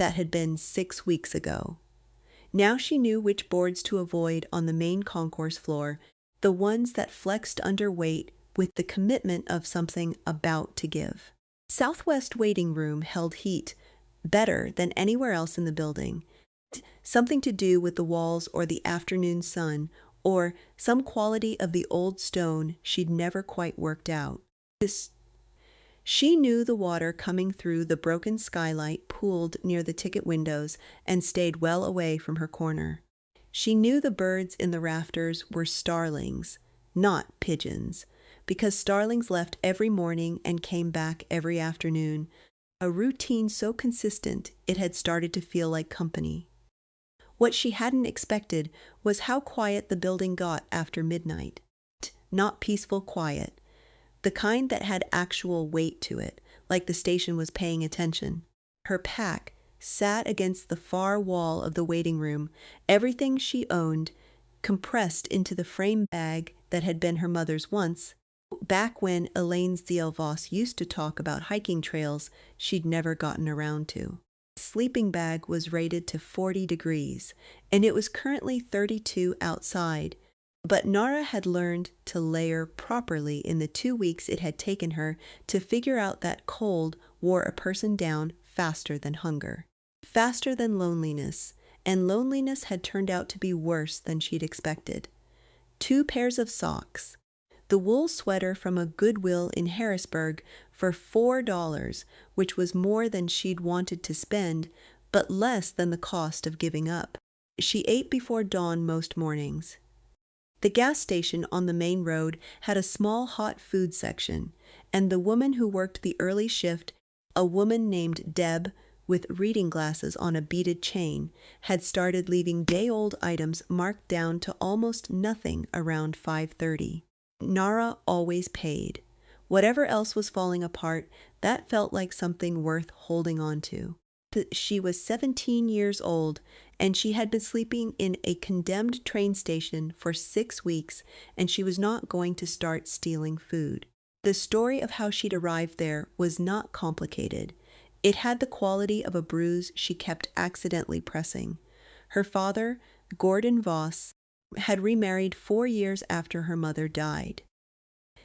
that had been 6 weeks ago. Now she knew which boards to avoid on the main concourse floor, the ones that flexed under weight with the commitment of something about to give. Southwest waiting room held heat better than anywhere else in the building. Something to do with the walls or the afternoon sun or some quality of the old stone she'd never quite worked out. She knew the water coming through the broken skylight pooled near the ticket windows and stayed well away from her corner. She knew the birds in the rafters were starlings, not pigeons, because starlings left every morning and came back every afternoon, a routine so consistent it had started to feel like company. What she hadn't expected was how quiet the building got after midnight. Not peaceful quiet, the kind that had actual weight to it, like the station was paying attention. Her pack sat against the far wall of the waiting room, everything she owned compressed into the frame bag that had been her mother's once, back when Elaine Ziel Voss used to talk about hiking trails she'd never gotten around to. The sleeping bag was rated to 40 degrees, and it was currently 32 outside. But Nara had learned to layer properly in the 2 weeks it had taken her to figure out that cold wore a person down faster than hunger, faster than loneliness, and loneliness had turned out to be worse than she'd expected. 2 pairs of socks, the wool sweater from a Goodwill in Harrisburg for $4, which was more than she'd wanted to spend, but less than the cost of giving up. She ate before dawn most mornings. The gas station on the main road had a small hot food section, and the woman who worked the early shift, a woman named Deb with reading glasses on a beaded chain, had started leaving day-old items marked down to almost nothing around 5:30. Nara always paid. Whatever else was falling apart, that felt like something worth holding on to. She was 17 years old, and she had been sleeping in a condemned train station for 6 weeks, and she was not going to start stealing food. The story of how she'd arrived there was not complicated. It had the quality of a bruise she kept accidentally pressing. Her father, Gordon Voss, had remarried 4 years after her mother died.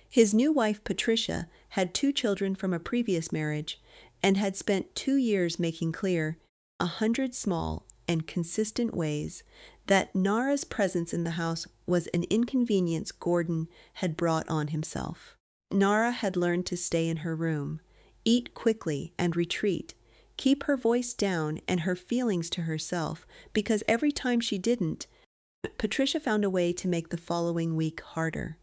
His new wife, Patricia, had 2 children from a previous marriage and had spent 2 years making clear, 100 small and consistent ways, that Nara's presence in the house was an inconvenience Gordon had brought on himself. Nara had learned to stay in her room, eat quickly and retreat, keep her voice down and her feelings to herself, because every time she didn't, Patricia found a way to make the following week harder.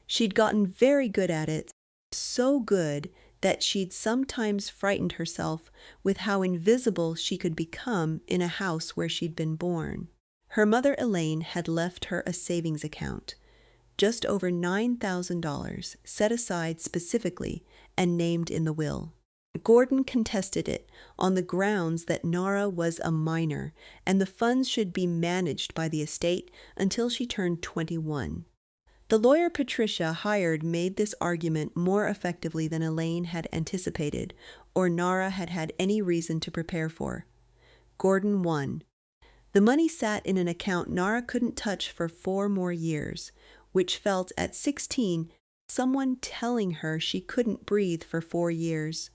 She'd gotten very good at it, so good that she'd sometimes frightened herself with how invisible she could become in a house where she'd been born. Her mother Elaine had left her a savings account, just over $9,000, set aside specifically and named in the will. Gordon contested it on the grounds that Nara was a minor and the funds should be managed by the estate until she turned 21. The lawyer Patricia hired made this argument more effectively than Elaine had anticipated or Nara had had any reason to prepare for. Gordon won. The money sat in an account Nara couldn't touch for 4 more years, which felt at 16 someone telling her she couldn't breathe for 4 years.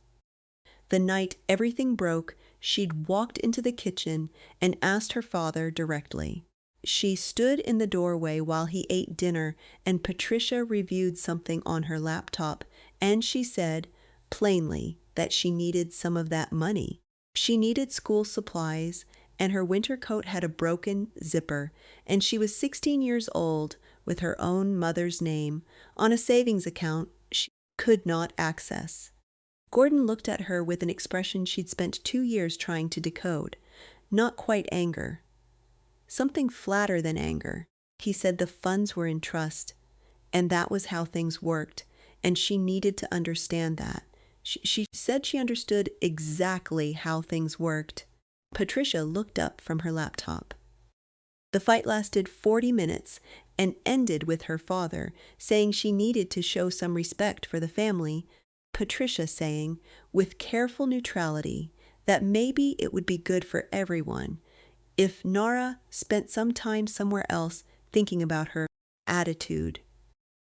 The night everything broke, she'd walked into the kitchen and asked her father directly. She stood in the doorway while he ate dinner, and Patricia reviewed something on her laptop, and she said, plainly, that she needed some of that money. She needed school supplies, and her winter coat had a broken zipper, and she was 16 years old, with her own mother's name, on a savings account she could not access. Gordon looked at her with an expression she'd spent 2 years trying to decode. Not quite anger. Something flatter than anger. He said the funds were in trust, and that was how things worked, and she needed to understand that. She said she understood exactly how things worked. Patricia looked up from her laptop. The fight lasted 40 minutes and ended with her father saying she needed to show some respect for the family, Patricia saying, with careful neutrality, that maybe it would be good for everyone if Nara spent some time somewhere else thinking about her attitude.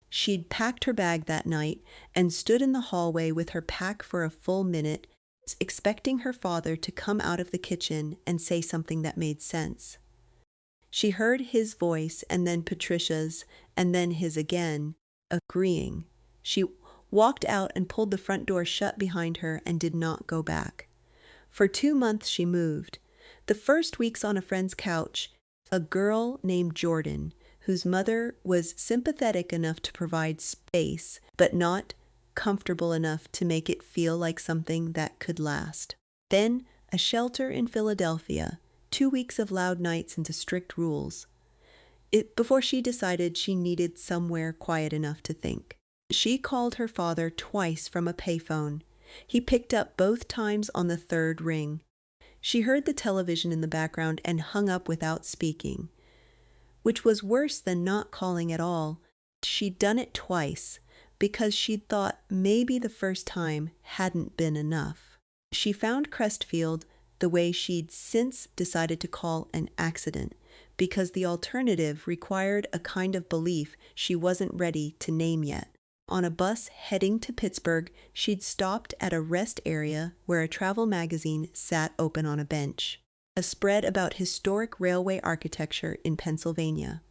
She'd packed her bag that night and stood in the hallway with her pack for a full minute, expecting her father to come out of the kitchen and say something that made sense. She heard his voice and then Patricia's and then his again, agreeing. She walked out and pulled the front door shut behind her and did not go back. For 2 months she moved. The first weeks on a friend's couch, a girl named Jordan, whose mother was sympathetic enough to provide space, but not comfortable enough to make it feel like something that could last. Then a shelter in Philadelphia, 2 weeks of loud nights and strict rules. Before she decided she needed somewhere quiet enough to think. She called her father twice from a payphone. He picked up both times on the third ring. She heard the television in the background and hung up without speaking, which was worse than not calling at all. She'd done it twice because she'd thought maybe the first time hadn't been enough. She found Crestfield the way she'd since decided to call an accident, because the alternative required a kind of belief she wasn't ready to name yet. On a bus heading to Pittsburgh, she'd stopped at a rest area where a travel magazine sat open on a bench, a spread about historic railway architecture in Pennsylvania.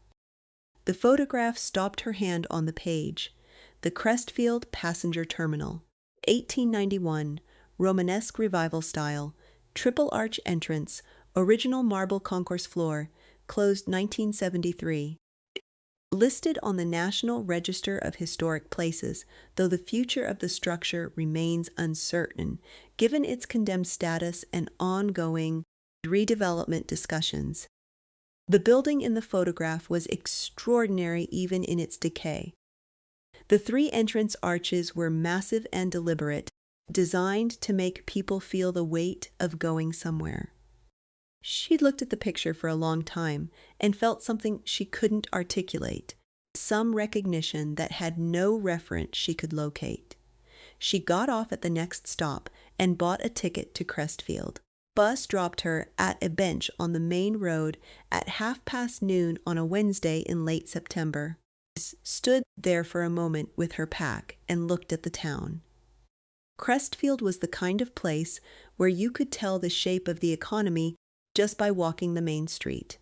The photograph stopped her hand on the page. The Crestfield Passenger Terminal, 1891, Romanesque Revival style, triple arch entrance, original marble concourse floor, closed 1973. Listed on the National Register of Historic Places, though the future of the structure remains uncertain, given its condemned status and ongoing redevelopment discussions. The building in the photograph was extraordinary even in its decay. The 3 entrance arches were massive and deliberate, designed to make people feel the weight of going somewhere. She'd looked at the picture for a long time and felt something she couldn't articulate, some recognition that had no reference she could locate. She got off at the next stop and bought a ticket to Crestfield. Bus dropped her at a bench on the main road at noon on a Wednesday in late September. Stood there for a moment with her pack and looked at the town. Crestfield was the kind of place where you could tell the shape of the economy just by walking the main street.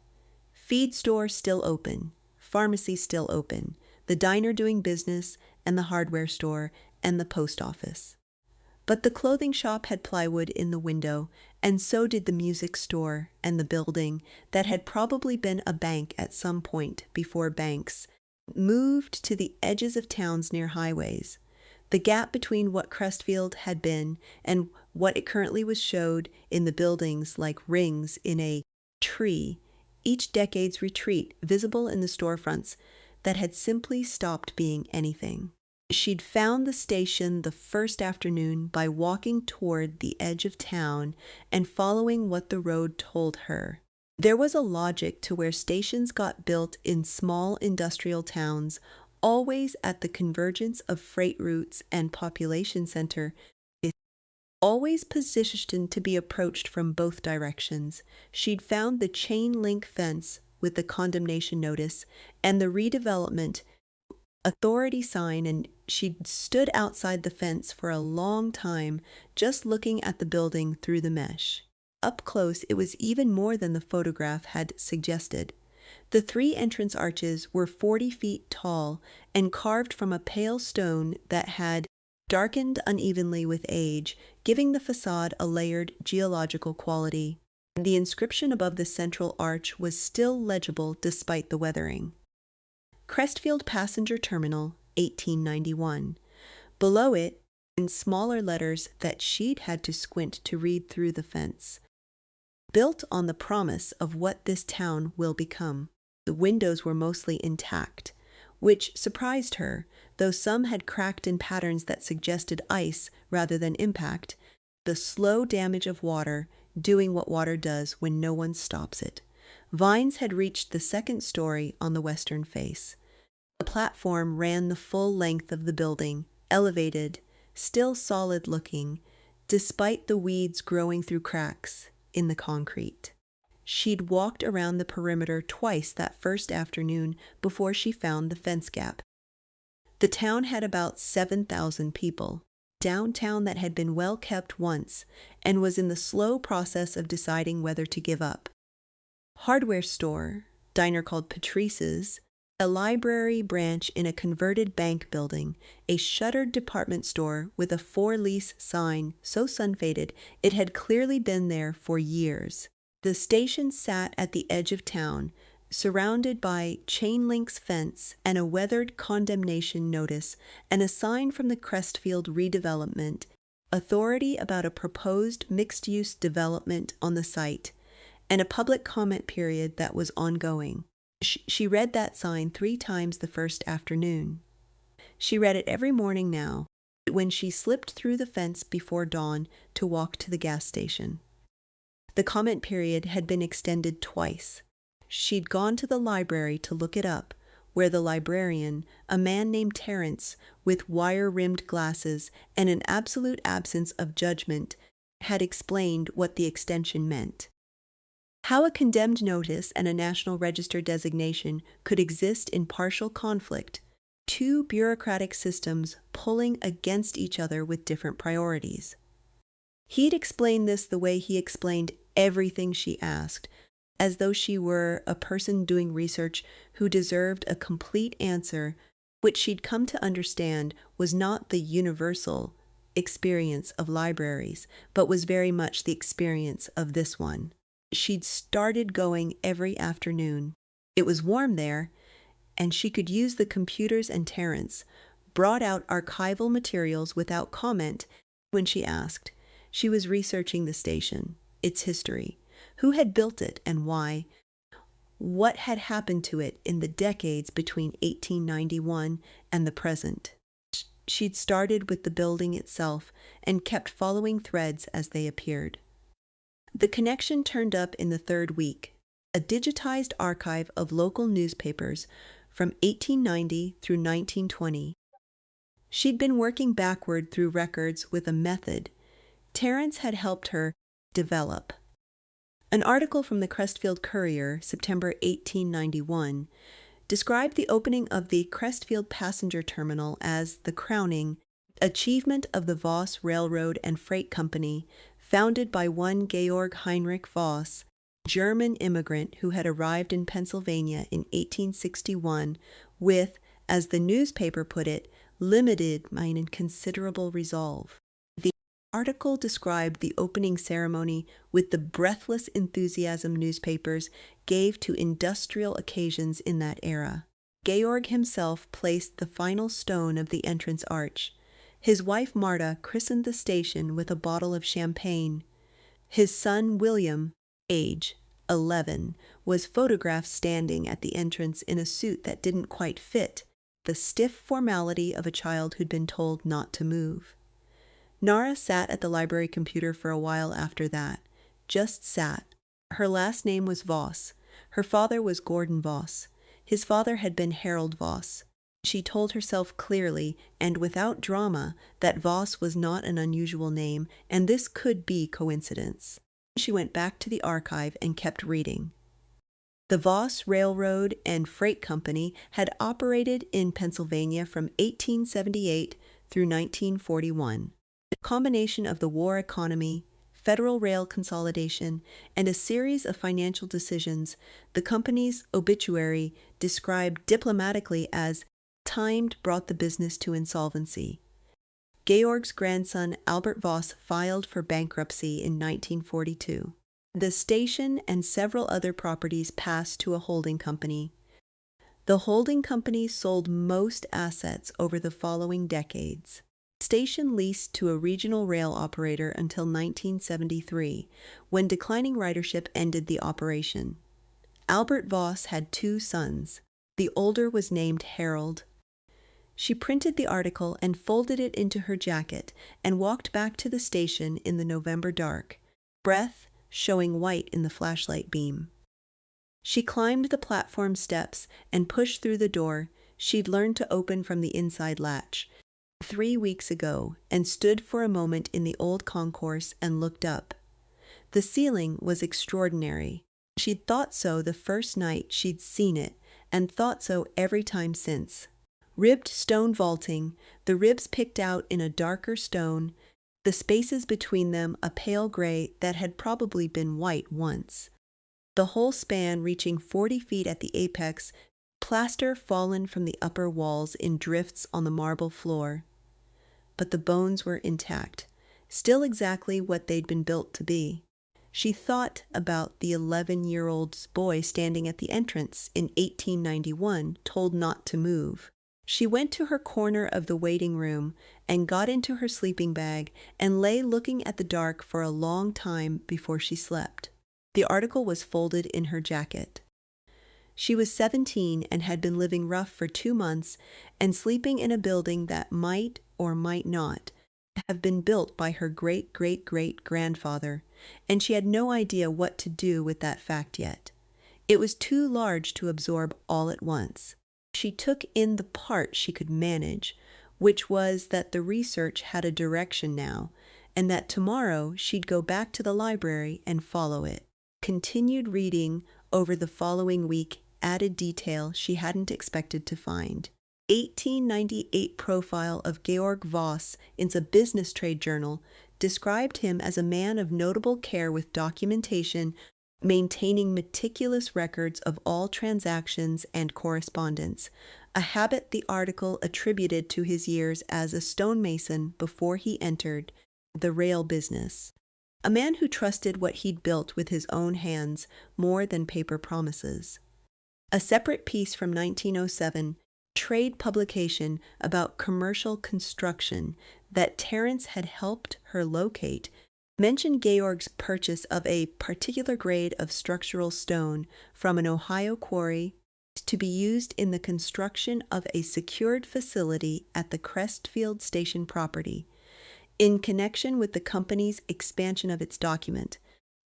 Feed store still open, pharmacy still open, the diner doing business, and the hardware store, and the post office. But the clothing shop had plywood in the window, and so did the music store and the building that had probably been a bank at some point before banks moved to the edges of towns near highways. The gap between what Crestfield had been and what it currently was showed in the buildings like rings in a tree, each decade's retreat visible in the storefronts that had simply stopped being anything. She'd found the station the first afternoon by walking toward the edge of town and following what the road told her. There was a logic to where stations got built in small industrial towns, always at the convergence of freight routes and population center, always positioned to be approached from both directions. She'd found the chain link fence with the condemnation notice and the redevelopment authority sign, and she'd stood outside the fence for a long time just looking at the building through the mesh. Up close, it was even more than the photograph had suggested. The 3 entrance arches were 40 feet tall and carved from a pale stone that had darkened unevenly with age, giving the facade a layered geological quality. The inscription above the central arch was still legible despite the weathering. Crestfield Passenger Terminal, 1891. Below it, in smaller letters that she'd had to squint to read through the fence. Built on the promise of what this town will become. The windows were mostly intact, which surprised her, though some had cracked in patterns that suggested ice rather than impact, the slow damage of water doing what water does when no one stops it. Vines had reached the 2nd story on the western face. The platform ran the full length of the building, elevated, still solid-looking, despite the weeds growing through cracks in the concrete. She'd walked around the perimeter twice that first afternoon before she found the fence gap. The town had about 7,000 people, downtown that had been well kept once and was in the slow process of deciding whether to give up. Hardware store, diner called Patrice's, a library branch in a converted bank building, a shuttered department store with a for-lease sign so sun-faded it had clearly been there for years. The station sat at the edge of town, surrounded by chain-links fence and a weathered condemnation notice and a sign from the Crestfield redevelopment authority about a proposed mixed-use development on the site, and a public comment period that was ongoing. She read that sign 3 times the first afternoon. She read it every morning now, when she slipped through the fence before dawn to walk to the gas station. The comment period had been extended twice. She'd gone to the library to look it up, where the librarian, a man named Terence, with wire-rimmed glasses and an absolute absence of judgment, had explained what the extension meant. How a condemned notice and a National Register designation could exist in partial conflict, 2 bureaucratic systems pulling against each other with different priorities. He'd explained this the way he explained everything she asked, as though she were a person doing research who deserved a complete answer, which she'd come to understand was not the universal experience of libraries, but was very much the experience of this one. She'd started going every afternoon. It was warm there, and she could use the computers, and Terence brought out archival materials without comment when she asked. She was researching the station, its history, who had built it and why, what had happened to it in the decades between 1891 and the present. She'd started with the building itself and kept following threads as they appeared. The connection turned up in the 3rd week, a digitized archive of local newspapers from 1890 through 1920. She'd been working backward through records with a method Terence had helped her develop. An article from the Crestfield Courier, September 1891, described the opening of the Crestfield Passenger Terminal as the crowning achievement of the Voss Railroad and Freight Company, founded by one Georg Heinrich Voss, German immigrant who had arrived in Pennsylvania in 1861 with, as the newspaper put it, limited and considerable resolve. The article described the opening ceremony with the breathless enthusiasm newspapers gave to industrial occasions in that era. Georg himself placed the final stone of the entrance arch. His wife Marta christened the station with a bottle of champagne. His son William, age 11, was photographed standing at the entrance in a suit that didn't quite fit, the stiff formality of a child who'd been told not to move. Nara sat at the library computer for a while after that, just sat. Her last name was Voss. Her father was Gordon Voss. His father had been Harold Voss. She told herself clearly and without drama that Voss was not an unusual name, and this could be coincidence. She went back to the archive and kept reading. The Voss Railroad and Freight Company had operated in Pennsylvania from 1878 through 1941. A combination of the war economy, federal rail consolidation, and a series of financial decisions the company's obituary described diplomatically as timed brought the business to insolvency. Georg's grandson Albert Voss filed for bankruptcy in 1942. The station and several other properties passed to a holding company. The holding company sold most assets over the following decades. The station leased to a regional rail operator until 1973, when declining ridership ended the operation. Albert Voss had 2 sons. The older was named Harold. She printed the article and folded it into her jacket and walked back to the station in the November dark, breath showing white in the flashlight beam. She climbed the platform steps and pushed through the door she'd learned to open from the inside latch. 3 weeks ago and stood for a moment in the old concourse and looked up. The ceiling was extraordinary. She'd thought so the first night she'd seen it, and thought so every time since. Ribbed stone vaulting, the ribs picked out in a darker stone, the spaces between them a pale gray that had probably been white once. The whole span reaching 40 feet at the apex, plaster fallen from the upper walls in drifts on the marble floor. But the bones were intact, still exactly what they'd been built to be. She thought about the 11-year-old boy standing at the entrance in 1891, told not to move. She went to her corner of the waiting room and got into her sleeping bag and lay looking at the dark for a long time before she slept. The article was folded in her jacket. She was 17 and had been living rough for 2 months and sleeping in a building that might or might not have been built by her great-great-great-grandfather, and she had no idea what to do with that fact yet. It was too large to absorb all at once. She took in the part she could manage, which was that the research had a direction now, and that tomorrow she'd go back to the library and follow it. Continued reading over the following week added detail she hadn't expected to find. 1898 profile of Georg Voss in the Business Trade Journal described him as a man of notable care with documentation, maintaining meticulous records of all transactions and correspondence, a habit the article attributed to his years as a stonemason before he entered the rail business. A man who trusted what he'd built with his own hands more than paper promises. A separate piece from 1907, trade publication about commercial construction that Terence had helped her locate, mentioned Georg's purchase of a particular grade of structural stone from an Ohio quarry to be used in the construction of a secured facility at the Crestfield station property, in connection with the company's expansion of its document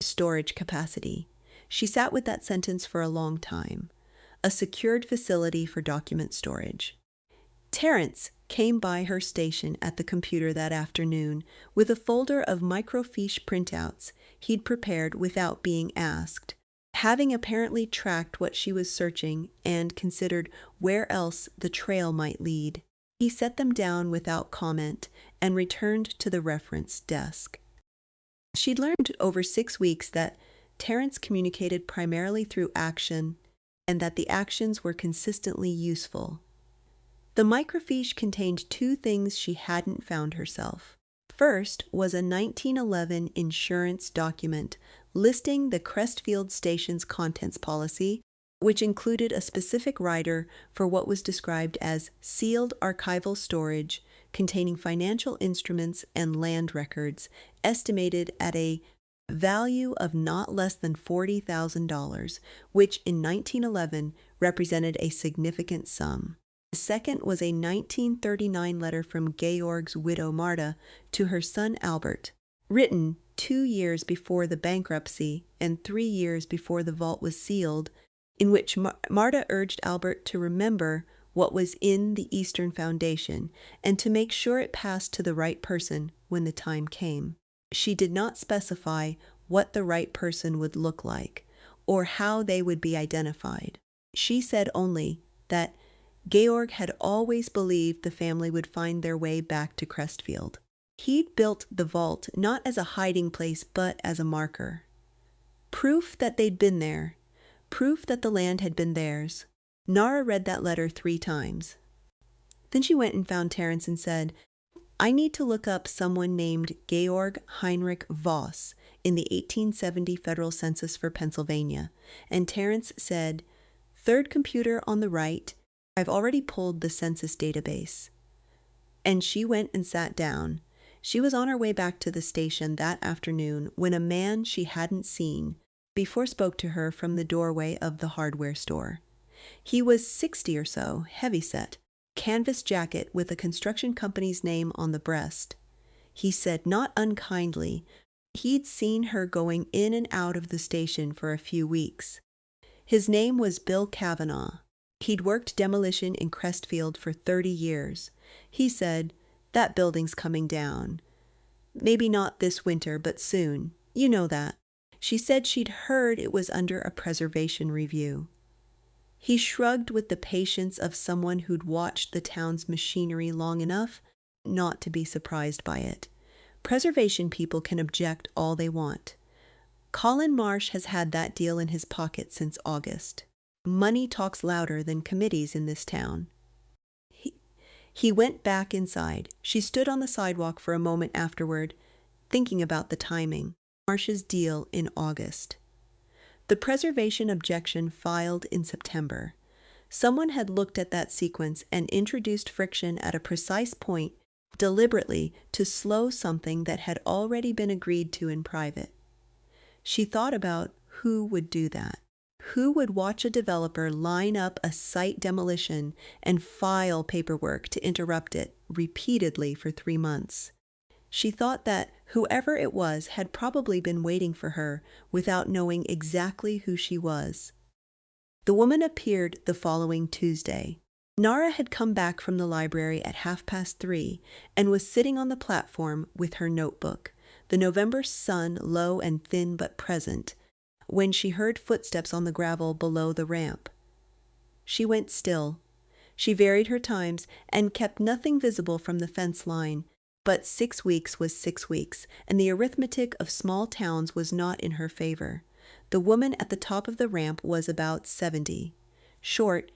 storage capacity. She sat with that sentence for a long time. A secured facility for document storage. Terence came by her station at the computer that afternoon with a folder of microfiche printouts he'd prepared without being asked. Having apparently tracked what she was searching and considered where else the trail might lead, he set them down without comment and returned to the reference desk. She'd learned over 6 weeks that Terence communicated primarily through action, and that the actions were consistently useful. The microfiche contained 2 things she hadn't found herself. First was a 1911 insurance document listing the Crestfield station's contents policy, which included a specific rider for what was described as sealed archival storage containing financial instruments and land records estimated at a value of not less than $40,000, which in 1911 represented a significant sum. The second was a 1939 letter from Georg's widow Marta to her son Albert, written 2 years before the bankruptcy and 3 years before the vault was sealed, in which Marta urged Albert to remember what was in the Eastern Foundation and to make sure it passed to the right person when the time came. She did not specify what the right person would look like or how they would be identified. She said only that Georg had always believed the family would find their way back to Crestfield. He'd built the vault not as a hiding place but as a marker. Proof that they'd been there. Proof that the land had been theirs. Nara read that letter 3 times. Then she went and found Terence and said, "I need to look up someone named Georg Heinrich Voss in the 1870 federal census for Pennsylvania." And Terence said, "Third computer on the right, I've already pulled the census database." And she went and sat down. She was on her way back to the station that afternoon when a man she hadn't seen before spoke to her from the doorway of the hardware store. He was 60 or so, heavy-set, canvas jacket with a construction company's name on the breast. He said not unkindly, he'd seen her going in and out of the station for a few weeks. His name was Bill Kavanaugh. He'd worked demolition in Crestfield for 30 years. He said, That building's coming down. Maybe not this winter, but soon. You know that. She said she'd heard it was under a preservation review. He shrugged with the patience of someone who'd watched the town's machinery long enough not to be surprised by it. Preservation people can object all they want. Colin Marsh has had that deal in his pocket since August. Money talks louder than committees in this town. He went back inside. She stood on the sidewalk for a moment afterward, thinking about the timing. Marsh's deal in August. The preservation objection filed in September. Someone had looked at that sequence and introduced friction at a precise point, deliberately to slow something that had already been agreed to in private. She thought about who would do that. Who would watch a developer line up a site demolition and file paperwork to interrupt it repeatedly for 3 months? She thought that whoever it was had probably been waiting for her without knowing exactly who she was. The woman appeared the following Tuesday. Nara had come back from the library at 3:30 and was sitting on the platform with her notebook, the November sun low and thin but present, when she heard footsteps on the gravel below the ramp. She went still. She varied her times and kept nothing visible from the fence line, but 6 weeks was 6 weeks, and the arithmetic of small towns was not in her favor. The woman at the top of the ramp was about 70. Short,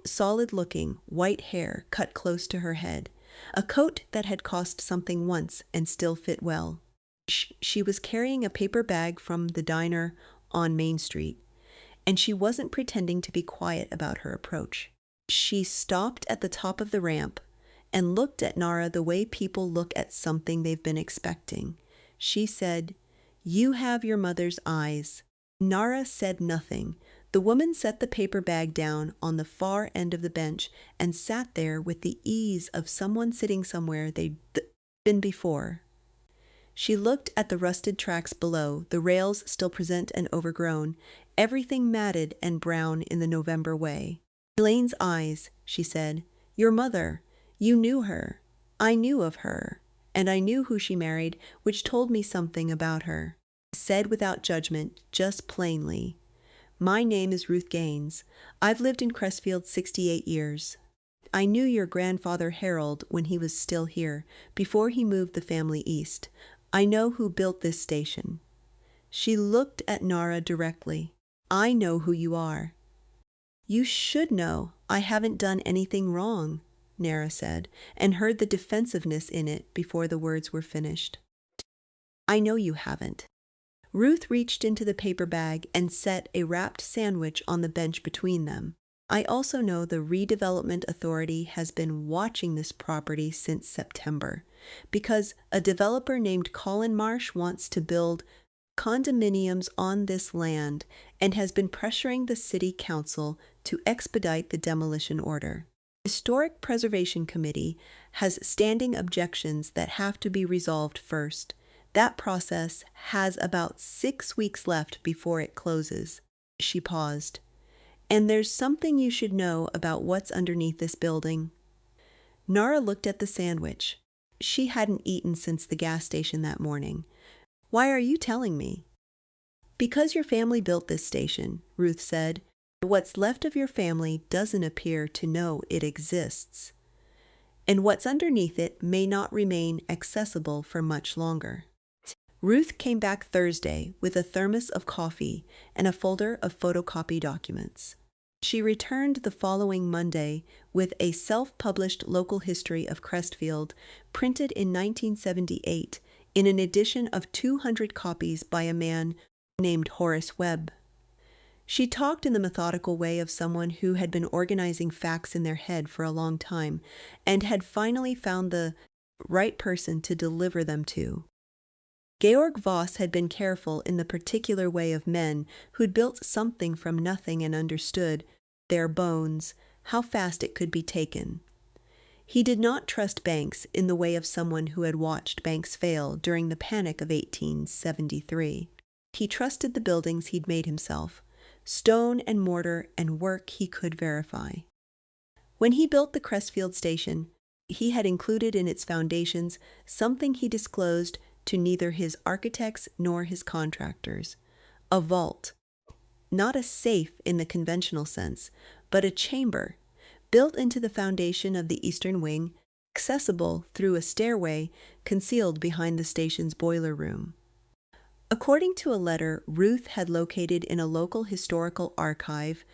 solid-looking, white hair cut close to her head, a coat that had cost something once and still fit well. She was carrying a paper bag from the diner on Main Street, and she wasn't pretending to be quiet about her approach. She stopped at the top of the ramp and looked at Nara the way people look at something they've been expecting. She said, "You have your mother's eyes." Nara said nothing. The woman set the paper bag down on the far end of the bench and sat there with the ease of someone sitting somewhere they'd been before. She looked at the rusted tracks below, the rails still present and overgrown, everything matted and brown in the November way. "Elaine's eyes," she said. "Your mother. You knew her. I knew of her. And I knew who she married, which told me something about her." Said without judgment, just plainly. "My name is Ruth Gaines. I've lived in Crestfield 68 years. I knew your grandfather Harold when he was still here, before he moved the family east. I know who built this station." She looked at Nara directly. "I know who you are." "You should know. I haven't done anything wrong," Nara said, and heard the defensiveness in it before the words were finished. "I know you haven't." Ruth reached into the paper bag and set a wrapped sandwich on the bench between them. "I also know the Redevelopment Authority has been watching this property since September, because a developer named Colin Marsh wants to build condominiums on this land and has been pressuring the city council to expedite the demolition order. The Historic Preservation Committee has standing objections that have to be resolved first. That process has about 6 weeks left before it closes." She paused. "And there's something you should know about what's underneath this building." Nara looked at the sandwich. She hadn't eaten since the gas station that morning. "Why are you telling me?" "Because your family built this station," Ruth said. "What's left of your family doesn't appear to know it exists. And what's underneath it may not remain accessible for much longer." Ruth came back Thursday with a thermos of coffee and a folder of photocopy documents. She returned the following Monday with a self-published local history of Crestfield, printed in 1978 in an edition of 200 copies by a man named Horace Webb. She talked in the methodical way of someone who had been organizing facts in their head for a long time and had finally found the right person to deliver them to. Georg Voss had been careful in the particular way of men who'd built something from nothing and understood, bare bones, how fast it could be taken. He did not trust banks in the way of someone who had watched banks fail during the panic of 1873. He trusted the buildings he'd made himself, stone and mortar and work he could verify. When he built the Crestfield station, he had included in its foundations something he disclosed to neither his architects nor his contractors: a vault. Not a safe in the conventional sense, but a chamber, built into the foundation of the eastern wing, accessible through a stairway concealed behind the station's boiler room. According to a letter Ruth had located in a local historical archive,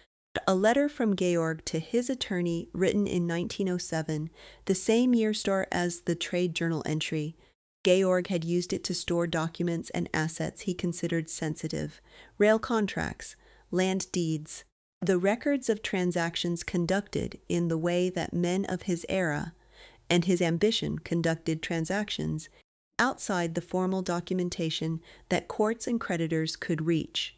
a letter from Georg to his attorney written in 1907, the same year as the trade journal entry, Georg had used it to store documents and assets he considered sensitive: rail contracts, land deeds, the records of transactions conducted in the way that men of his era and his ambition conducted transactions, outside the formal documentation that courts and creditors could reach.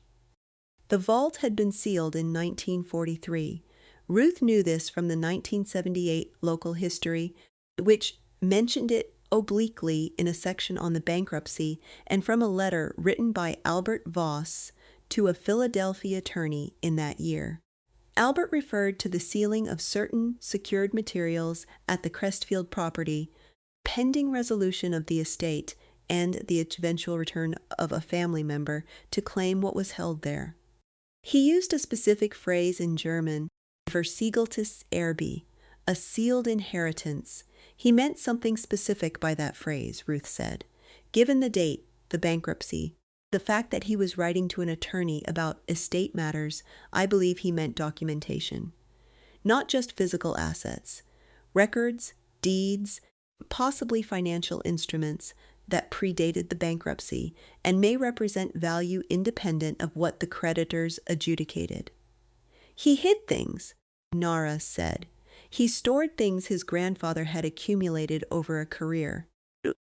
The vault had been sealed in 1943. Ruth knew this from the 1978 local history, which mentioned it obliquely in a section on the bankruptcy, and from a letter written by Albert Voss to a Philadelphia attorney in that year. Albert referred to the sealing of certain secured materials at the Crestfield property, pending resolution of the estate and the eventual return of a family member to claim what was held there. He used a specific phrase in German, versiegeltes Erbe, a sealed inheritance. He meant something specific by that phrase, Ruth said. Given the date, the bankruptcy, the fact that he was writing to an attorney about estate matters, I believe he meant documentation. Not just physical assets, records, deeds, possibly financial instruments that predated the bankruptcy and may represent value independent of what the creditors adjudicated. He hid things, Nara said. He stored things his grandfather had accumulated over a career.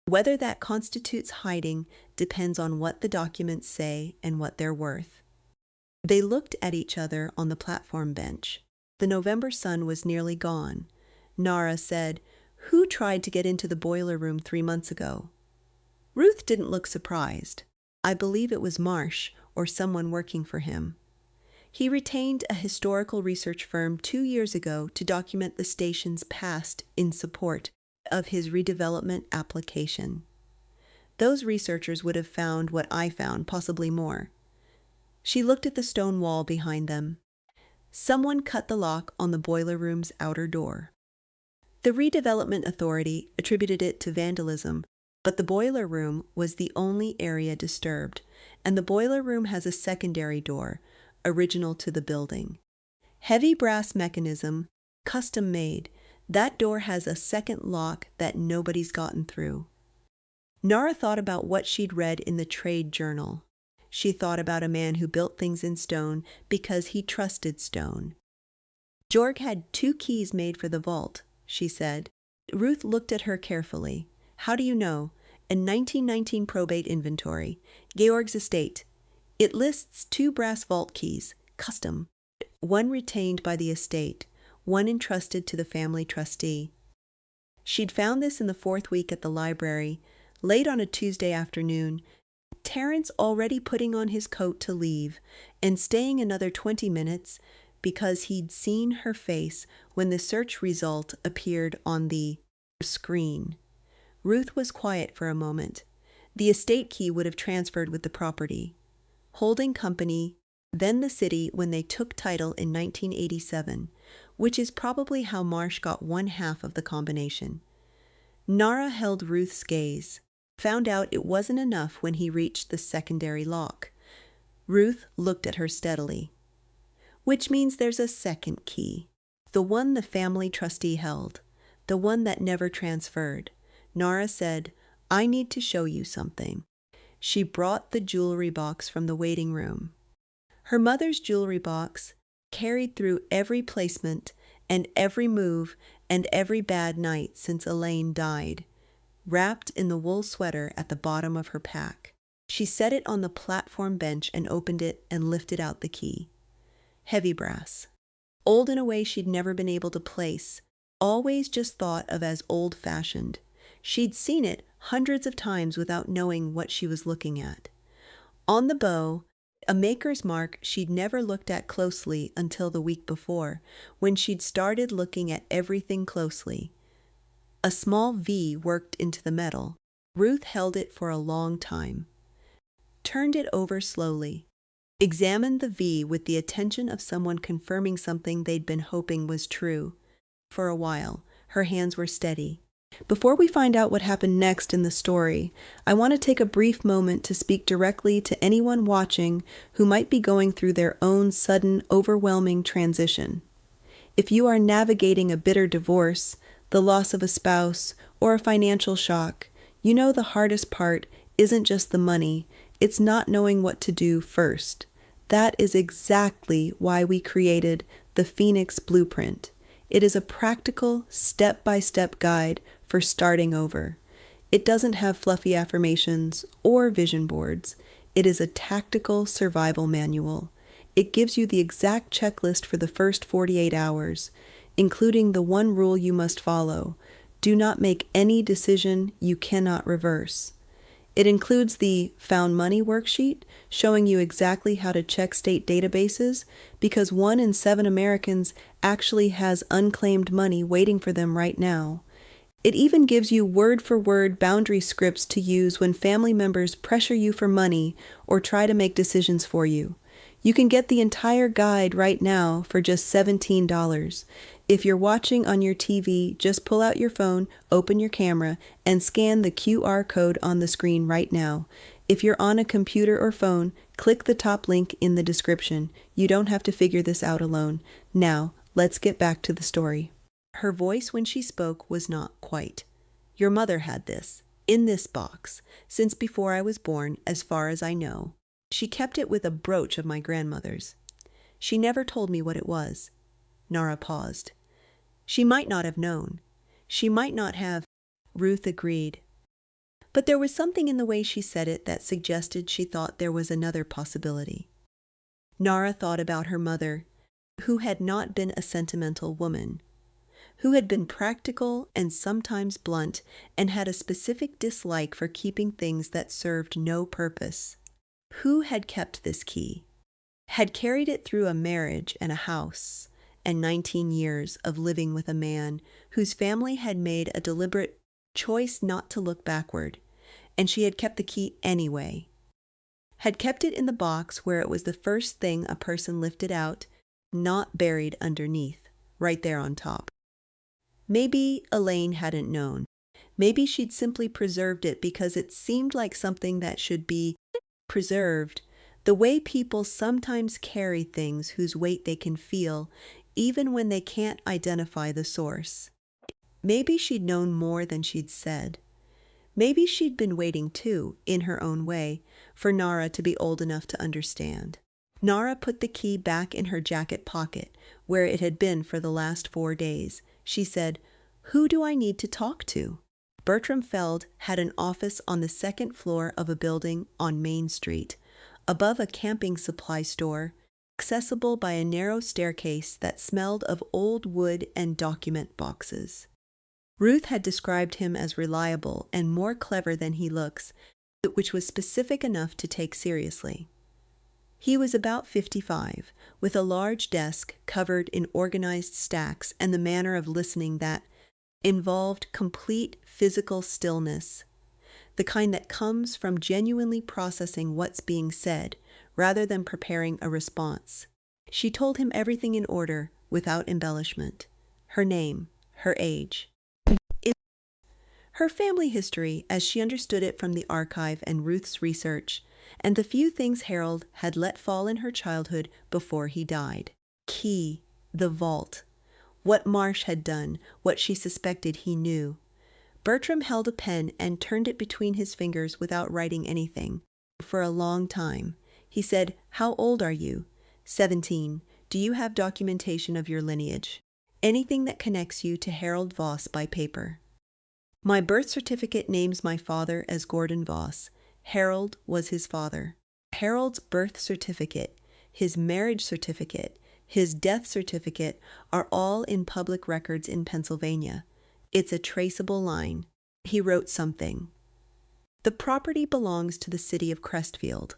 Whether that constitutes hiding depends on what the documents say and what they're worth. They looked at each other on the platform bench. The November sun was nearly gone. Nara said, "Who tried to get into the boiler room 3 months ago?" Ruth didn't look surprised. I believe it was Marsh or someone working for him. He retained a historical research firm 2 years ago to document the station's past in support of his redevelopment application. Those researchers would have found what I found, possibly more. She looked at the stone wall behind them. Someone cut the lock on the boiler room's outer door. The redevelopment authority attributed it to vandalism, but the boiler room was the only area disturbed, and the boiler room has a secondary door, original to the building. Heavy brass mechanism, custom made. That door has a second lock that nobody's gotten through. Nara thought about what she'd read in the trade journal. She thought about a man who built things in stone because he trusted stone. Georg had 2 keys made for the vault, she said. Ruth looked at her carefully. How do you know? A 1919 probate inventory. Georg's estate. It lists 2 brass vault keys, custom. One retained by the estate, one entrusted to the family trustee. She'd found this in the 4th week at the library, late on a Tuesday afternoon, Terence already putting on his coat to leave and staying another 20 minutes because he'd seen her face when the search result appeared on the screen. Ruth was quiet for a moment. The estate key would have transferred with the property. Holding company, then the city when they took title in 1987, which is probably how Marsh got 1/2 of the combination. Nara held Ruth's gaze, found out it wasn't enough when he reached the secondary lock. Ruth looked at her steadily. Which means there's a second key, the one the family trustee held, the one that never transferred. Nara said, "I need to show you something." She brought the jewelry box from the waiting room. Her mother's jewelry box, carried through every placement and every move and every bad night since Elaine died, wrapped in the wool sweater at the bottom of her pack. She set it on the platform bench and opened it and lifted out the key. Heavy brass. Old in a way she'd never been able to place, always just thought of as old-fashioned. She'd seen it hundreds of times without knowing what she was looking at. On the bow, a maker's mark she'd never looked at closely until the week before, when she'd started looking at everything closely. A small V worked into the metal. Ruth held it for a long time, turned it over slowly, examined the V with the attention of someone confirming something they'd been hoping was true. For a while, her hands were steady. Before we find out what happened next in the story, I want to take a brief moment to speak directly to anyone watching who might be going through their own sudden, overwhelming transition. If you are navigating a bitter divorce, the loss of a spouse, or a financial shock, you know the hardest part isn't just the money, it's not knowing what to do first. That is exactly why we created the Phoenix Blueprint. It is a practical, step-by-step guide for starting over. It doesn't have fluffy affirmations or vision boards. It is a tactical survival manual. It gives you the exact checklist for the first 48 hours, including the one rule you must follow. Do not make any decision you cannot reverse. It includes the Found Money worksheet, showing you exactly how to check state databases, because 1 in 7 Americans actually has unclaimed money waiting for them right now. It even gives you word-for-word boundary scripts to use when family members pressure you for money or try to make decisions for you. You can get the entire guide right now for just $17. If you're watching on your TV, just pull out your phone, open your camera, and scan the QR code on the screen right now. If you're on a computer or phone, click the top link in the description. You don't have to figure this out alone. Now, let's get back to the story. Her voice when she spoke was not quite. Your mother had this, in this box, since before I was born, as far as I know. She kept it with a brooch of my grandmother's. She never told me what it was. Nara paused. She might not have known. She might not have. Ruth agreed. But there was something in the way she said it that suggested she thought there was another possibility. Nara thought about her mother, who had not been a sentimental woman, who had been practical and sometimes blunt and had a specific dislike for keeping things that served no purpose. Who had kept this key? Had carried it through a marriage and a house, and 19 years of living with a man whose family had made a deliberate choice not to look backward, and she had kept the key anyway. Had kept it in the box where it was the first thing a person lifted out, not buried underneath, right there on top. Maybe Elaine hadn't known. Maybe she'd simply preserved it because it seemed like something that should be preserved, the way people sometimes carry things whose weight they can feel, even when they can't identify the source. Maybe she'd known more than she'd said. Maybe she'd been waiting too, in her own way, for Nara to be old enough to understand. Nara put the key back in her jacket pocket, where it had been for the last 4 days. She said, "Who do I need to talk to?" Bertram Feld had an office on the 2nd floor of a building on Main Street, above a camping supply store, accessible by a narrow staircase that smelled of old wood and document boxes. Ruth had described him as reliable and more clever than he looks, which was specific enough to take seriously. He was about 55, with a large desk covered in organized stacks and the manner of listening that involved complete physical stillness, the kind that comes from genuinely processing what's being said rather than preparing a response. She told him everything in order, without embellishment. Her name, her age, her family history as she understood it from the archive and Ruth's research, and the few things Harold had let fall in her childhood before he died. Key, the vault. What Marsh had done, what she suspected he knew. Bertram held a pen and turned it between his fingers without writing anything. For a long time. He said, "How old are you?" 17. "Do you have documentation of your lineage? Anything that connects you to Harold Voss by paper?" "My birth certificate names my father as Gordon Voss. Harold was his father." Harold's birth certificate, his marriage certificate, his death certificate are all in public records in Pennsylvania. It's a traceable line. He wrote something. The property belongs to the city of Crestfield,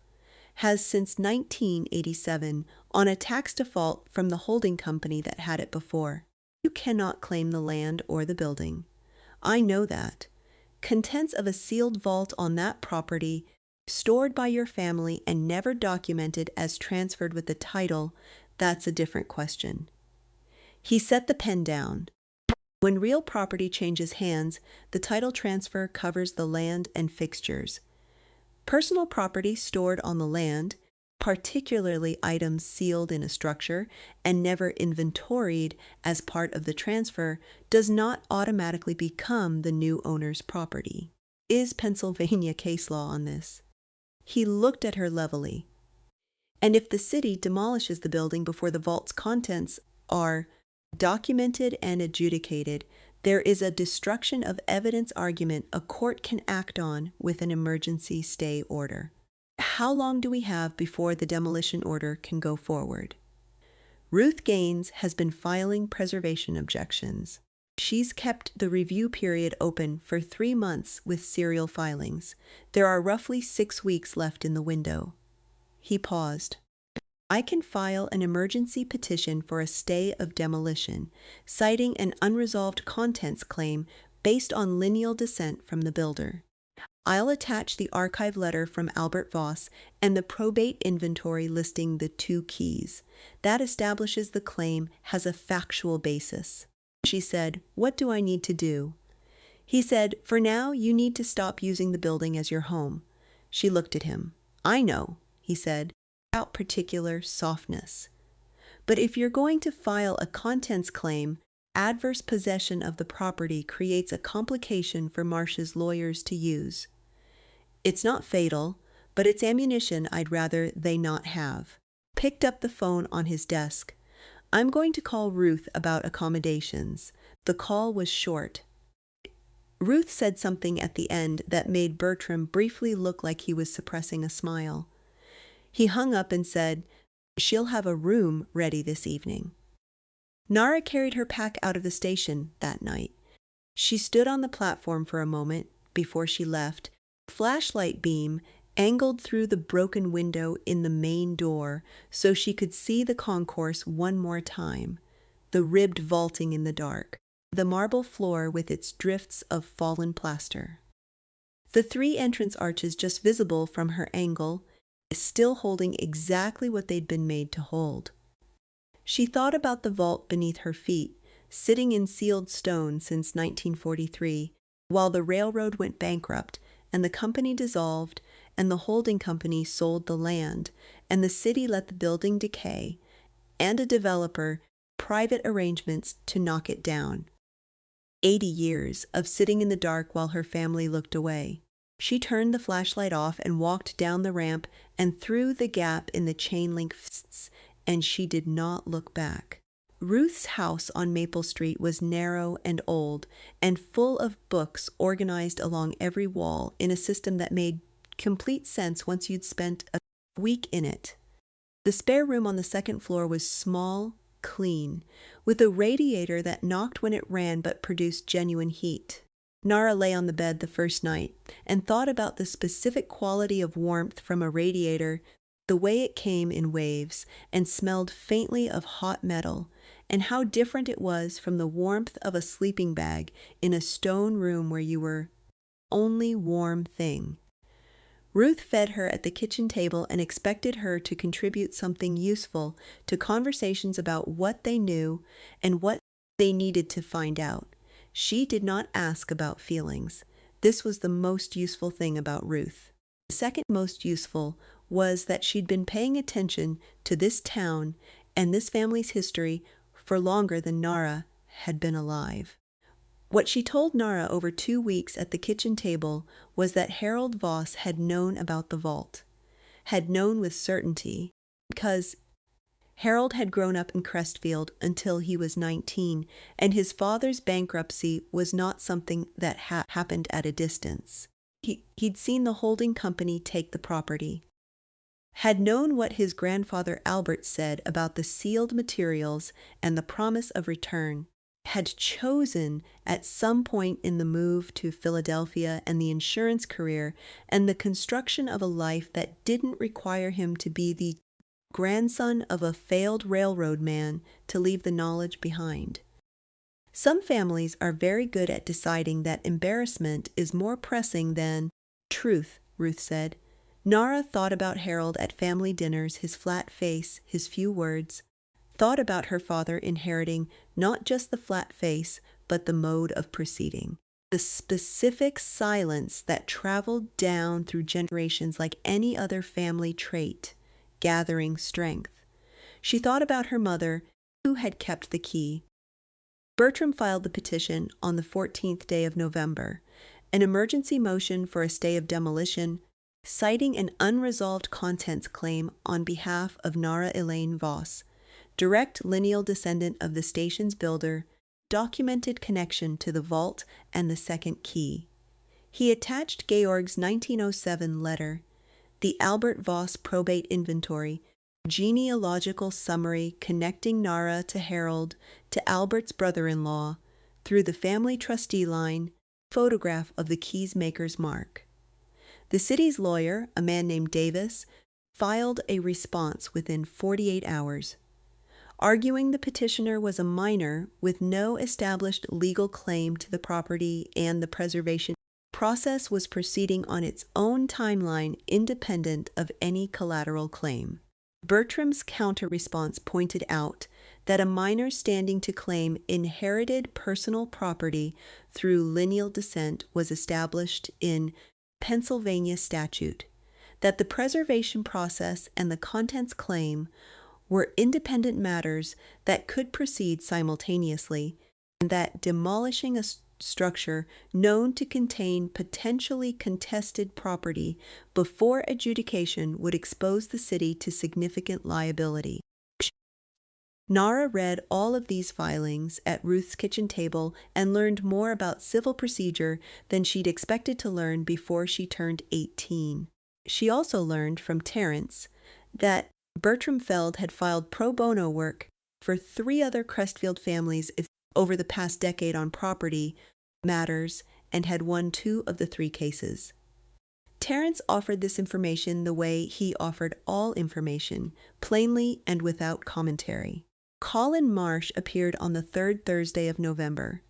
has since 1987 on a tax default from the holding company that had it before. You cannot claim the land or the building. I know that. Contents of a sealed vault on that property, stored by your family and never documented as transferred with the title, that's a different question. He set the pen down. When real property changes hands, the title transfer covers the land and fixtures. Personal property stored on the land, particularly items sealed in a structure and never inventoried as part of the transfer, does not automatically become the new owner's property. Is Pennsylvania case law on this? He looked at her levelly. And if the city demolishes the building before the vault's contents are documented and adjudicated, there is a destruction of evidence argument a court can act on with an emergency stay order. How long do we have before the demolition order can go forward? Ruth Gaines has been filing preservation objections. She's kept the review period open for 3 months with serial filings. There are roughly 6 weeks left in the window. He paused. I can file an emergency petition for a stay of demolition, citing an unresolved contents claim based on lineal descent from the builder. I'll attach the archive letter from Albert Voss and the probate inventory listing the 2 keys. That establishes the claim has a factual basis. She said, "What do I need to do?" He said, "For now, you need to stop using the building as your home." She looked at him. "I know," he said, without particular softness. "But if you're going to file a contents claim, adverse possession of the property creates a complication for Marsh's lawyers to use. It's not fatal, but it's ammunition I'd rather they not have." Picked up the phone on his desk. "I'm going to call Ruth about accommodations." The call was short. Ruth said something at the end that made Bertram briefly look like he was suppressing a smile. He hung up and said, "She'll have a room ready this evening." Nara carried her pack out of the station that night. She stood on the platform for a moment before she left. A flashlight beam angled through the broken window in the main door so she could see the concourse one more time, the ribbed vaulting in the dark, the marble floor with its drifts of fallen plaster. The 3 entrance arches just visible from her angle, still holding exactly what they'd been made to hold. She thought about the vault beneath her feet, sitting in sealed stone since 1943, while the railroad went bankrupt and the company dissolved and the holding company sold the land and the city let the building decay and a developer private arrangements to knock it down. 80 years of sitting in the dark while her family looked away. She turned the flashlight off and walked down the ramp and through the gap in the chain-link fences, and she did not look back. Ruth's house on Maple Street was narrow and old, and full of books organized along every wall in a system that made complete sense once you'd spent a week in it. The spare room on the 2nd floor was small, clean, with a radiator that knocked when it ran but produced genuine heat. Nara lay on the bed the first night and thought about the specific quality of warmth from a radiator, the way it came in waves and smelled faintly of hot metal, and how different it was from the warmth of a sleeping bag in a stone room where you were only warm thing. Ruth fed her at the kitchen table and expected her to contribute something useful to conversations about what they knew and what they needed to find out. She did not ask about feelings. This was the most useful thing about Ruth. The second most useful was that she'd been paying attention to this town and this family's history for longer than Nara had been alive. What she told Nara over 2 weeks at the kitchen table was that Harold Voss had known about the vault, had known with certainty, because Harold had grown up in Crestfield until he was 19, and his father's bankruptcy was not something that happened at a distance. He'd seen the holding company take the property, had known what his grandfather Albert said about the sealed materials and the promise of return, had chosen at some point in the move to Philadelphia and the insurance career and the construction of a life that didn't require him to be the grandson of a failed railroad man to leave the knowledge behind. Some families are very good at deciding that embarrassment is more pressing than truth, Ruth said. Nara thought about Harold at family dinners, his flat face, his few words, thought about her father inheriting not just the flat face, but the mode of proceeding. The specific silence that traveled down through generations like any other family trait, gathering strength. She thought about her mother, who had kept the key. Bertram filed the petition on the 14th day of November, an emergency motion for a stay of demolition, citing an unresolved contents claim on behalf of Nara Elaine Voss, direct lineal descendant of the station's builder, documented connection to the vault and the second key. He attached Georg's 1907 letter, the Albert Voss probate inventory, genealogical summary connecting Nara to Harold to Albert's brother-in-law through the family trustee line, photograph of the key's maker's mark. The city's lawyer, a man named Davis, filed a response within 48 hours, arguing the petitioner was a minor with no established legal claim to the property and the preservation process was proceeding on its own timeline independent of any collateral claim. Bertram's counter-response pointed out that a minor standing to claim inherited personal property through lineal descent was established in Pennsylvania statute, that the preservation process and the contents claim were independent matters that could proceed simultaneously, and that demolishing a structure known to contain potentially contested property before adjudication would expose the city to significant liability. Nara read all of these filings at Ruth's kitchen table and learned more about civil procedure than she'd expected to learn before she turned 18. She also learned from Terence that Bertram Feld had filed pro bono work for 3 other Crestfield families over the past decade on property matters and had won 2 of the 3 cases. Terence offered this information the way he offered all information, plainly and without commentary. Colin Marsh appeared on the 3rd Thursday of November.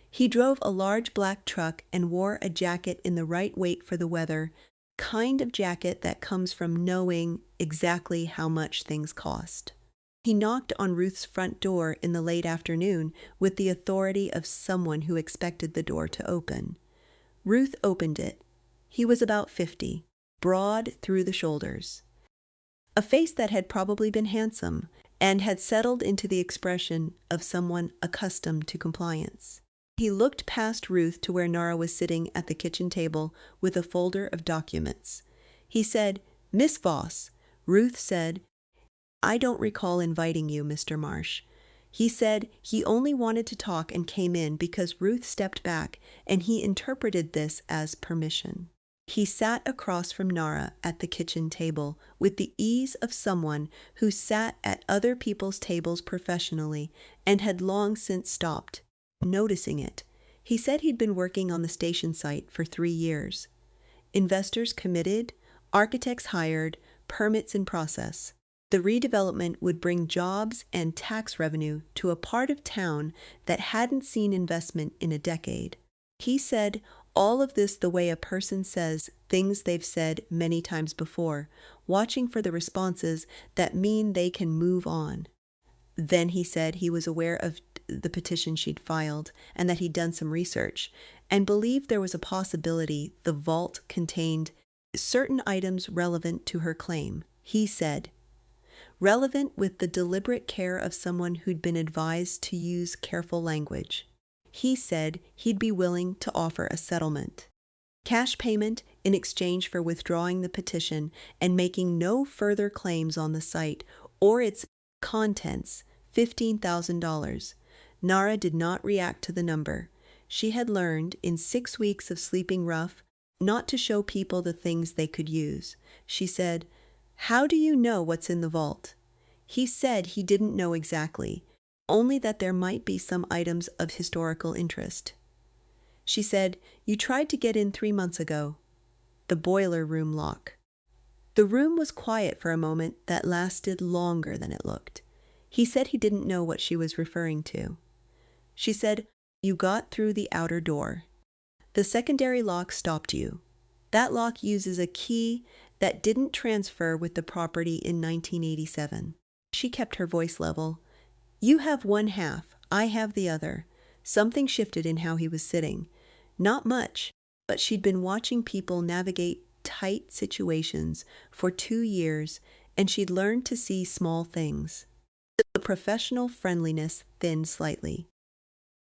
He drove a large black truck and wore a jacket in the right weight for the weather, kind of jacket that comes from knowing exactly how much things cost. He knocked on Ruth's front door in the late afternoon with the authority of someone who expected the door to open. Ruth opened it. He was about 50, broad through the shoulders. A face that had probably been handsome and had settled into the expression of someone accustomed to compliance. He looked past Ruth to where Nara was sitting at the kitchen table with a folder of documents. He said, "Miss Voss." Ruth said, "I don't recall inviting you, Mr. Marsh." He said he only wanted to talk and came in because Ruth stepped back, and he interpreted this as permission. He sat across from Nara at the kitchen table with the ease of someone who sat at other people's tables professionally and had long since stopped, noticing it. He said he'd been working on the station site for 3 years. Investors committed, architects hired, permits in process. The redevelopment would bring jobs and tax revenue to a part of town that hadn't seen investment in a decade. He said all of this the way a person says things they've said many times before, watching for the responses that mean they can move on. Then he said he was aware of the petition she'd filed and that he'd done some research and believed there was a possibility the vault contained certain items relevant to her claim. He said, relevant with the deliberate care of someone who'd been advised to use careful language. He said he'd be willing to offer a settlement. Cash payment in exchange for withdrawing the petition and making no further claims on the site or its contents, $15,000. Nara did not react to the number. She had learned, in 6 weeks of sleeping rough, not to show people the things they could use. She said, "How do you know what's in the vault?" He said he didn't know exactly, only that there might be some items of historical interest. She said, "You tried to get in 3 months ago." The boiler room lock. The room was quiet for a moment that lasted longer than it looked. He said he didn't know what she was referring to. She said, You got through the outer door. The secondary lock stopped you. That lock uses a key that didn't transfer with the property in 1987. She kept her voice level. You have one half, I have the other. Something shifted in how he was sitting. Not much, but she'd been watching people navigate tight situations for 2 years, and she'd learned to see small things. The professional friendliness thinned slightly.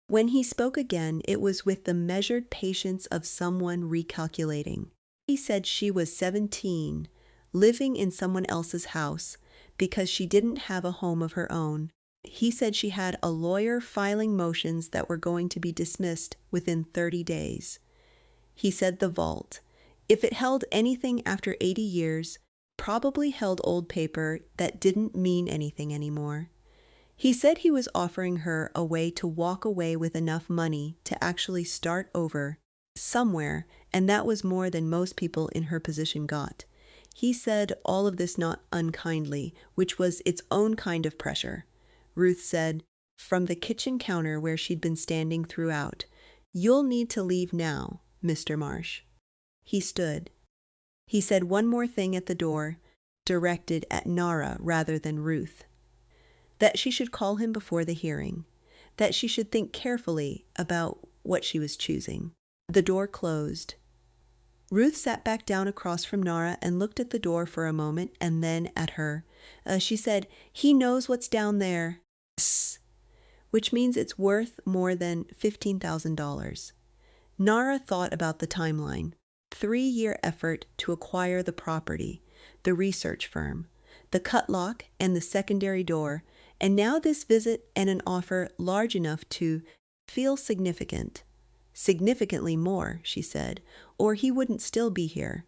When he spoke again, it was with the measured patience of someone recalculating. He said she was 17, living in someone else's house because she didn't have a home of her own. He said she had a lawyer filing motions that were going to be dismissed within 30 days. He said the vault, if it held anything after 80 years, probably held old paper that didn't mean anything anymore. He said he was offering her a way to walk away with enough money to actually start over somewhere, and that was more than most people in her position got. He said all of this not unkindly, which was its own kind of pressure. Ruth said, from the kitchen counter where she'd been standing throughout, "You'll need to leave now, Mr. Marsh." He stood. He said one more thing at the door, directed at Nara rather than Ruth. That she should call him before the hearing, that she should think carefully about what she was choosing. The door closed. Ruth sat back down across from Nara and looked at the door for a moment and then at her. She said, "He knows what's down there," which means it's worth more than $15,000. Nara thought about the timeline. 3-year effort to acquire the property, the research firm, the cut lock and the secondary door, and now this visit and an offer large enough to feel significant. Significantly more, she said, or he wouldn't still be here.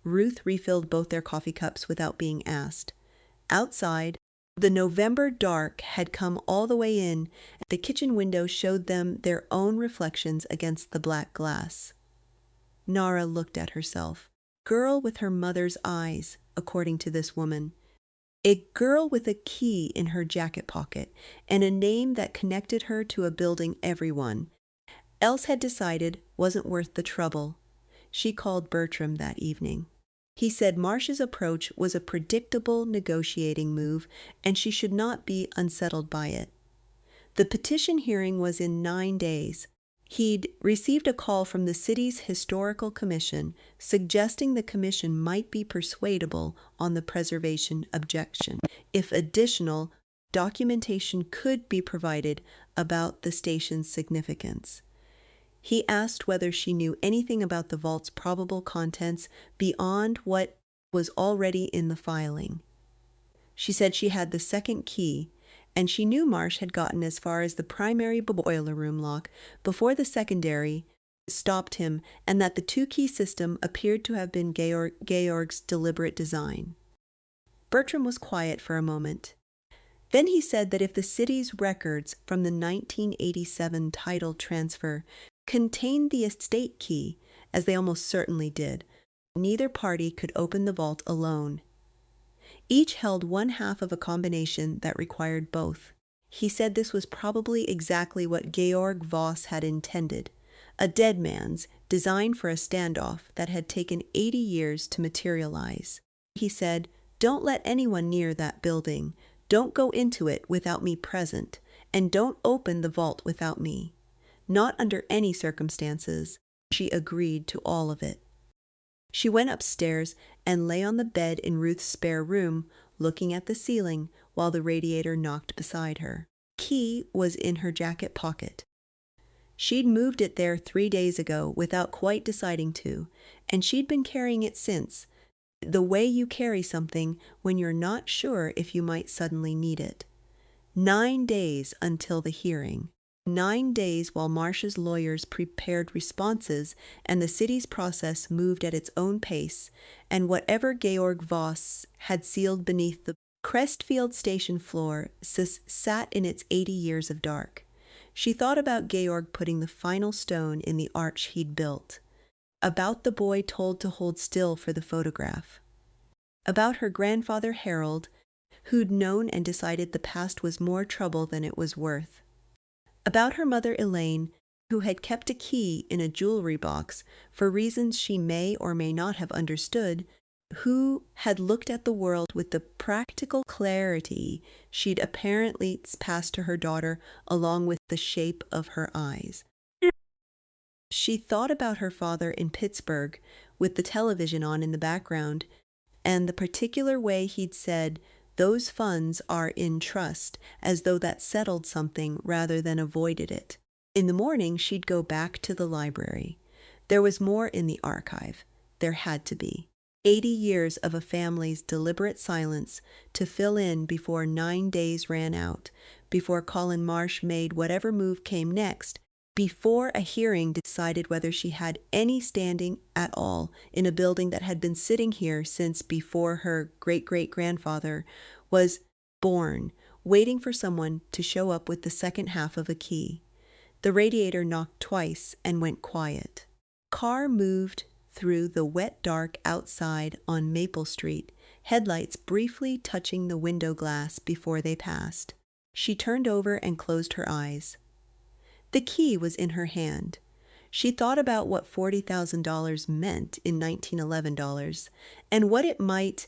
Ruth refilled both their coffee cups without being asked. Outside, the November dark had come all the way in. The kitchen window showed them their own reflections against the black glass. Nara looked at herself. Girl with her mother's eyes, according to this woman. A girl with a key in her jacket pocket and a name that connected her to a building everyone else had decided wasn't worth the trouble. She called Bertram that evening. He said Marsh's approach was a predictable negotiating move and she should not be unsettled by it. The petition hearing was in 9 days. He'd received a call from the city's historical commission suggesting the commission might be persuadable on the preservation objection if additional documentation could be provided about the station's significance. He asked whether she knew anything about the vault's probable contents beyond what was already in the filing. She said she had the second key, and she knew Marsh had gotten as far as the primary boiler room lock before the secondary stopped him, and that the 2-key system appeared to have been Georg's deliberate design. Bertram was quiet for a moment. Then he said that if the city's records from the 1987 title transfer contained the estate key, as they almost certainly did, neither party could open the vault alone. Each held one half of a combination that required both. He said this was probably exactly what Georg Voss had intended, a dead man's design for a standoff that had taken 80 years to materialize. He said, "Don't let anyone near that building. Don't go into it without me present, and don't open the vault without me. Not under any circumstances." She agreed to all of it. She went upstairs and lay on the bed in Ruth's spare room, looking at the ceiling while the radiator knocked beside her. The key was in her jacket pocket. She'd moved it there 3 days ago without quite deciding to, and she'd been carrying it since, the way you carry something when you're not sure if you might suddenly need it. 9 days until the hearing. 9 days while Marsh's lawyers prepared responses and the city's process moved at its own pace, and whatever Georg Voss had sealed beneath the Crestfield station floor sat in its 80 years of dark. She thought about Georg putting the final stone in the arch he'd built, about the boy told to hold still for the photograph, about her grandfather Harold, who'd known and decided the past was more trouble than it was worth, about her mother Elaine, who had kept a key in a jewelry box for reasons she may or may not have understood, who had looked at the world with the practical clarity she'd apparently passed to her daughter along with the shape of her eyes. She thought about her father in Pittsburgh with the television on in the background and the particular way he'd said, "Those funds are in trust," as though that settled something rather than avoided it. In the morning, she'd go back to the library. There was more in the archive. There had to be. 80 years of a family's deliberate silence to fill in before 9 days ran out, before Colin Marsh made whatever move came next, before a hearing decided whether she had any standing at all in a building that had been sitting here since before her great-great-grandfather was born, waiting for someone to show up with the second half of a key. The radiator knocked twice and went quiet. Car moved through the wet dark outside on Maple Street, headlights briefly touching the window glass before they passed. She turned over and closed her eyes. The key was in her hand. She thought about what $40,000 meant in 1911 dollars and what it might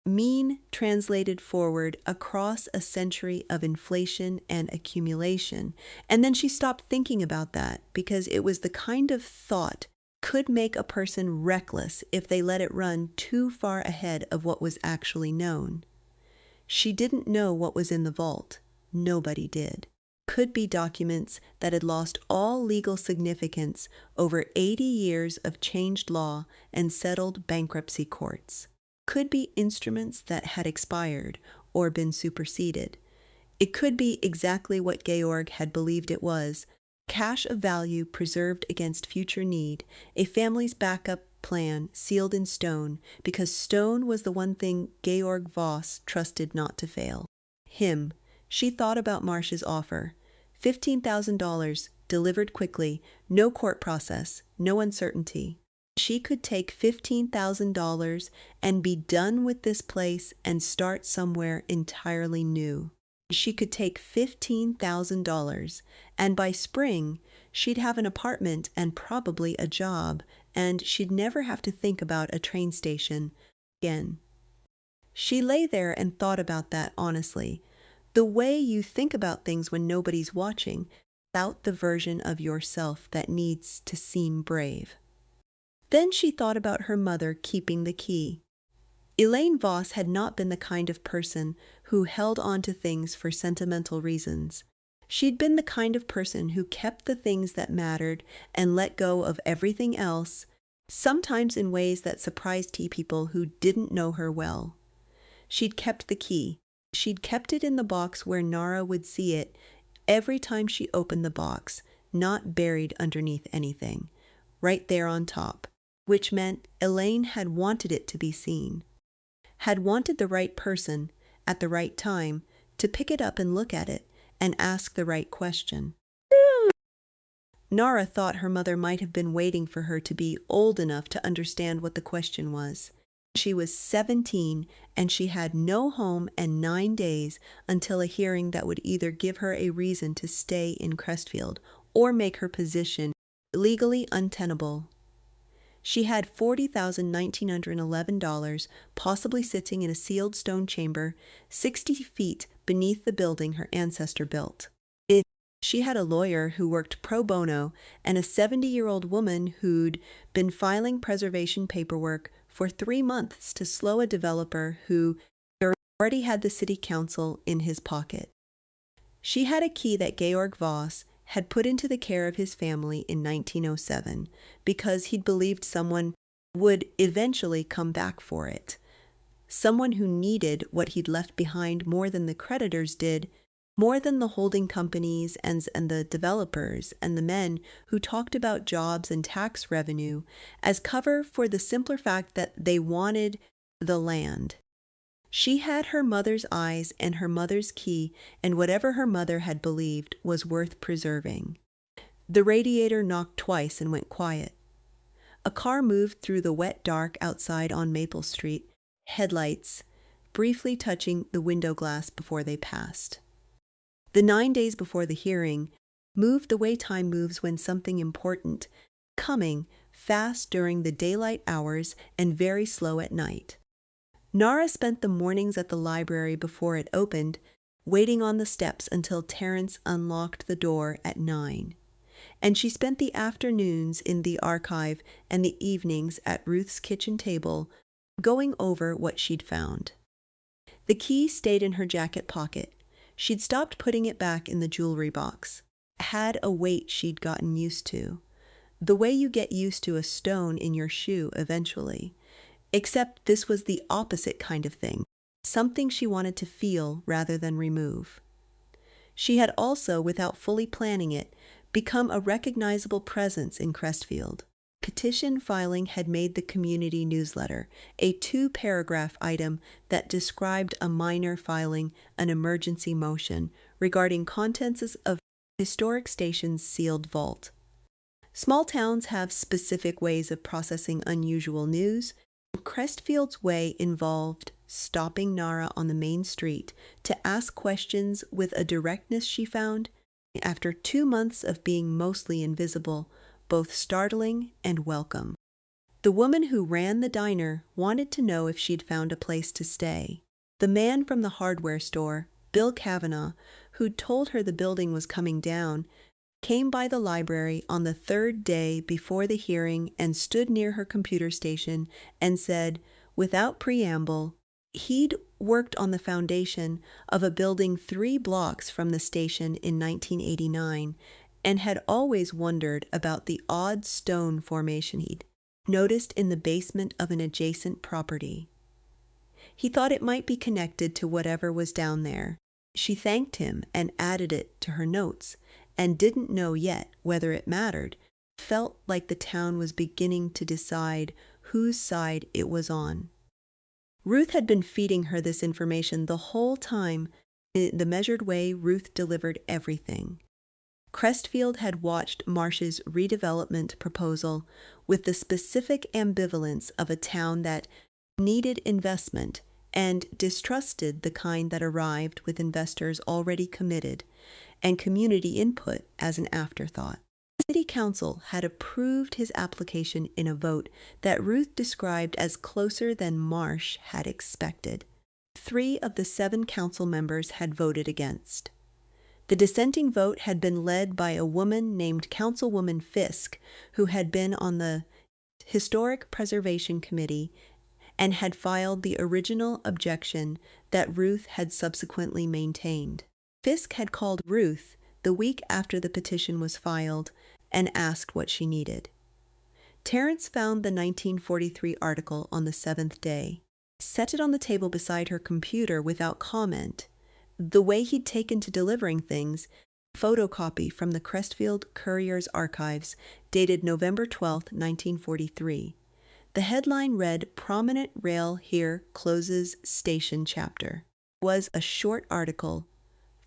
mean translated forward across a century of inflation and accumulation. And then she stopped thinking about that because it was the kind of thought could make a person reckless if they let it run too far ahead of what was actually known. She didn't know what was in the vault. Nobody did. Could be documents that had lost all legal significance over 80 years of changed law and settled bankruptcy courts. Could be instruments that had expired or been superseded. It could be exactly what Georg had believed it was, cash of value preserved against future need, a family's backup plan sealed in stone, because stone was the one thing Georg Voss trusted not to fail. Him. She thought about Marsh's offer. $15,000, delivered quickly, no court process, no uncertainty. She could take $15,000 and be done with this place and start somewhere entirely new. She could take $15,000, and by spring, she'd have an apartment and probably a job, and she'd never have to think about a train station again. She lay there and thought about that honestly. The way you think about things when nobody's watching, without the version of yourself that needs to seem brave. Then she thought about her mother keeping the key. Elaine Voss had not been the kind of person who held on to things for sentimental reasons. She'd been the kind of person who kept the things that mattered and let go of everything else, sometimes in ways that surprised people who didn't know her well. She'd kept the key. She'd kept it in the box where Nara would see it every time she opened the box, not buried underneath anything, right there on top, which meant Elaine had wanted it to be seen, had wanted the right person at the right time to pick it up and look at it and ask the right question. Nara thought her mother might have been waiting for her to be old enough to understand what the question was. She was 17 and she had no home and 9 days until a hearing that would either give her a reason to stay in Crestfield or make her position legally untenable. She had $40,1911 possibly sitting in a sealed stone chamber 60 feet beneath the building her ancestor built. She had a lawyer who worked pro bono and a 70-year-old woman who'd been filing preservation paperwork for 3 months to slow a developer who already had the city council in his pocket. She had a key that Georg Voss had put into the care of his family in 1907 because he'd believed someone would eventually come back for it. Someone who needed what he'd left behind more than the creditors did, more than the holding companies and the developers and the men who talked about jobs and tax revenue as cover for the simpler fact that they wanted the land. She had her mother's eyes and her mother's key, and whatever her mother had believed was worth preserving. The radiator knocked twice and went quiet. A car moved through the wet dark outside on Maple Street, headlights briefly touching the window glass before they passed. The 9 days before the hearing, Move the way time moves when something important, coming, fast during the daylight hours and very slow at night. Nara spent the mornings at the library before it opened, waiting on the steps until Terence unlocked the door at 9. And she spent the afternoons in the archive and the evenings at Ruth's kitchen table, going over what she'd found. The key stayed in her jacket pocket. She'd stopped putting it back in the jewelry box. It had a weight she'd gotten used to. The way you get used to a stone in your shoe eventually. Except this was the opposite kind of thing, something she wanted to feel rather than remove. She had also, without fully planning it, become a recognizable presence in Crestfield. Petition filing had made the community newsletter, a 2-paragraph item that described a minor filing an emergency motion regarding contents of historic station's sealed vault. Small towns have specific ways of processing unusual news. Crestfield's way involved stopping Nara on the main street to ask questions with a directness she found, after 2 months of being mostly invisible, both startling and welcome. The woman who ran the diner wanted to know if she'd found a place to stay. The man from the hardware store, Bill Kavanaugh, who'd told her the building was coming down, came by the library on the 3rd day before the hearing and stood near her computer station and said, without preamble, he'd worked on the foundation of a building 3 blocks from the station in 1989 and had always wondered about the odd stone formation he'd noticed in the basement of an adjacent property. He thought it might be connected to whatever was down there. She thanked him and added it to her notes, and didn't know yet whether it mattered. Felt like the town was beginning to decide whose side it was on. Ruth had been feeding her this information the whole time, in the measured way Ruth delivered everything. Crestfield had watched Marsh's redevelopment proposal with the specific ambivalence of a town that needed investment and distrusted the kind that arrived with investors already committed and community input as an afterthought. The City Council had approved his application in a vote that Ruth described as closer than Marsh had expected. 3 of the 7 council members had voted against. The dissenting vote had been led by a woman named Councilwoman Fisk, who had been on the Historic Preservation Committee and had filed the original objection that Ruth had subsequently maintained. Fisk had called Ruth the week after the petition was filed and asked what she needed. Terence found the 1943 article on the 7th day, set it on the table beside her computer without comment. The way he'd taken to delivering things, photocopy from the Crestfield Courier's archives, dated November 12, 1943. The headline read, "Prominent Rail Here Closes Station Chapter." It was a short article,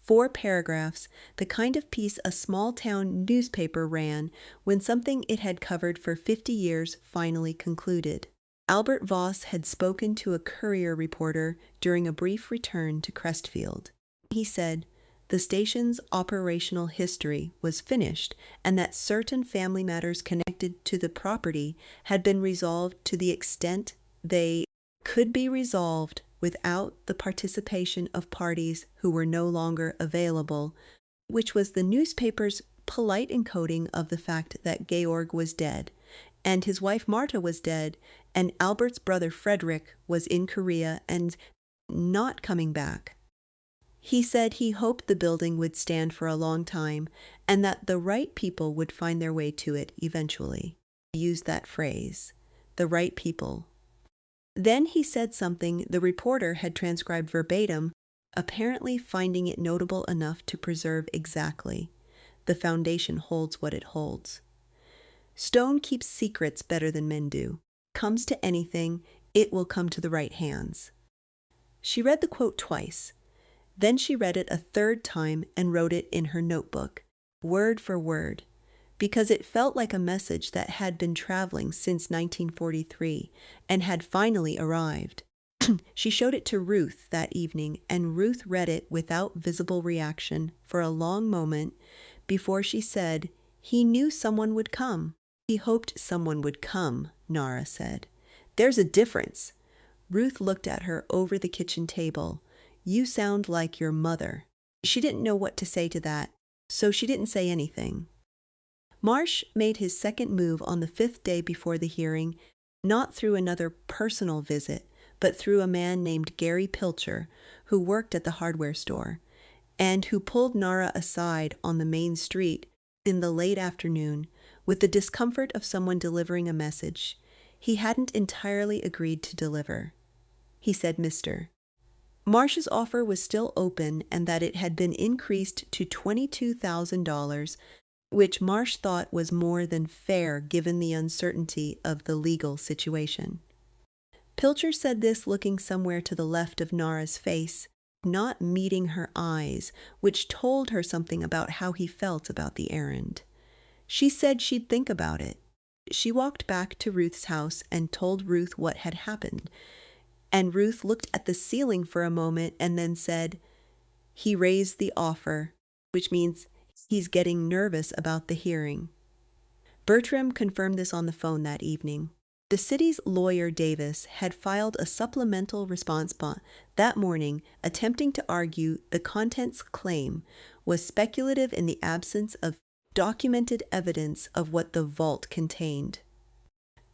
4 paragraphs, the kind of piece a small-town newspaper ran when something it had covered for 50 years finally concluded. Albert Voss had spoken to a Courier reporter during a brief return to Crestfield. He said the station's operational history was finished and that certain family matters connected to the property had been resolved to the extent they could be resolved without the participation of parties who were no longer available, which was the newspaper's polite encoding of the fact that Georg was dead, and his wife Marta was dead, and Albert's brother Frederick was in Korea and not coming back. He said he hoped the building would stand for a long time and that the right people would find their way to it eventually. He used that phrase, the right people. Then he said something the reporter had transcribed verbatim, apparently finding it notable enough to preserve exactly. The foundation holds what it holds. Stone keeps secrets better than men do. Comes to anything, it will come to the right hands. She read the quote twice. Then she read it a 3rd time and wrote it in her notebook, word for word, because it felt like a message that had been traveling since 1943 and had finally arrived. She showed it to Ruth that evening, and Ruth read it without visible reaction for a long moment before she said, "He knew someone would come." "He hoped someone would come," Nara said. "There's a difference." Ruth looked at her over the kitchen table. "You sound like your mother." She didn't know what to say to that, so she didn't say anything. Marsh made his second move on the 5th day before the hearing, not through another personal visit, but through a man named Gary Pilcher, who worked at the hardware store, and who pulled Nara aside on the main street in the late afternoon with the discomfort of someone delivering a message he hadn't entirely agreed to deliver. He said, "Mr." Marsh's offer was still open and that it had been increased to $22,000, which Marsh thought was more than fair given the uncertainty of the legal situation. Pilcher said this looking somewhere to the left of Nara's face, not meeting her eyes, which told her something about how he felt about the errand. She said she'd think about it. She walked back to Ruth's house and told Ruth what had happened, and Ruth looked at the ceiling for a moment and then said, "He raised the offer," which means he's getting nervous about the hearing. Bertram confirmed this on the phone that evening. The city's lawyer, Davis, had filed a supplemental response that morning, attempting to argue the contents claim was speculative in the absence of documented evidence of what the vault contained.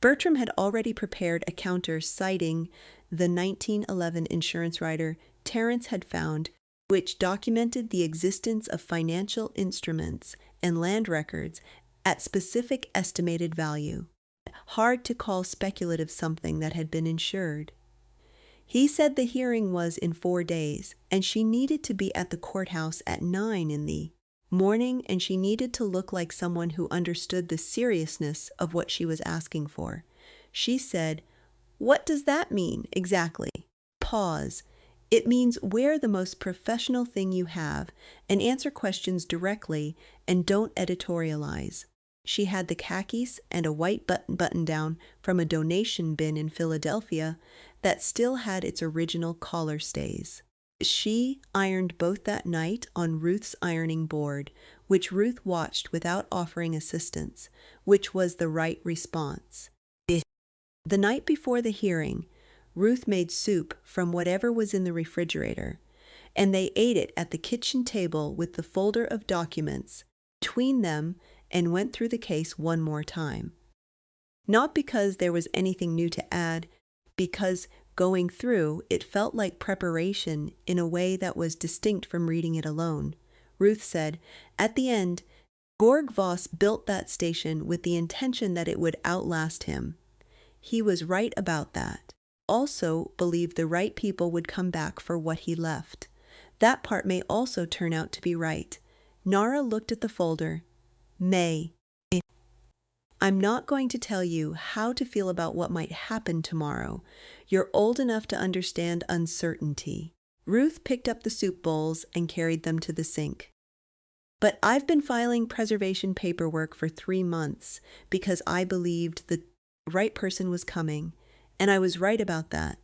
Bertram had already prepared a counter citing the 1911 insurance rider Terence had found, which documented the existence of financial instruments and land records at specific estimated value. Hard to call speculative something that had been insured. He said the hearing was in 4 days, and she needed to be at the courthouse at 9 in the morning, and she needed to look like someone who understood the seriousness of what she was asking for. She said, "What does that mean exactly?" Pause. "It means wear the most professional thing you have and answer questions directly and don't editorialize." She had the khakis and a white button-down from a donation bin in Philadelphia that still had its original collar stays. She ironed both that night on Ruth's ironing board, which Ruth watched without offering assistance, which was the right response. The night before the hearing, Ruth made soup from whatever was in the refrigerator, and they ate it at the kitchen table with the folder of documents between them and went through the case one more time. Not because there was anything new to add, because going through it felt like preparation in a way that was distinct from reading it alone. Ruth said, "At the end, Georg Voss built that station with the intention that it would outlast him. He was right about that. Also believed the right people would come back for what he left. That part may also turn out to be right." Nara looked at the folder. "May. I'm not going to tell you how to feel about what might happen tomorrow. You're old enough to understand uncertainty." Ruth picked up the soup bowls and carried them to the sink. "But I've been filing preservation paperwork for 3 months because I believed the right person was coming, and I was right about that."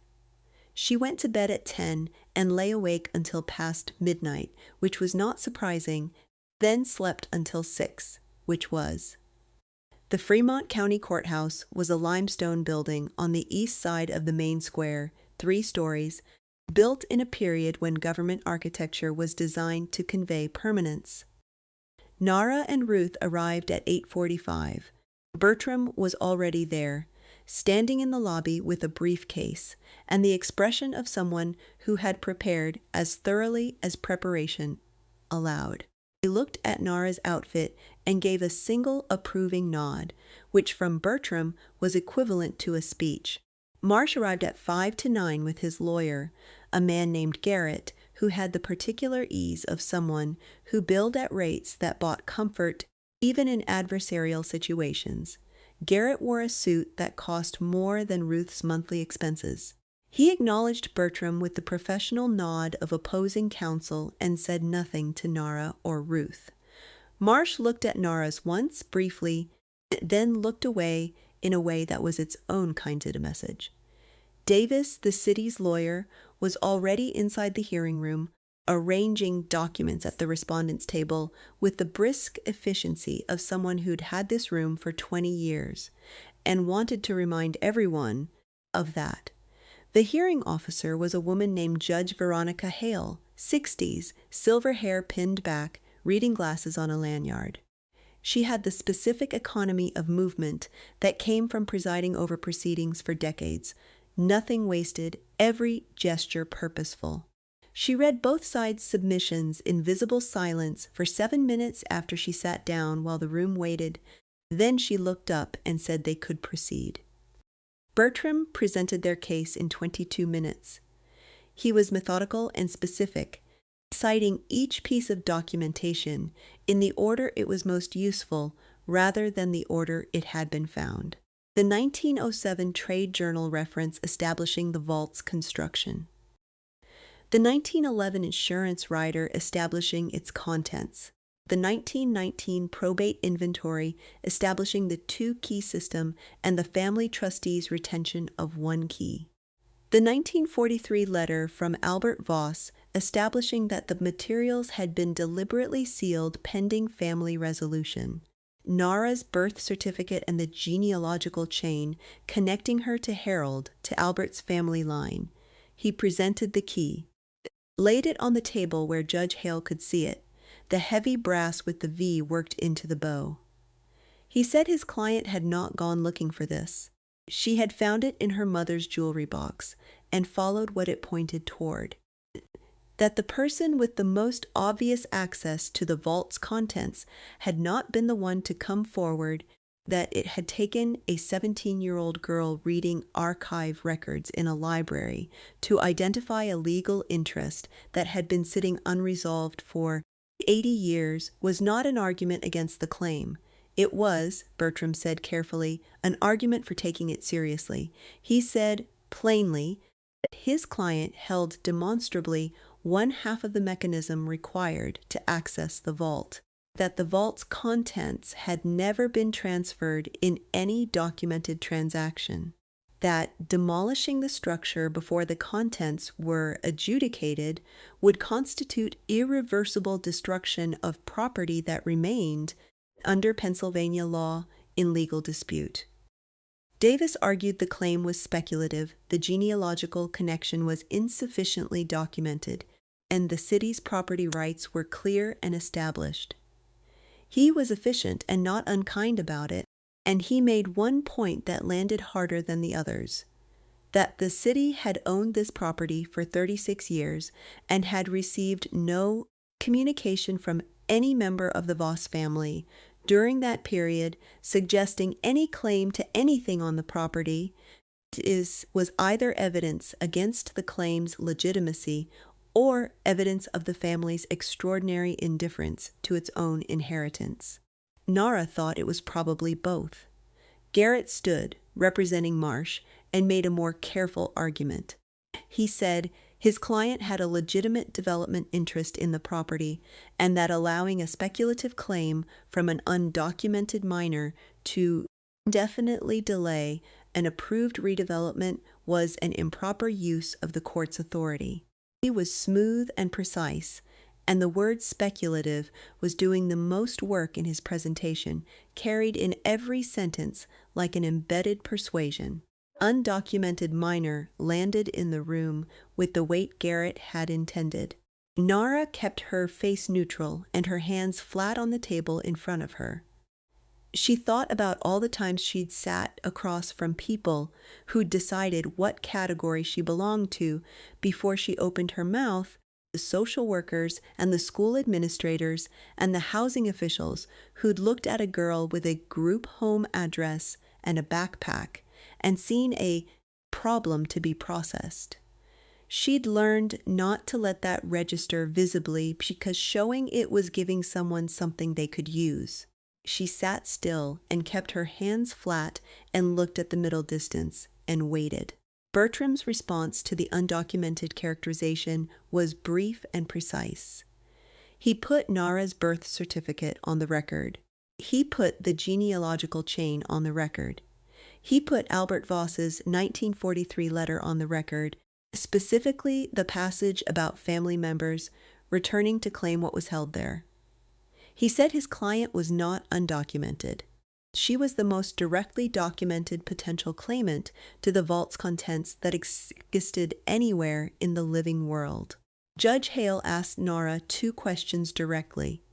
She went to bed at 10 and lay awake until past midnight, which was not surprising, then slept until 6, which was. The Fremont County Courthouse was a limestone building on the east side of the main square, 3 stories, built in a period when government architecture was designed to convey permanence. Nara and Ruth arrived at 8:45. Bertram was already there, standing in the lobby with a briefcase, and the expression of someone who had prepared as thoroughly as preparation allowed. He looked at Nara's outfit and gave a single approving nod, which from Bertram was equivalent to a speech. Marsh arrived at 5 to 9 with his lawyer, a man named Garrett, who had the particular ease of someone who billed at rates that bought comfort even in adversarial situations. Garrett wore a suit that cost more than Ruth's monthly expenses. He acknowledged Bertram with the professional nod of opposing counsel and said nothing to Nara or Ruth. Marsh looked at Nara's once, briefly, then looked away in a way that was its own kind of message. Davis, the city's lawyer, was already inside the hearing room, arranging documents at the respondent's table with the brisk efficiency of someone who'd had this room for 20 years and wanted to remind everyone of that. The hearing officer was a woman named Judge Veronica Hale, 60s, silver hair pinned back, reading glasses on a lanyard. She had the specific economy of movement that came from presiding over proceedings for decades. Nothing wasted, every gesture purposeful. She read both sides' submissions in visible silence for 7 minutes after she sat down while the room waited. Then she looked up and said they could proceed. Bertram presented their case in 22 minutes. He was methodical and specific, citing each piece of documentation in the order it was most useful rather than the order it had been found. The 1907 Trade Journal reference establishing the vault's construction. The 1911 insurance rider establishing its contents. The 1919 probate inventory establishing the 2-key system and the family trustee's retention of 1 key. The 1943 letter from Albert Voss establishing that the materials had been deliberately sealed pending family resolution. Nara's birth certificate and the genealogical chain connecting her to Harold, to Albert's family line. He presented the key, laid it on the table where Judge Hale could see it, the heavy brass with the V worked into the bow. He said his client had not gone looking for this. She had found it in her mother's jewelry box and followed what it pointed toward. That the person with the most obvious access to the vault's contents had not been the one to come forward, that it had taken a 17-year-old girl reading archive records in a library to identify a legal interest that had been sitting unresolved for 80 years was not an argument against the claim. It was, Bertram said carefully, an argument for taking it seriously. He said plainly that his client held demonstrably 1/2 of the mechanism required to access the vault, that the vault's contents had never been transferred in any documented transaction, that demolishing the structure before the contents were adjudicated would constitute irreversible destruction of property that remained, under Pennsylvania law, in legal dispute. Davis argued the claim was speculative, the genealogical connection was insufficiently documented, and the city's property rights were clear and established. He was efficient and not unkind about it, and he made one point that landed harder than the others, that the city had owned this property for 36 years and had received no communication from any member of the Voss family during that period suggesting any claim to anything on the property was either evidence against the claim's legitimacy or evidence of the family's extraordinary indifference to its own inheritance. Nara thought it was probably both. Garrett stood, representing Marsh, and made a more careful argument. He said his client had a legitimate development interest in the property, and that allowing a speculative claim from an undocumented minor to indefinitely delay an approved redevelopment was an improper use of the court's authority. He was smooth and precise, and the word speculative was doing the most work in his presentation, carried in every sentence like an embedded persuasion. Undocumented minor landed in the room with the weight Garrett had intended. Nara kept her face neutral and her hands flat on the table in front of her. She thought about all the times she'd sat across from people who'd decided what category she belonged to before she opened her mouth, the social workers and the school administrators and the housing officials who'd looked at a girl with a group home address and a backpack and seen a problem to be processed. She'd learned not to let that register visibly because showing it was giving someone something they could use. She sat still and kept her hands flat and looked at the middle distance and waited. Bertram's response to the undocumented characterization was brief and precise. He put Nara's birth certificate on the record. He put the genealogical chain on the record. He put Albert Voss's 1943 letter on the record, specifically the passage about family members returning to claim what was held there. He said his client was not undocumented. She was the most directly documented potential claimant to the vault's contents that existed anywhere in the living world. Judge Hale asked Nara 2 questions directly.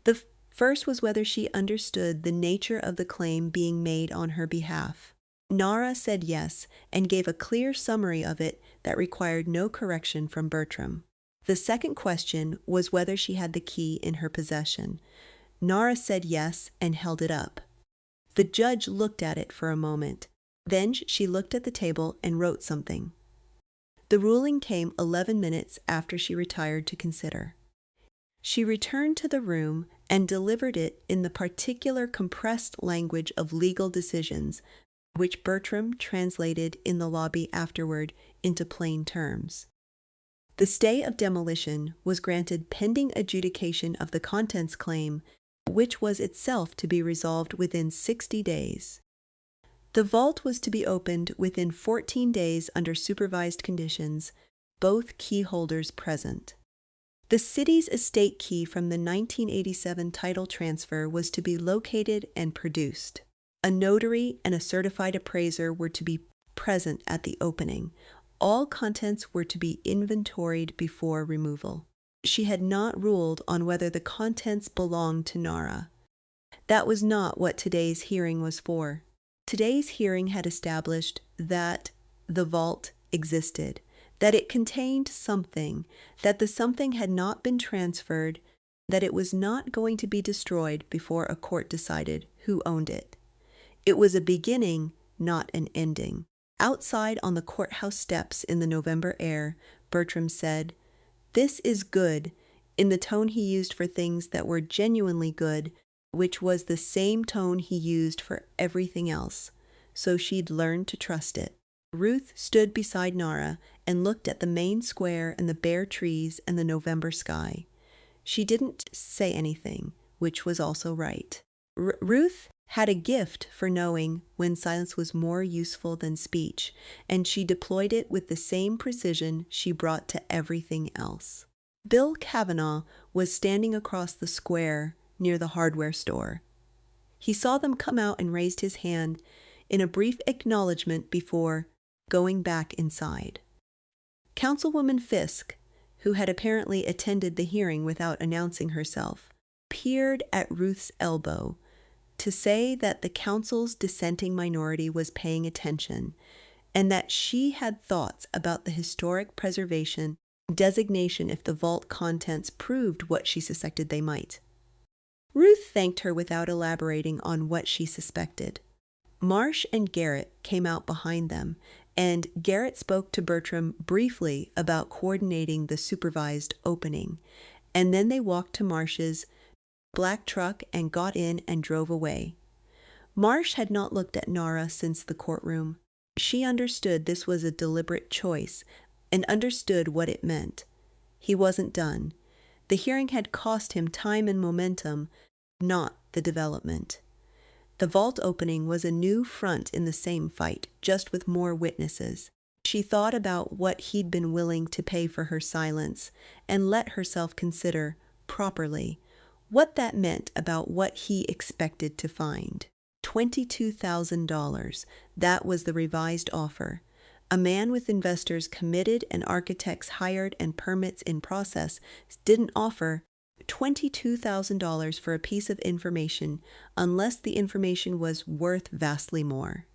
The first was whether she understood the nature of the claim being made on her behalf. Nara said yes and gave a clear summary of it that required no correction from Bertram. The second question was whether she had the key in her possession. Nara said yes and held it up. The judge looked at it for a moment. Then she looked at the table and wrote something. The ruling came 11 minutes after she retired to consider. She returned to the room and delivered it in the particular compressed language of legal decisions, which Bertram translated in the lobby afterward into plain terms. The stay of demolition was granted pending adjudication of the contents claim, which was itself to be resolved within 60 days. The vault was to be opened within 14 days under supervised conditions, both key holders present. The city's estate key from the 1987 title transfer was to be located and produced. A notary and a certified appraiser were to be present at the opening. All contents were to be inventoried before removal. She had not ruled on whether the contents belonged to Nara. That was not what today's hearing was for. Today's hearing had established that the vault existed, that it contained something, that the something had not been transferred, that it was not going to be destroyed before a court decided who owned it. It was a beginning, not an ending. Outside on the courthouse steps in the November air, Bertram said, "This is good," in the tone he used for things that were genuinely good, which was the same tone he used for everything else, so she'd learned to trust it. Ruth stood beside Nara and looked at the main square and the bare trees and the November sky. She didn't say anything, which was also right. Ruth had a gift for knowing when silence was more useful than speech, and she deployed it with the same precision she brought to everything else. Bill Kavanaugh was standing across the square near the hardware store. He saw them come out and raised his hand in a brief acknowledgement before going back inside. Councilwoman Fisk, who had apparently attended the hearing without announcing herself, peered at Ruth's elbow to say that the council's dissenting minority was paying attention and that she had thoughts about the historic preservation designation if the vault contents proved what she suspected they might. Ruth thanked her without elaborating on what she suspected. Marsh and Garrett came out behind them, and Garrett spoke to Bertram briefly about coordinating the supervised opening, and then they walked to Marsh's black truck and got in and drove away. Marsh had not looked at Nara since the courtroom. She understood this was a deliberate choice and understood what it meant. He wasn't done. The hearing had cost him time and momentum, not the development. The vault opening was a new front in the same fight, just with more witnesses. She thought about what he'd been willing to pay for her silence and let herself consider, properly, what that meant about what he expected to find. $22,000. That was the revised offer. A man with investors committed and architects hired and permits in process didn't offer $22,000 for a piece of information unless the information was worth vastly more.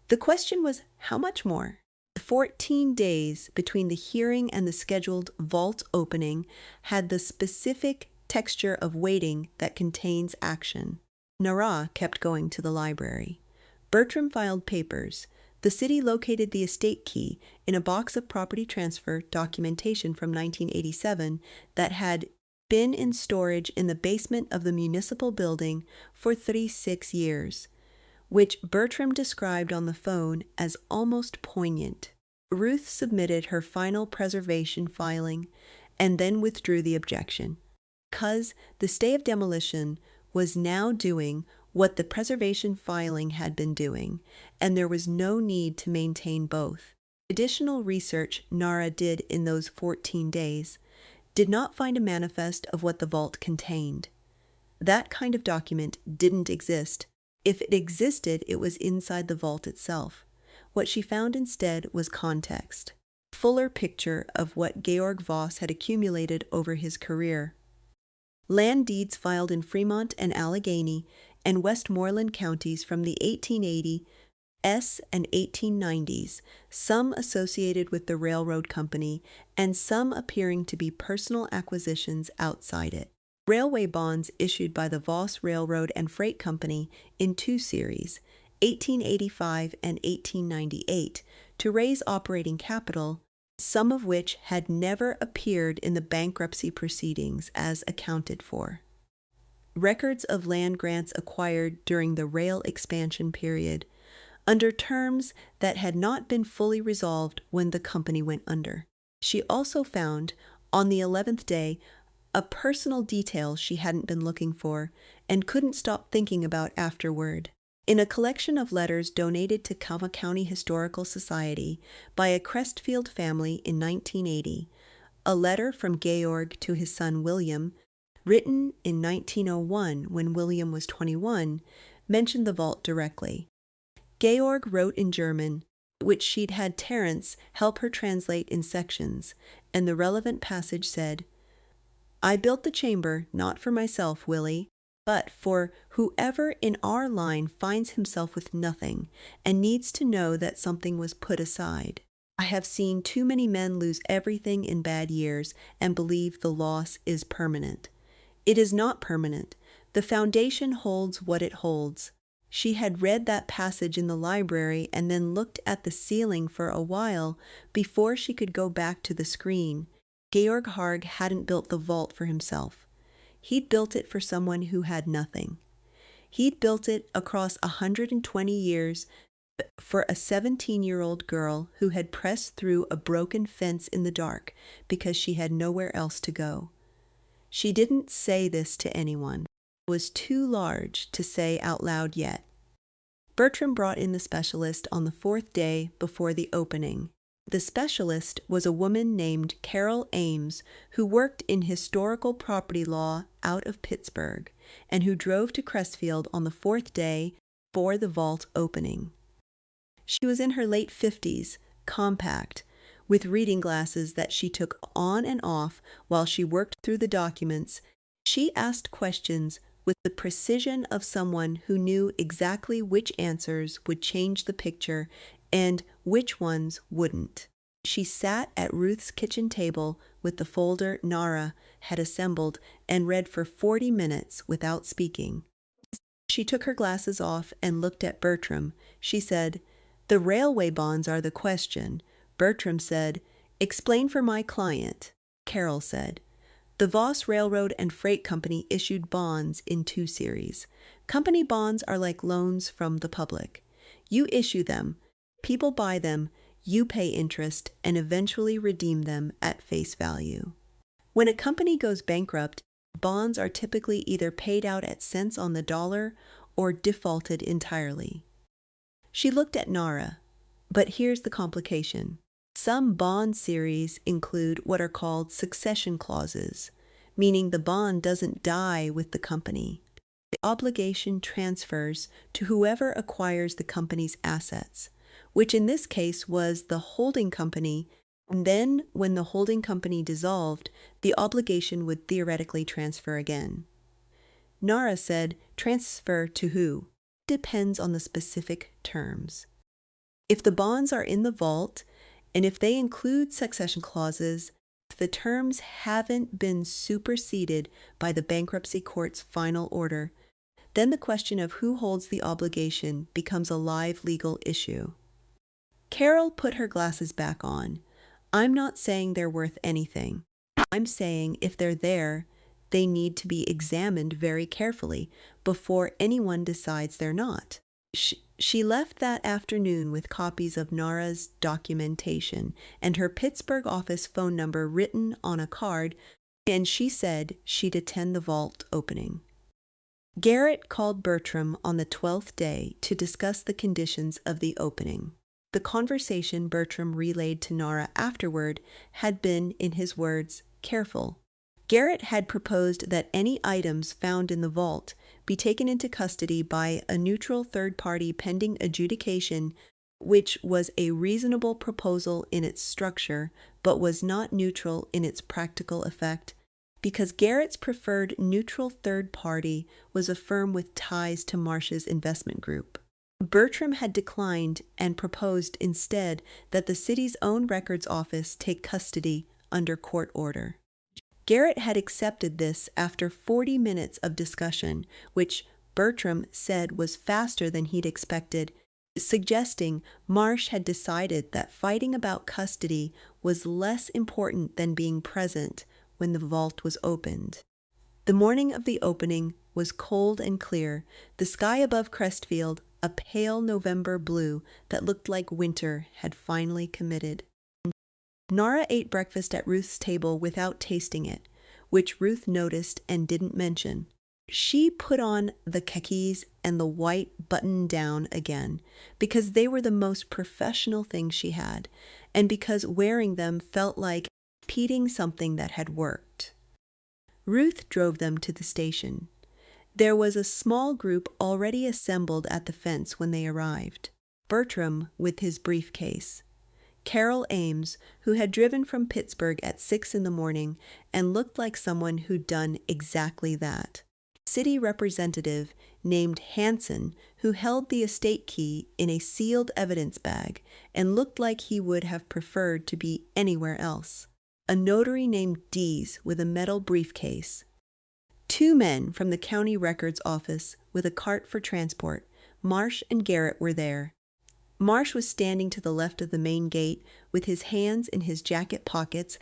The question was, how much more? 14 days between the hearing and the scheduled vault opening had the specific texture of waiting that contains action. Nara kept going to the library. Bertram filed papers. The city located the estate key in a box of property transfer documentation from 1987 that had been in storage in the basement of the municipal building for 36 years, which Bertram described on the phone as almost poignant. Ruth submitted her final preservation filing and then withdrew the objection, because the stay of demolition was now doing what the preservation filing had been doing, and there was no need to maintain both. Additional research Nara did in those 14 days did not find a manifest of what the vault contained. That kind of document didn't exist. If it existed, it was inside the vault itself. What she found instead was context, a fuller picture of what Georg Voss had accumulated over his career. Land deeds filed in Fremont and Allegheny and Westmoreland counties from the 1880s and 1890s, some associated with the railroad company and some appearing to be personal acquisitions outside it. Railway bonds issued by the Voss Railroad and Freight Company in two series, 1885 and 1898, to raise operating capital, some of which had never appeared in the bankruptcy proceedings as accounted for. Records of land grants acquired during the rail expansion period, under terms that had not been fully resolved when the company went under. She also found, on the 11th day, a personal detail she hadn't been looking for and couldn't stop thinking about afterward. In a collection of letters donated to Calva County Historical Society by a Crestfield family in 1980, a letter from Georg to his son William, written in 1901 when William was 21, mentioned the vault directly. Georg wrote in German, which she'd had Terence help her translate in sections, and the relevant passage said, "I built the chamber not for myself, Willie, but for whoever in our line finds himself with nothing and needs to know that something was put aside. I have seen too many men lose everything in bad years and believe the loss is permanent. It is not permanent. The foundation holds what it holds." She had read that passage in the library and then looked at the ceiling for a while before she could go back to the screen. Georg Harg hadn't built the vault for himself. He'd built it for someone who had nothing. He'd built it across 120 years for a 17-year-old girl who had pressed through a broken fence in the dark because she had nowhere else to go. She didn't say this to anyone. It was too large to say out loud yet. Bertram brought in the specialist on the 4th day before the opening. The specialist was a woman named Carol Ames, who worked in historical property law out of Pittsburgh, and who drove to Crestfield on the 4th day for the vault opening. She was in her late 50s, compact, with reading glasses that she took on and off while she worked through the documents. She asked questions with the precision of someone who knew exactly which answers would change the picture and which ones wouldn't. She sat at Ruth's kitchen table with the folder Nara had assembled and read for 40 minutes without speaking. She took her glasses off and looked at Bertram. She said, "The railway bonds are the question." Bertram said, "Explain for my client." Carol said, "The Voss Railroad and Freight Company issued bonds in two series. Company bonds are like loans from the public. You issue them, people buy them, you pay interest, and eventually redeem them at face value. When a company goes bankrupt, bonds are typically either paid out at cents on the dollar or defaulted entirely." She looked at Nara, but here's the complication. Some bond series include what are called succession clauses, meaning the bond doesn't die with the company. The obligation transfers to whoever acquires the company's assets, which in this case was the holding company, and then when the holding company dissolved, the obligation would theoretically transfer again. Nara said, "Transfer to who? Depends on the specific terms. If the bonds are in the vault, and if they include succession clauses, if the terms haven't been superseded by the bankruptcy court's final order, then the question of who holds the obligation becomes a live legal issue." Carol put her glasses back on. "I'm not saying they're worth anything. I'm saying if they're there, they need to be examined very carefully before anyone decides they're not." She left that afternoon with copies of Nara's documentation and her Pittsburgh office phone number written on a card, and she said she'd attend the vault opening. Garrett called Bertram on the 12th day to discuss the conditions of the opening. The conversation Bertram relayed to Nara afterward had been, in his words, careful. Garrett had proposed that any items found in the vault be taken into custody by a neutral third party pending adjudication, which was a reasonable proposal in its structure, but was not neutral in its practical effect, because Garrett's preferred neutral third party was a firm with ties to Marsh's investment group. Bertram had declined and proposed instead that the city's own records office take custody under court order. Garrett had accepted this after 40 minutes of discussion, which Bertram said was faster than he'd expected, suggesting Marsh had decided that fighting about custody was less important than being present when the vault was opened. The morning of the opening was cold and clear, the sky above Crestfield a pale November blue that looked like winter had finally committed. Nara ate breakfast at Ruth's table without tasting it, which Ruth noticed and didn't mention. She put on the khakis and the white button-down again, because they were the most professional thing she had, and because wearing them felt like repeating something that had worked. Ruth drove them to the station. There was a small group already assembled at the fence when they arrived. Bertram with his briefcase. Carol Ames, who had driven from Pittsburgh at 6 in the morning and looked like someone who'd done exactly that. City representative named Hanson, who held the estate key in a sealed evidence bag and looked like he would have preferred to be anywhere else. A notary named Dees with a metal briefcase. 2 men from the county records office with a cart for transport. Marsh and Garrett were there. Marsh was standing to the left of the main gate with his hands in his jacket pockets,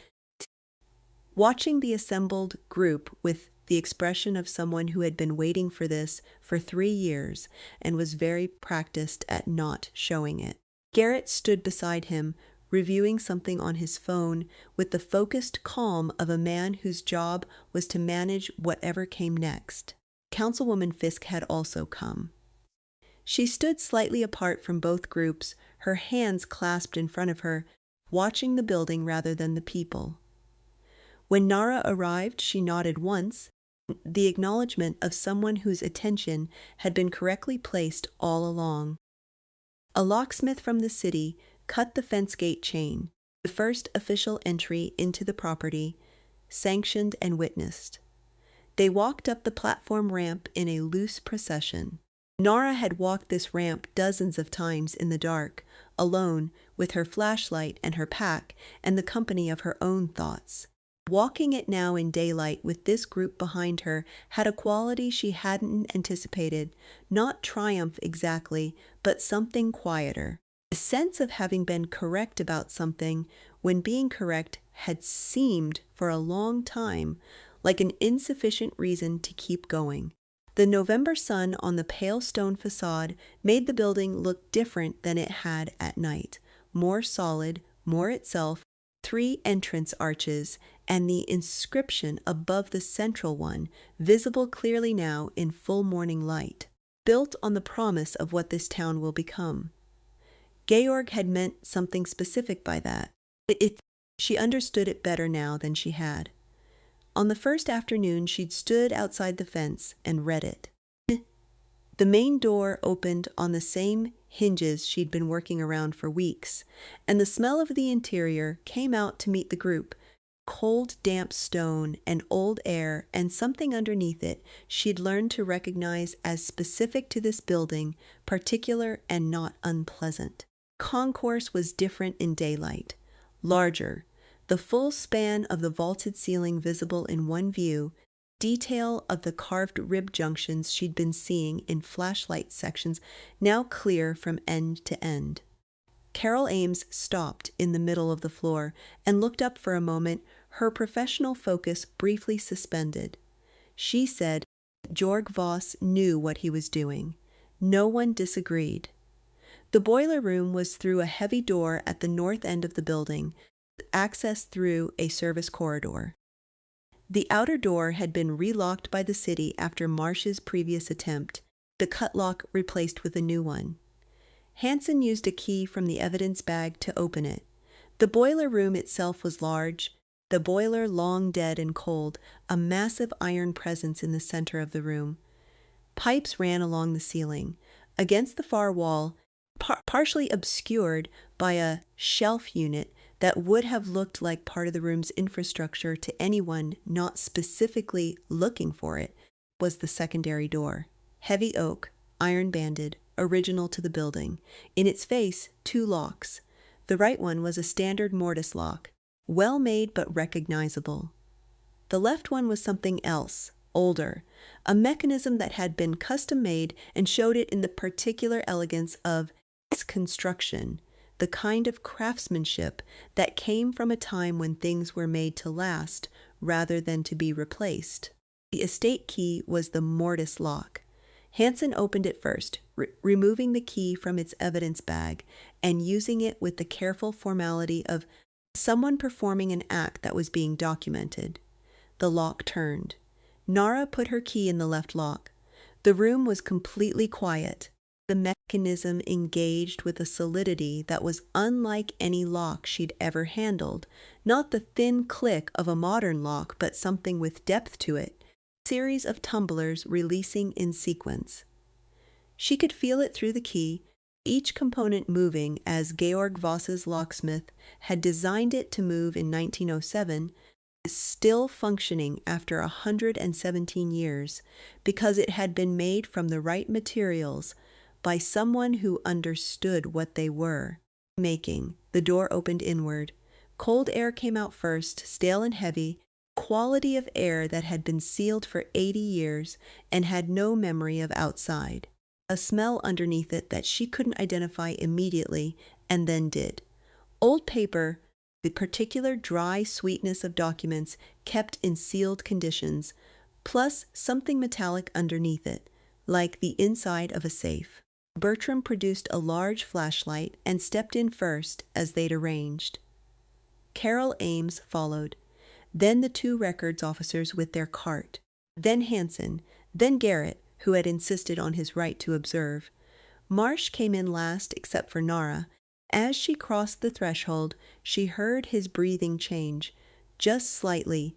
watching the assembled group with the expression of someone who had been waiting for this for 3 years and was very practiced at not showing it. Garrett stood beside him, reviewing something on his phone with the focused calm of a man whose job was to manage whatever came next. Councilwoman Fisk had also come. She stood slightly apart from both groups, her hands clasped in front of her, watching the building rather than the people. When Nara arrived, she nodded once, the acknowledgement of someone whose attention had been correctly placed all along. A locksmith from the city cut the fence gate chain, the first official entry into the property, sanctioned and witnessed. They walked up the platform ramp in a loose procession. Nara had walked this ramp dozens of times in the dark, alone, with her flashlight and her pack and the company of her own thoughts. Walking it now in daylight with this group behind her had a quality she hadn't anticipated, not triumph exactly, but something quieter. A sense of having been correct about something when being correct had seemed for a long time like an insufficient reason to keep going. The November sun on the pale stone facade made the building look different than it had at night, more solid, more itself, 3 entrance arches, and the inscription above the central one, visible clearly now in full morning light, built on the promise of what this town will become. Georg had meant something specific by that. She understood it better now than she had. On the first afternoon, she'd stood outside the fence and read it. The main door opened on the same hinges she'd been working around for weeks, and the smell of the interior came out to meet the group. Cold, damp stone and old air and something underneath it she'd learned to recognize as specific to this building, particular and not unpleasant. Concourse was different in daylight, larger, the full span of the vaulted ceiling visible in one view, detail of the carved rib junctions she'd been seeing in flashlight sections now clear from end to end. Carol Ames stopped in the middle of the floor and looked up for a moment, her professional focus briefly suspended. She said Georg Voss knew what he was doing. No one disagreed. The boiler room was through a heavy door at the north end of the building, access through a service corridor. The outer door had been relocked by the city after Marsh's previous attempt, the cut lock replaced with a new one. Hanson used a key from the evidence bag to open it. The boiler room itself was large, the boiler long dead and cold, a massive iron presence in the center of the room. Pipes ran along the ceiling. Against the far wall, partially obscured by a shelf unit that would have looked like part of the room's infrastructure to anyone not specifically looking for it, was the secondary door. Heavy oak, iron-banded, original to the building. In its face, 2 locks. The right one was a standard mortise lock, well made but recognizable. The left one was something else, older, a mechanism that had been custom-made and showed it in the particular elegance of its construction, the kind of craftsmanship that came from a time when things were made to last rather than to be replaced. The estate key was the mortise lock. Hansen opened it first, removing the key from its evidence bag and using it with the careful formality of someone performing an act that was being documented. The lock turned. Nara put her key in the left lock. The room was completely quiet. The mechanism engaged with a solidity that was unlike any lock she'd ever handled, not the thin click of a modern lock, but something with depth to it. Series of tumblers releasing in sequence. She could feel it through the key, each component moving as Georg Voss's locksmith had designed it to move in 1907, is still functioning after 117 years because it had been made from the right materials by someone who understood what they were making. The door opened inward. Cold air came out first, stale and heavy, quality of air that had been sealed for 80 years and had no memory of outside. A smell underneath it that she couldn't identify immediately and then did. Old paper, the particular dry sweetness of documents kept in sealed conditions, plus something metallic underneath it, like the inside of a safe. Bertram produced a large flashlight and stepped in first as they'd arranged. Carol Ames followed. Then the 2 records officers with their cart, then Hansen, then Garrett, who had insisted on his right to observe. Marsh came in last except for Nara. As she crossed the threshold, she heard his breathing change, just slightly.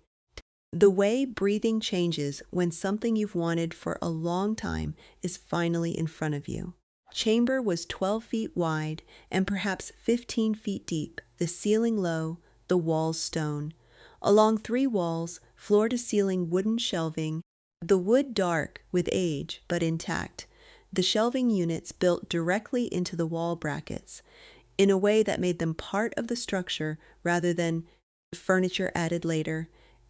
The way breathing changes when something you've wanted for a long time is finally in front of you. Chamber was 12 feet wide and perhaps 15 feet deep, the ceiling low, the walls stone. Along 3 walls, floor-to-ceiling wooden shelving, the wood dark with age but intact, the shelving units built directly into the wall brackets, in a way that made them part of the structure rather than furniture added later.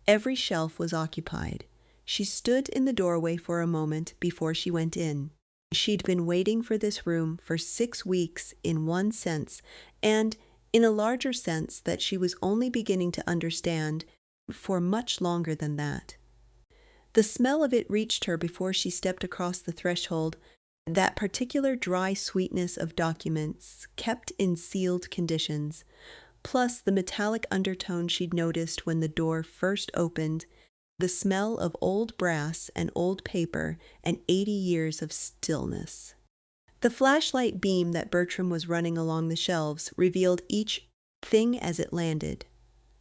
Every shelf was occupied. She stood in the doorway for a moment before she went in. She'd been waiting for this room for 6 weeks in one sense, and in a larger sense that she was only beginning to understand, for much longer than that. The smell of it reached her before she stepped across the threshold, that particular dry sweetness of documents kept in sealed conditions, plus the metallic undertone she'd noticed when the door first opened, the smell of old brass and old paper and 80 years of stillness. The flashlight beam that Bertram was running along the shelves revealed each thing as it landed.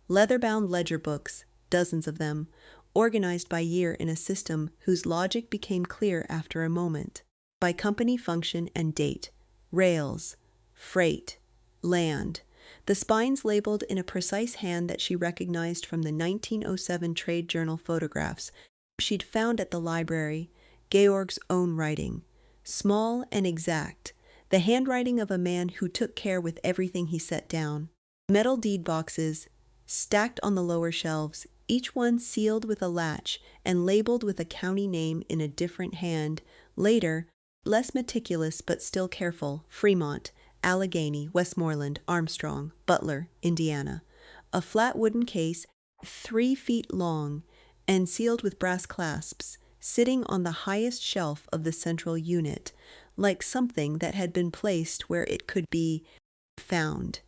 Leather-bound ledger books, dozens of them, organized by year in a system whose logic became clear after a moment, by company function and date, rails, freight, land, the spines labeled in a precise hand that she recognized from the 1907 trade journal photographs she'd found at the library, Georg's own writing. Small and exact, the handwriting of a man who took care with everything he set down. Metal deed boxes, stacked on the lower shelves, each one sealed with a latch and labeled with a county name in a different hand. Later, less meticulous but still careful, Fremont, Allegheny, Westmoreland, Armstrong, Butler, Indiana. A flat wooden case, 3 feet long, and sealed with brass clasps, sitting on the highest shelf of the central unit, like something that had been placed where it could be found.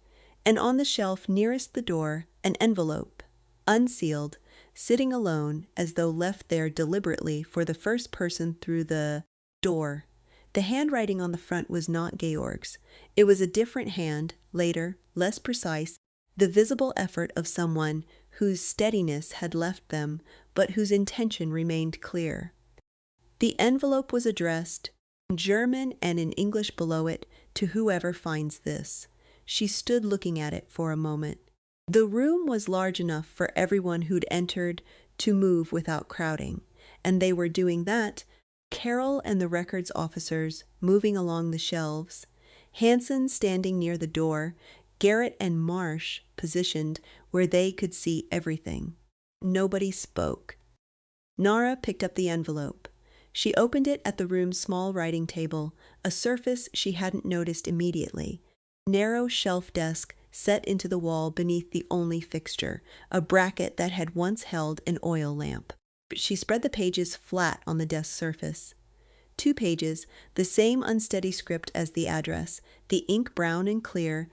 And on the shelf nearest the door, an envelope, unsealed, sitting alone as though left there deliberately for the first person through the door. The handwriting on the front was not Georg's. It was a different hand, later, less precise, the visible effort of someone whose steadiness had left them, but whose intention remained clear. The envelope was addressed, in German and in English below it, to whoever finds this. She stood looking at it for a moment. The room was large enough for everyone who'd entered to move without crowding, and they were doing that, Carol and the records officers moving along the shelves, Hanson standing near the door, Garrett and Marsh positioned where they could see everything. Nobody spoke. Nara picked up the envelope. She opened it at the room's small writing table, a surface she hadn't noticed immediately. Narrow shelf desk set into the wall beneath the only fixture, a bracket that had once held an oil lamp. She spread the pages flat on the desk surface. 2 pages, the same unsteady script as the address, the ink brown and clear,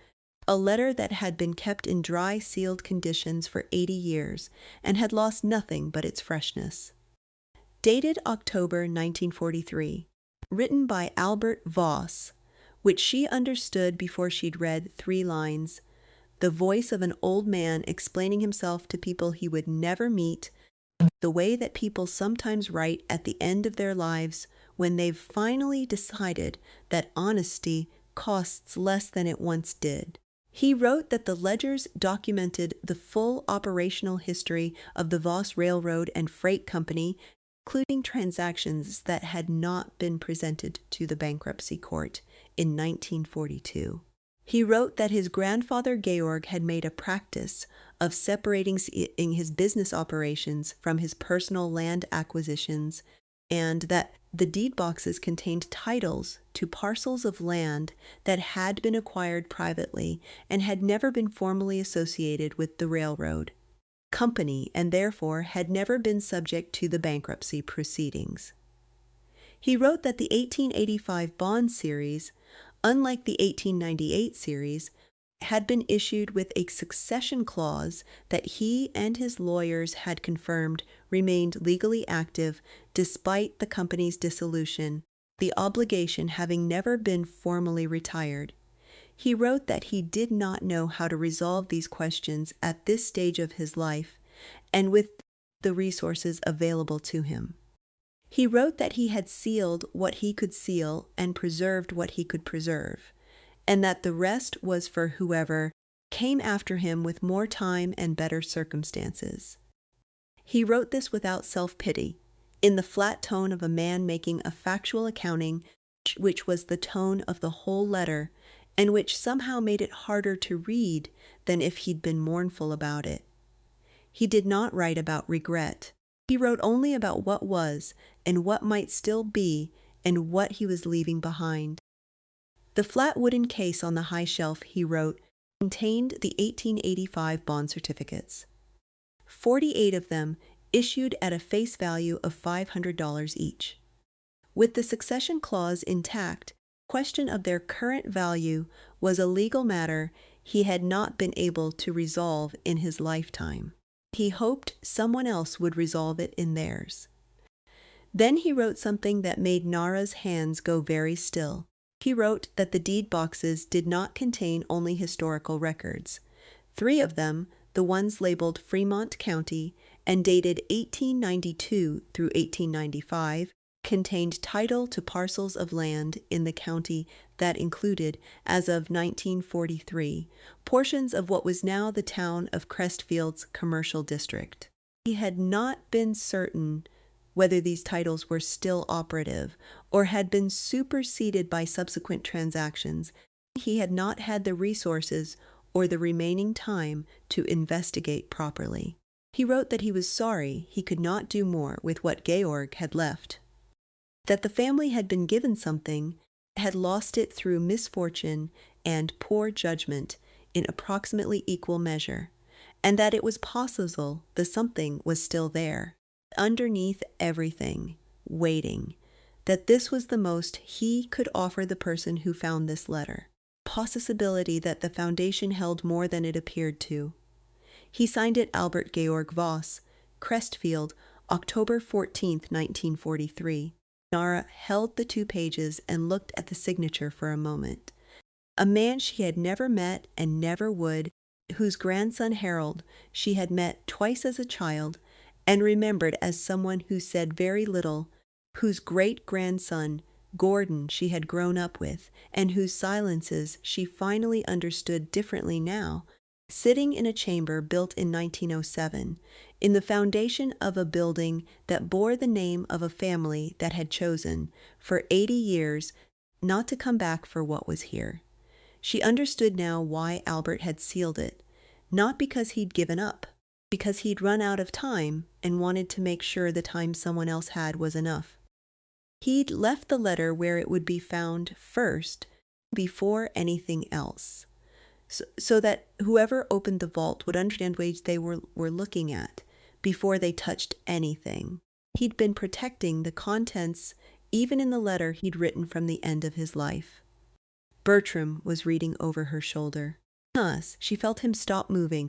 a letter that had been kept in dry, sealed conditions for 80 years and had lost nothing but its freshness. Dated October 1943, written by Albert Voss, which she understood before she'd read 3 lines, the voice of an old man explaining himself to people he would never meet, the way that people sometimes write at the end of their lives when they've finally decided that honesty costs less than it once did. He wrote that the ledgers documented the full operational history of the Voss Railroad and Freight Company, including transactions that had not been presented to the bankruptcy court in 1942. He wrote that his grandfather Georg had made a practice of separating his business operations from his personal land acquisitions, and that the deed boxes contained titles to parcels of land that had been acquired privately and had never been formally associated with the railroad company and therefore had never been subject to the bankruptcy proceedings. He wrote that the 1885 bond series, unlike the 1898 series, had been issued with a succession clause that he and his lawyers had confirmed remained legally active despite the company's dissolution, the obligation having never been formally retired. He wrote that he did not know how to resolve these questions at this stage of his life and with the resources available to him. He wrote that he had sealed what he could seal and preserved what he could preserve, and that the rest was for whoever came after him with more time and better circumstances. He wrote this without self-pity, in the flat tone of a man making a factual accounting, which was the tone of the whole letter, and which somehow made it harder to read than if he'd been mournful about it. He did not write about regret. He wrote only about what was and what might still be and what he was leaving behind. The flat wooden case on the high shelf, he wrote, contained the 1885 bond certificates. 48 of them issued at a face value of $500 each. With the succession clause intact, question of their current value was a legal matter he had not been able to resolve in his lifetime. He hoped someone else would resolve it in theirs. Then he wrote something that made Nara's hands go very still. He wrote that the deed boxes did not contain only historical records. 3 of them, the ones labeled Fremont County and dated 1892 through 1895, contained title to parcels of land in the county that included, as of 1943, portions of what was now the town of Crestfield's commercial district. He had not been certain whether these titles were still operative or had been superseded by subsequent transactions. He had not had the resources or the remaining time to investigate properly. He wrote that he was sorry he could not do more with what Georg had left, that the family had been given something, had lost it through misfortune and poor judgment in approximately equal measure, and that it was possible the something was still there, underneath everything, waiting, that this was the most he could offer the person who found this letter, possibility that the foundation held more than it appeared to. He signed it Albert Georg Voss, Crestfield, October 14, 1943. Nara held the 2 pages and looked at the signature for a moment. A man she had never met and never would, whose grandson Harold she had met twice as a child and remembered as someone who said very little, whose great-grandson Gordon she had grown up with, and whose silences she finally understood differently now, sitting in a chamber built in 1907, in the foundation of a building that bore the name of a family that had chosen, for 80 years, not to come back for what was here. She understood now why Albert had sealed it, not because he'd given up, because he'd run out of time and wanted to make sure the time someone else had was enough. He'd left the letter where it would be found first, before anything else, so that whoever opened the vault would understand what they were looking at before they touched anything. He'd been protecting the contents even in the letter he'd written from the end of his life. Bertram was reading over her shoulder. She felt him stop moving.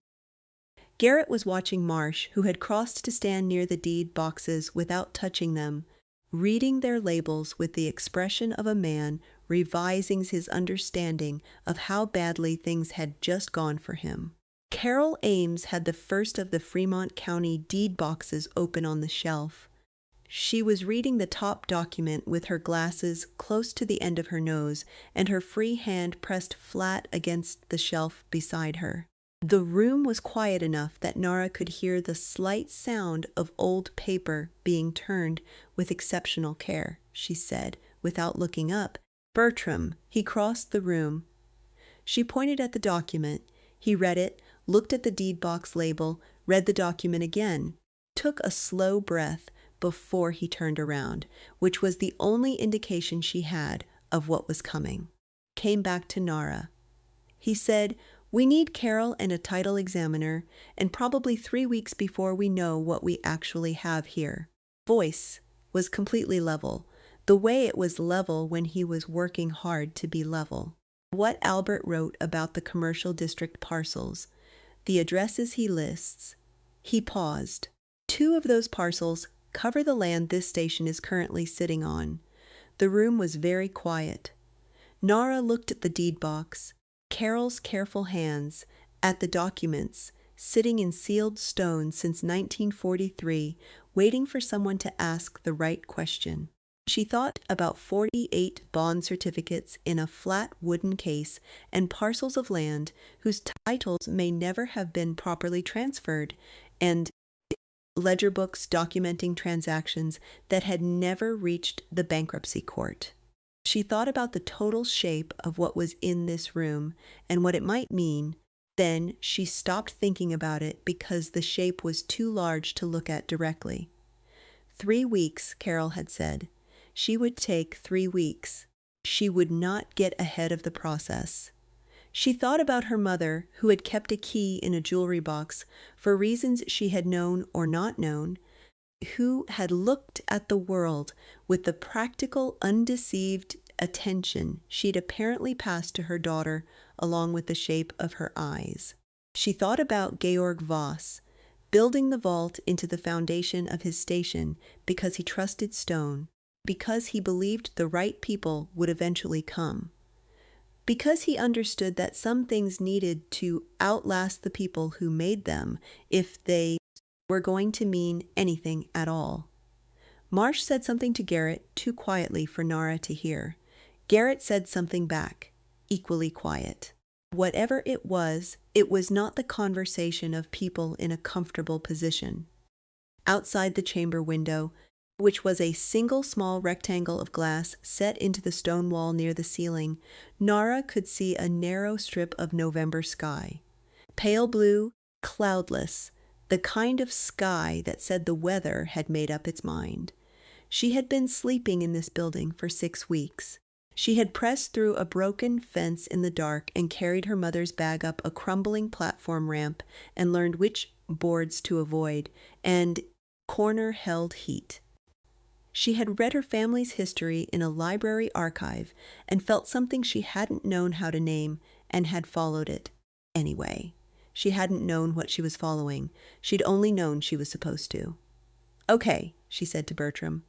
Garrett was watching Marsh, who had crossed to stand near the deed boxes without touching them, reading their labels with the expression of a man revising his understanding of how badly things had just gone for him. Carol Ames had the first of the Fremont County deed boxes open on the shelf. She was reading the top document with her glasses close to the end of her nose and her free hand pressed flat against the shelf beside her. The room was quiet enough that Nara could hear the slight sound of old paper being turned with exceptional care, she said, without looking up. "Bertram." He crossed the room. She pointed at the document. He read it, looked at the deed box label, read the document again, took a slow breath before he turned around, which was the only indication she had of what was coming. Came back to Nara. He said, "We need Carol and a title examiner, and probably 3 weeks before we know what we actually have here." Voice was completely level, the way it was level when he was working hard to be level. What Albert wrote about the commercial district parcels, the addresses he lists. He paused. 2 of those parcels cover the land this station is currently sitting on. The room was very quiet. Nara looked at the deed box, Carol's careful hands, at the documents, sitting in sealed stone since 1943, waiting for someone to ask the right question. She thought about 48 bond certificates in a flat wooden case and parcels of land whose titles may never have been properly transferred, and ledger books documenting transactions that had never reached the bankruptcy court. She thought about the total shape of what was in this room and what it might mean. Then she stopped thinking about it because the shape was too large to look at directly. 3 weeks, Carol had said. She would take 3 weeks. She would not get ahead of the process. She thought about her mother, who had kept a key in a jewelry box for reasons she had known or not known, who had looked at the world with the practical, undeceived attention she'd apparently passed to her daughter along with the shape of her eyes. She thought about Georg Voss, building the vault into the foundation of his station because he trusted stone, because he believed the right people would eventually come, because he understood that some things needed to outlast the people who made them if they were going to mean anything at all. Marsh said something to Garrett too quietly for Nara to hear. Garrett said something back, equally quiet. Whatever it was not the conversation of people in a comfortable position. Outside the chamber window, which was a single small rectangle of glass set into the stone wall near the ceiling, Nara could see a narrow strip of November sky. Pale blue, cloudless, the kind of sky that said the weather had made up its mind. She had been sleeping in this building for 6 weeks. She had pressed through a broken fence in the dark and carried her mother's bag up a crumbling platform ramp and learned which boards to avoid, and corner held heat. She had read her family's history in a library archive and felt something she hadn't known how to name and had followed it. Anyway, she hadn't known what she was following. She'd only known she was supposed to. "Okay," she said to Bertram.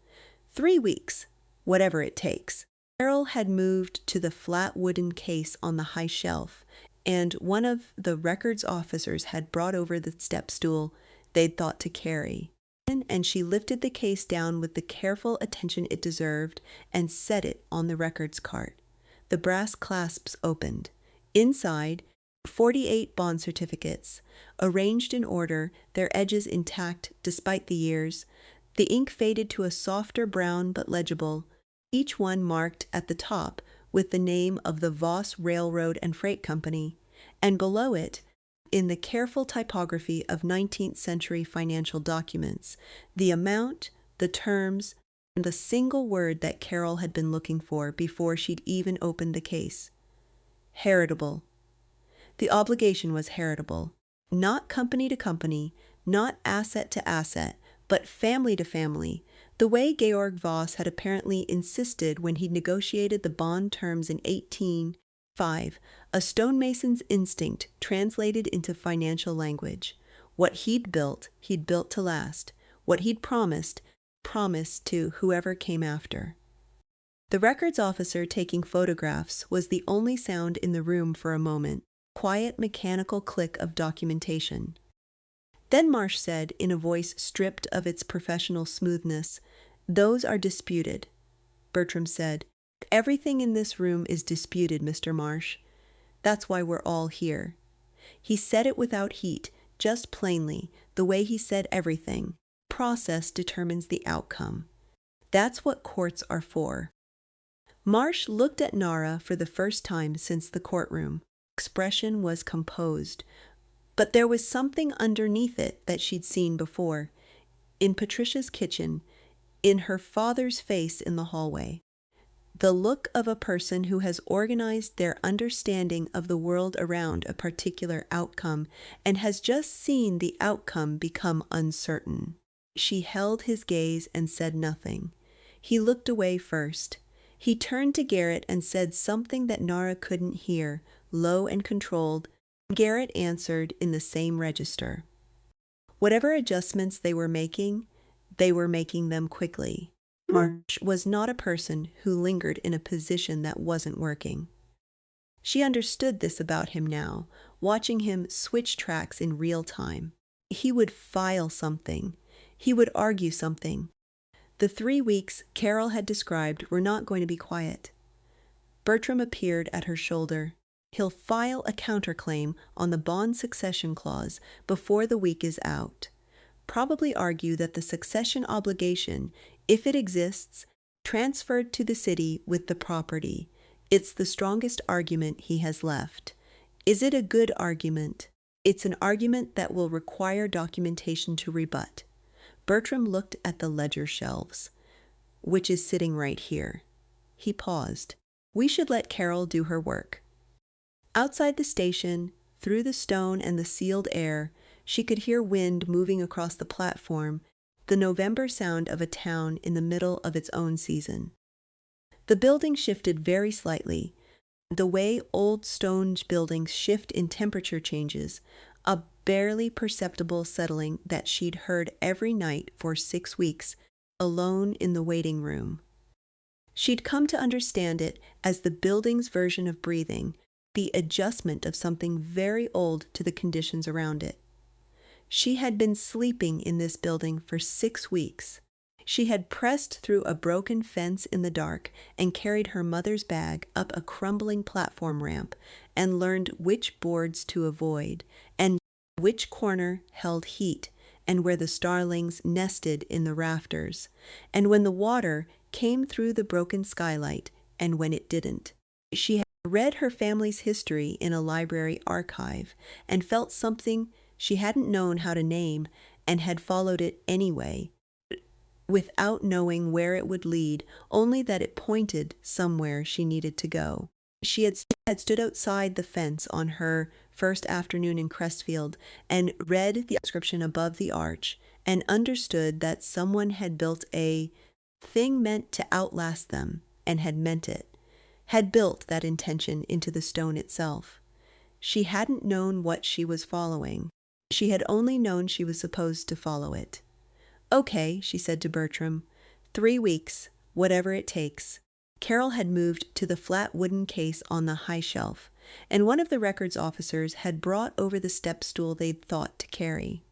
3 weeks, whatever it takes. Carol had moved to the flat wooden case on the high shelf, and one of the records officers had brought over the step stool they'd thought to carry. And she lifted the case down with the careful attention it deserved and set it on the records cart. The brass clasps opened. Inside, 48 bond certificates, arranged in order, their edges intact despite the years. The ink faded to a softer brown but legible, each one marked at the top with the name of the Voss Railroad and Freight Company, and below it, in the careful typography of 19th century financial documents, the amount, the terms, and the single word that Carol had been looking for before she'd even opened the case. Heritable. The obligation was heritable. Not company to company, not asset to asset, but family to family, the way Georg Voss had apparently insisted when he negotiated the bond terms in 1805, a stonemason's instinct translated into financial language. What he'd built to last. What he'd promised to whoever came after. The records officer taking photographs was the only sound in the room for a moment, quiet mechanical click of documentation. Then Marsh said, in a voice stripped of its professional smoothness, "Those are disputed." Bertram said, "Everything in this room is disputed, Mr. Marsh. That's why we're all here." He said it without heat, just plainly, the way he said everything. Process determines the outcome. That's what courts are for. Marsh looked at Nara for the first time since the courtroom. Expression was composed, but there was something underneath it that she'd seen before, in Patricia's kitchen, in her father's face in the hallway. The look of a person who has organized their understanding of the world around a particular outcome and has just seen the outcome become uncertain. She held his gaze and said nothing. He looked away first. He turned to Garrett and said something that Nara couldn't hear, low and controlled. Garrett answered in the same register. Whatever adjustments they were making them quickly. Marsh was not a person who lingered in a position that wasn't working. She understood this about him now, watching him switch tracks in real time. He would file something. He would argue something. The 3 weeks Carol had described were not going to be quiet. Bertram appeared at her shoulder. He'll file a counterclaim on the bond succession clause before the week is out. Probably argue that the succession obligation, if it exists, transferred to the city with the property. It's the strongest argument he has left. Is it a good argument? It's an argument that will require documentation to rebut. Bertram looked at the ledger shelves, which is sitting right here. He paused. We should let Carol do her work. Outside the station, through the stone and the sealed air, she could hear wind moving across the platform, the November sound of a town in the middle of its own season. The building shifted very slightly, the way old stone buildings shift in temperature changes, a barely perceptible settling that she'd heard every night for 6 weeks, alone in the waiting room. She'd come to understand it as the building's version of breathing, the adjustment of something very old to the conditions around it. She had been sleeping in this building for 6 weeks. She had pressed through a broken fence in the dark and carried her mother's bag up a crumbling platform ramp and learned which boards to avoid and which corner held heat and where the starlings nested in the rafters, and when the water came through the broken skylight and when it didn't. She had read her family's history in a library archive and felt something she hadn't known how to name and had followed it anyway, without knowing where it would lead, only that it pointed somewhere she needed to go. She had stood outside the fence on her first afternoon in Crestfield and read the inscription above the arch and understood that someone had built a thing meant to outlast them and had meant it, had built that intention into the stone itself. She hadn't known what she was following. She had only known she was supposed to follow it. "Okay," she said to Bertram. 3 weeks, whatever it takes. Carol had moved to the flat wooden case on the high shelf. and one of the records officers had brought over the step stool they'd thought to carry.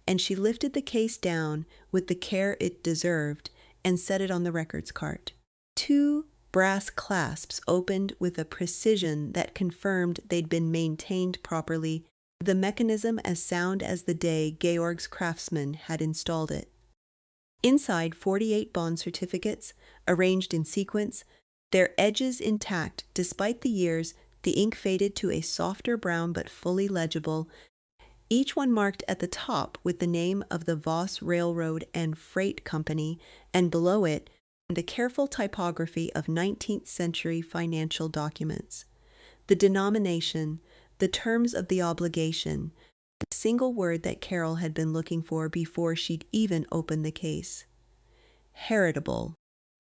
And she lifted the case down with the care it deserved and set it on the records cart. 2 brass clasps opened with a precision that confirmed they'd been maintained properly, the mechanism as sound as the day Georg's craftsman had installed it. Inside, 48 bond certificates, arranged in sequence, their edges intact despite the years, the ink faded to a softer brown but fully legible, each one marked at the top with the name of the Voss Railroad and Freight Company, and below it, the careful typography of 19th century financial documents. The denomination, the terms of the obligation, the single word that Carol had been looking for before she'd even opened the case. Heritable.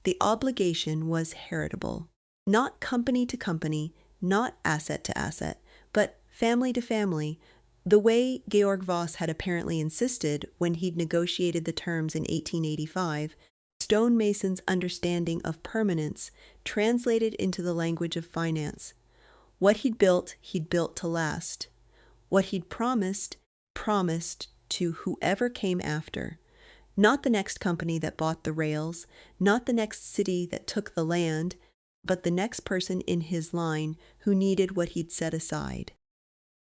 The obligation was heritable. Not company to company, not asset to asset, but family to family, the way Georg Voss had apparently insisted when he'd negotiated the terms in 1885, stonemason's understanding of permanence translated into the language of finance. What he'd built to last. What he'd promised to whoever came after. Not the next company that bought the rails, not the next city that took the land, but the next person in his line who needed what he'd set aside.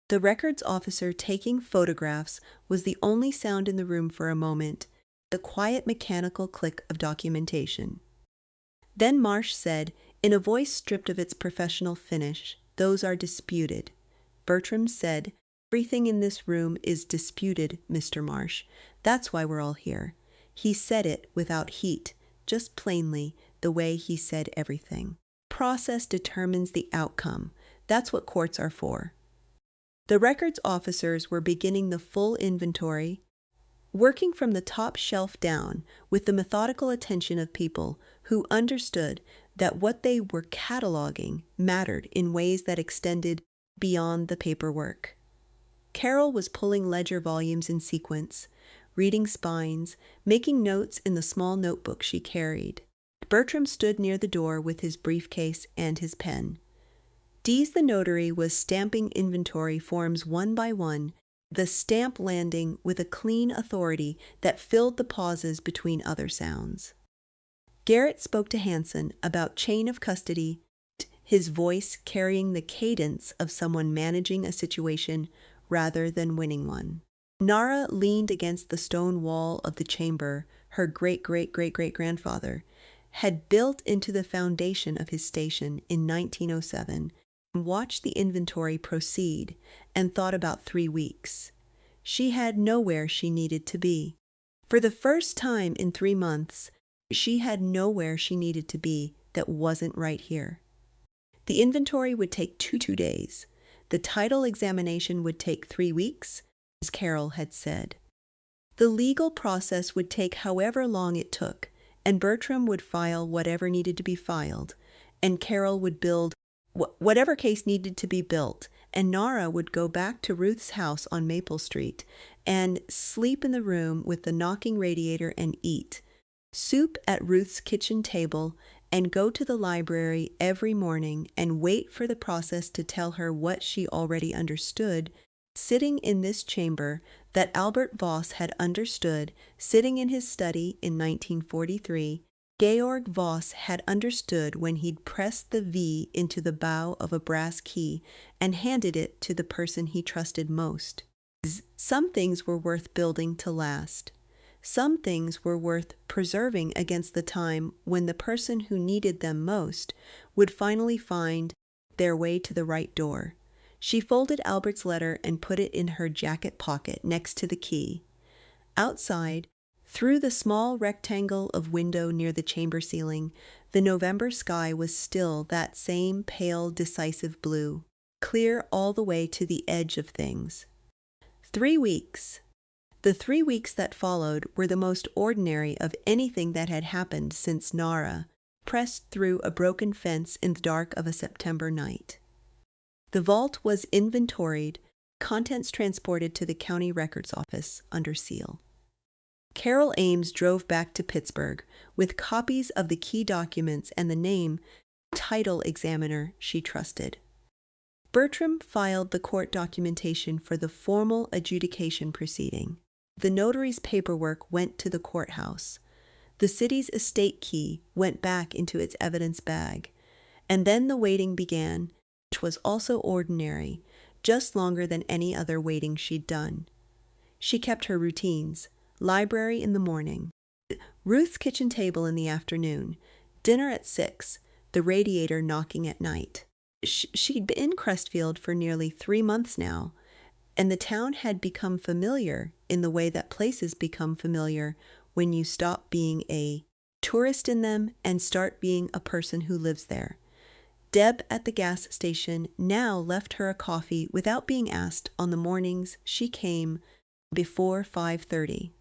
The records officer taking photographs was the only sound in the room for a moment, the quiet mechanical click of documentation. Then Marsh said, in a voice stripped of its professional finish, "Those are disputed." Bertram said, "Everything in this room is disputed, Mr. Marsh. That's why we're all here." He said it without heat, just plainly, the way he said everything. Process determines the outcome. That's what courts are for. The records officers were beginning the full inventory, working from the top shelf down with the methodical attention of people who understood that what they were cataloging mattered in ways that extended beyond the paperwork. Carol was pulling ledger volumes in sequence, reading spines, making notes in the small notebook she carried. Bertram stood near the door with his briefcase and his pen. Dees the notary was stamping inventory forms one by one, the stamp landing with a clean authority that filled the pauses between other sounds. Garrett spoke to Hanson about chain of custody, his voice carrying the cadence of someone managing a situation rather than winning one. Nara leaned against the stone wall of the chamber her great-great-great-great-grandfather had built into the foundation of his station in 1907, and watched the inventory proceed and thought about 3 weeks. She had nowhere she needed to be. For the first time in 3 months, she had nowhere she needed to be that wasn't right here. The inventory would take 2 days. The title examination would take 3 weeks, as Carol had said. The legal process would take however long it took, and Bertram would file whatever needed to be filed, and Carol would build whatever case needed to be built, and Nara would go back to Ruth's house on Maple Street and sleep in the room with the knocking radiator and eat soup at Ruth's kitchen table and go to the library every morning and wait for the process to tell her what she already understood, sitting in this chamber that Albert Voss had understood, sitting in his study in 1943, Georg Voss had understood when he'd pressed the V into the bow of a brass key and handed it to the person he trusted most. Some things were worth building to last. Some things were worth preserving against the time when the person who needed them most would finally find their way to the right door. She folded Albert's letter and put it in her jacket pocket next to the key. Outside, through the small rectangle of window near the chamber ceiling, the November sky was still that same pale, decisive blue, clear all the way to the edge of things. 3 weeks. The 3 weeks that followed were the most ordinary of anything that had happened since Nara pressed through a broken fence in the dark of a September night. The vault was inventoried, contents transported to the county records office under seal. Carol Ames drove back to Pittsburgh with copies of the key documents and the name title examiner she trusted. Bertram filed the court documentation for the formal adjudication proceeding. The notary's paperwork went to the courthouse. The city's estate key went back into its evidence bag. And then the waiting began, which was also ordinary, just longer than any other waiting she'd done. She kept her routines: library in the morning, Ruth's kitchen table in the afternoon, dinner at 6, the radiator knocking at night. She'd been in Crestfield for nearly 3 months now, and the town had become familiar in the way that places become familiar when you stop being a tourist in them and start being a person who lives there. Deb at the gas station now left her a coffee without being asked on the mornings she came before 5:30.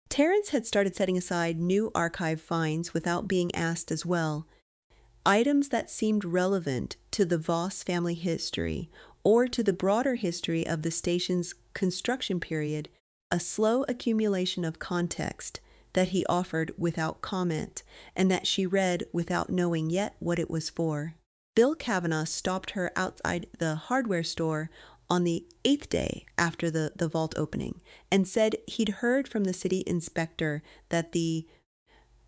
Terence had started setting aside new archive finds without being asked as well, items that seemed relevant to the Voss family history or to the broader history of the station's construction period, a slow accumulation of context that he offered without comment and that she read without knowing yet what it was for. Bill Kavanagh stopped her outside the hardware store on the 8th day after the vault opening and said he'd heard from the city inspector that the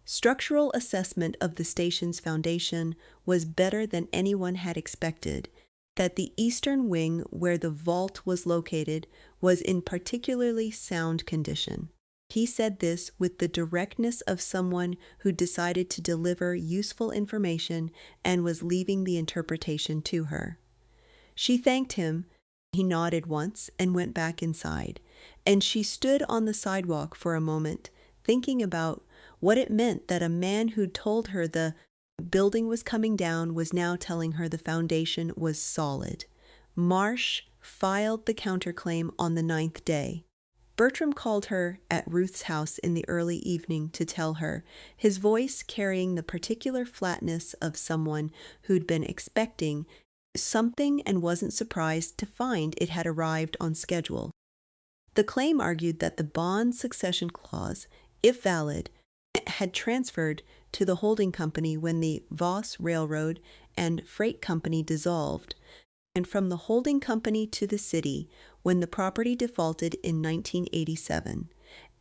structural assessment of the station's foundation was better than anyone had expected, that the eastern wing where the vault was located was in particularly sound condition. He said this with the directness of someone who decided to deliver useful information and was leaving the interpretation to her. She thanked him. He nodded once and went back inside, and she stood on the sidewalk for a moment, thinking about what it meant that a man who'd told her the building was coming down was now telling her the foundation was solid. Marsh filed the counterclaim on the 9th day. Bertram called her at Ruth's house in the early evening to tell her, his voice carrying the particular flatness of someone who'd been expecting something and wasn't surprised to find it had arrived on schedule. The claim argued that the bond succession clause, if valid, had transferred to the holding company when the Voss Railroad and Freight Company dissolved, and from the holding company to the city when the property defaulted in 1987,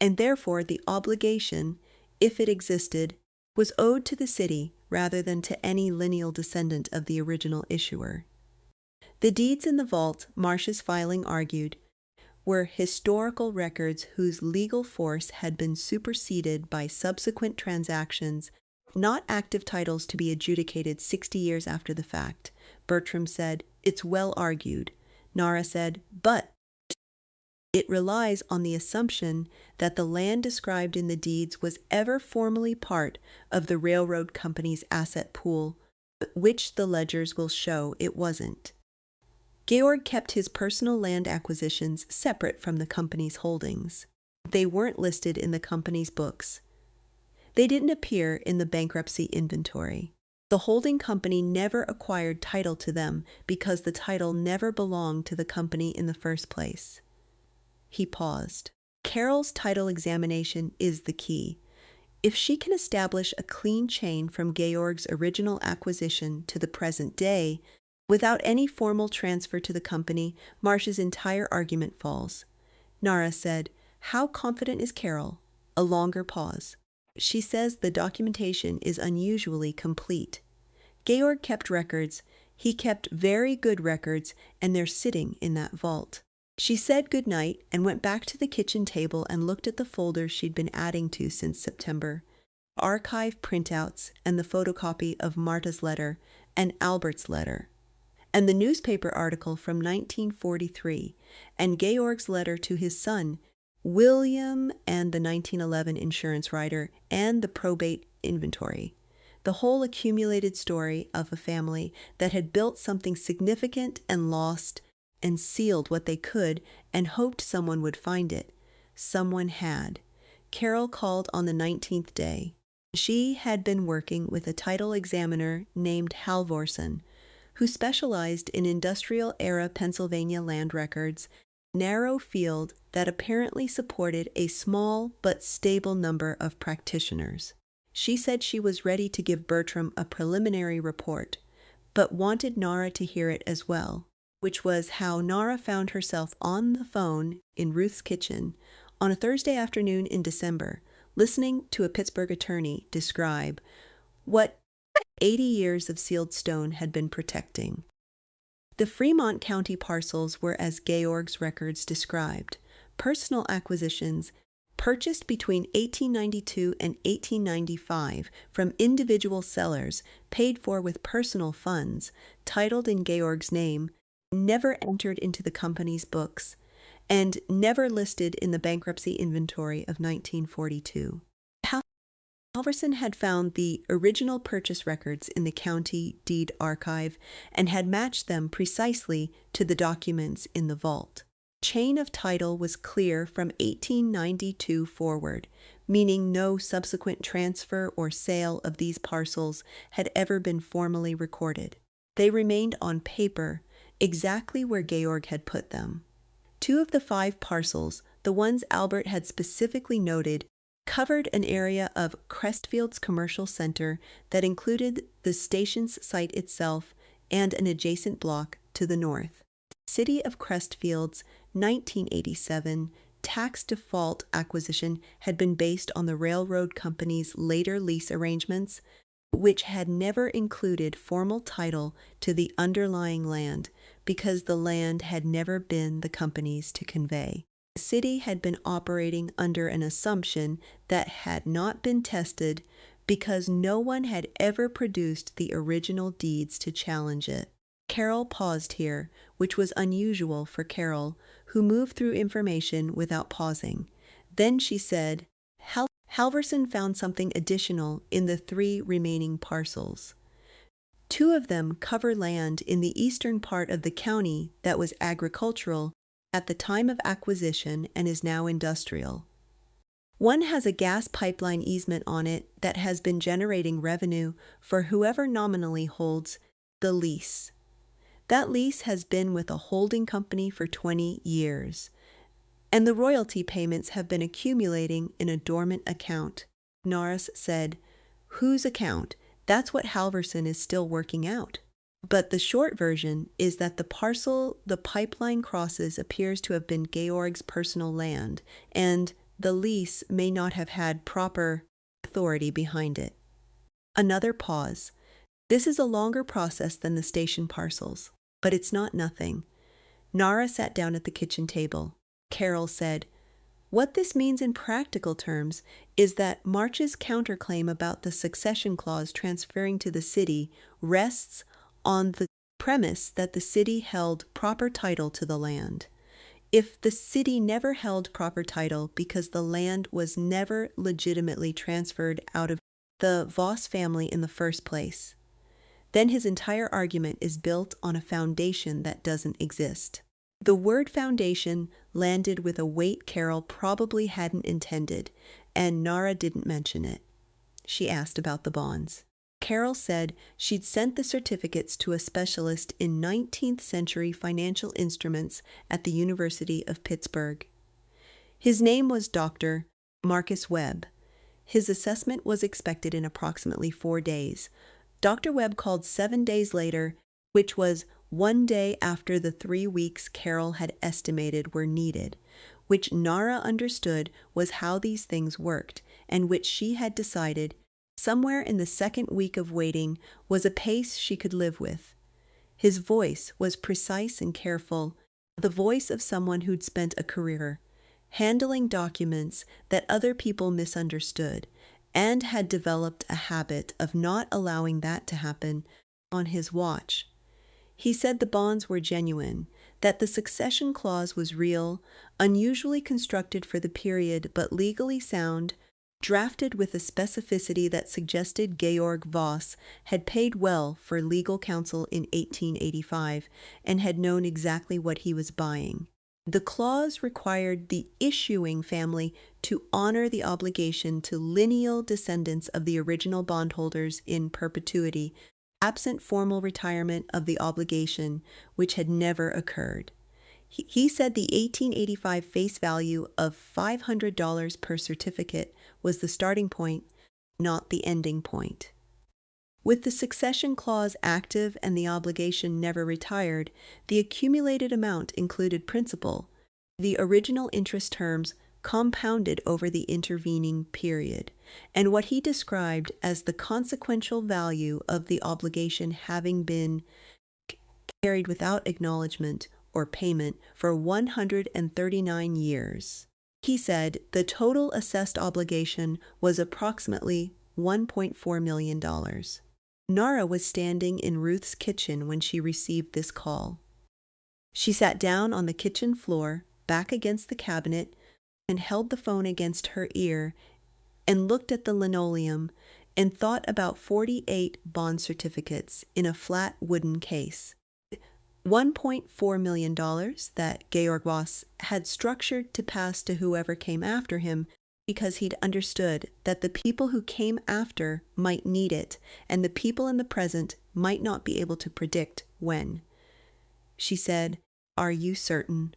and therefore the obligation, if it existed, was owed to the city rather than to any lineal descendant of the original issuer. The deeds in the vault, Marsh's filing argued, were historical records whose legal force had been superseded by subsequent transactions, not active titles to be adjudicated 60 years after the fact. Bertram said, "It's well argued." Nara said, "But it relies on the assumption that the land described in the deeds was ever formally part of the railroad company's asset pool, which the ledgers will show it wasn't." Georg kept his personal land acquisitions separate from the company's holdings. They weren't listed in the company's books. They didn't appear in the bankruptcy inventory. The holding company never acquired title to them because the title never belonged to the company in the first place. He paused. Carol's title examination is the key. If she can establish a clean chain from Georg's original acquisition to the present day, without any formal transfer to the company, Marsh's entire argument falls. Nara said, "How confident is Carol?" A longer pause. "She says the documentation is unusually complete. Georg kept records. He kept very good records, and they're sitting in that vault." She said good night and went back to the kitchen table and looked at the folders she'd been adding to since September. Archive printouts and the photocopy of Marta's letter and Albert's letter, and the newspaper article from 1943, and Georg's letter to his son, William, and the 1911 insurance rider, and the probate inventory. The whole accumulated story of a family that had built something significant and lost and sealed what they could and hoped someone would find it. Someone had. Carol called on the 19th day. She had been working with a title examiner named Halvorsen, who specialized in industrial-era Pennsylvania land records, narrow field that apparently supported a small but stable number of practitioners. She said she was ready to give Bertram a preliminary report, but wanted Nara to hear it as well. which was how Nara found herself on the phone in Ruth's kitchen on a Thursday afternoon in December, listening to a Pittsburgh attorney describe what 80 years of sealed stone had been protecting. The Fremont County parcels were as Georg's records described, personal acquisitions purchased between 1892 and 1895 from individual sellers, paid for with personal funds, titled in Georg's name, never entered into the company's books, and never listed in the bankruptcy inventory of 1942. Halverson had found the original purchase records in the county deed archive and had matched them precisely to the documents in the vault. Chain of title was clear from 1892 forward, meaning no subsequent transfer or sale of these parcels had ever been formally recorded. They remained on paper, exactly where Georg had put them. 2 of the 5 parcels, the ones Albert had specifically noted, covered an area of Crestfield's commercial center that included the station's site itself and an adjacent block to the north. City of Crestfield's 1987 tax default acquisition had been based on the railroad company's later lease arrangements, which had never included formal title to the underlying land because the land had never been the company's to convey. The city had been operating under an assumption that had not been tested because no one had ever produced the original deeds to challenge it. Carol paused here, which was unusual for Carol, who moved through information without pausing. Then she said, Halverson found something additional in the 3 remaining parcels. 2 of them cover land in the eastern part of the county that was agricultural at the time of acquisition and is now industrial. One has a gas pipeline easement on it that has been generating revenue for whoever nominally holds the lease. That lease has been with a holding company for 20 years, and the royalty payments have been accumulating in a dormant account. Norris said, "Whose account? That's what Halverson is still working out." But the short version is that the parcel the pipeline crosses appears to have been Georg's personal land, and the lease may not have had proper authority behind it. Another pause. This is a longer process than the station parcels, but it's not nothing. Nara sat down at the kitchen table. Carol said, "What this means in practical terms is that March's counterclaim about the succession clause transferring to the city rests on the premise that the city held proper title to the land. If the city never held proper title because the land was never legitimately transferred out of the Voss family in the first place, then his entire argument is built on a foundation that doesn't exist." The word foundation landed with a weight Carol probably hadn't intended, and Nara didn't mention it. She asked about the bonds. Carol said she'd sent the certificates to a specialist in 19th century financial instruments at the University of Pittsburgh. His name was Dr. Marcus Webb. His assessment was expected in approximately 4 days. Dr. Webb called 7 days later, which was 1 day after the 3 weeks Carol had estimated were needed, which Nara understood was how these things worked, and which she had decided, somewhere in the 2nd week of waiting, was a pace she could live with. His voice was precise and careful, the voice of someone who'd spent a career handling documents that other people misunderstood, and had developed a habit of not allowing that to happen on his watch. He said the bonds were genuine, that the succession clause was real, unusually constructed for the period but legally sound, drafted with a specificity that suggested Georg Voss had paid well for legal counsel in 1885 and had known exactly what he was buying. The clause required the issuing family to honor the obligation to lineal descendants of the original bondholders in perpetuity, absent formal retirement of the obligation, which had never occurred. He said the 1885 face value of $500 per certificate was the starting point, not the ending point. With the succession clause active and the obligation never retired, the accumulated amount included principal, the original interest terms compounded over the intervening period, and what he described as the consequential value of the obligation having been carried without acknowledgement or payment for 139 years. He said the total assessed obligation was approximately $1.4 million. Nara was standing in Ruth's kitchen when she received this call. She sat down on the kitchen floor, back against the cabinet, and held the phone against her ear and looked at the linoleum and thought about 48 bond certificates in a flat wooden case. $1.4 million that Georg Voss had structured to pass to whoever came after him because he'd understood that the people who came after might need it and the people in the present might not be able to predict when. She said, "Are you certain?"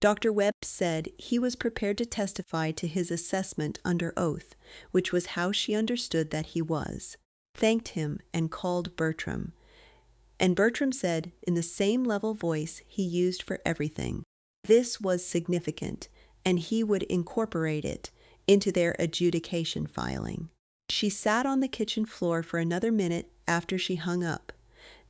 Dr. Webb said he was prepared to testify to his assessment under oath, which was how she understood that he was, thanked him, and called Bertram. And Bertram said, in the same level voice he used for everything, this was significant, and he would incorporate it into their adjudication filing. She sat on the kitchen floor for another minute after she hung up.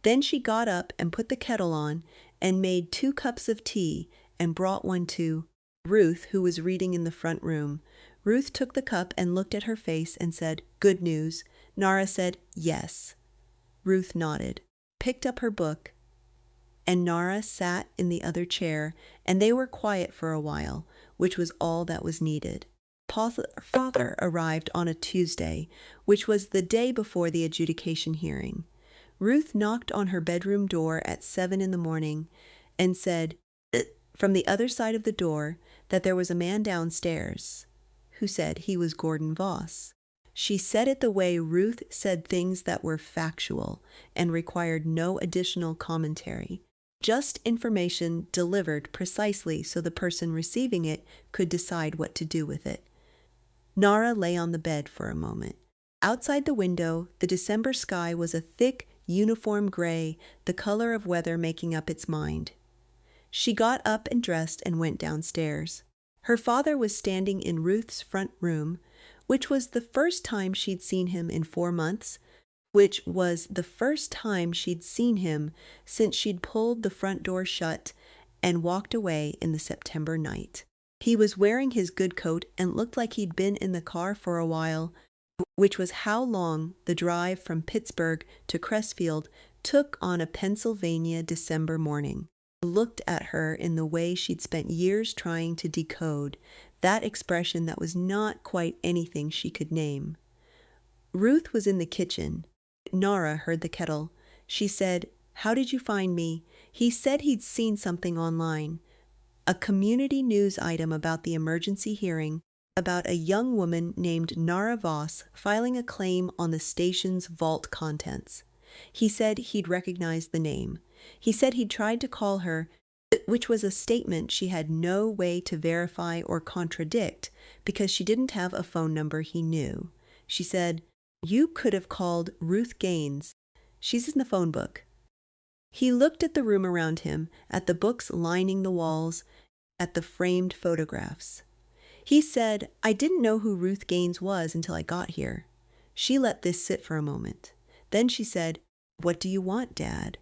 Then she got up and put the kettle on and made 2 cups of tea and brought one to Ruth, who was reading in the front room. Ruth took the cup and looked at her face and said, "Good news." Nara said, "Yes." Ruth nodded, picked up her book, and Nara sat in the other chair, and they were quiet for a while, which was all that was needed. Father arrived on a Tuesday, which was the day before the adjudication hearing. Ruth knocked on her bedroom door at 7 in the morning and said, from the other side of the door, that there was a man downstairs who said he was Gordon Voss. She said it the way Ruth said things that were factual and required no additional commentary, just information delivered precisely so the person receiving it could decide what to do with it. Nara lay on the bed for a moment. Outside the window, the December sky was a thick, uniform gray, the color of weather making up its mind. She got up and dressed and went downstairs. Her father was standing in Ruth's front room, which was the first time she'd seen him in 4 months, which was the first time she'd seen him since she'd pulled the front door shut and walked away in the September night. He was wearing his good coat and looked like he'd been in the car for a while, which was how long the drive from Pittsburgh to Crestfield took on a Pennsylvania December morning. Looked at her in the way she'd spent years trying to decode, that expression that was not quite anything she could name. Ruth was in the kitchen. Nara heard the kettle. She said, "How did you find me?" He said he'd seen something online, a community news item about the emergency hearing, about a young woman named Nara Voss filing a claim on the station's vault contents. He said he'd recognized the name. He said he'd tried to call her, which was a statement she had no way to verify or contradict because she didn't have a phone number he knew. She said, "You could have called Ruth Gaines. She's in the phone book." He looked at the room around him, at the books lining the walls, at the framed photographs. He said, "I didn't know who Ruth Gaines was until I got here." She let this sit for a moment. Then she said, "What do you want, Dad?"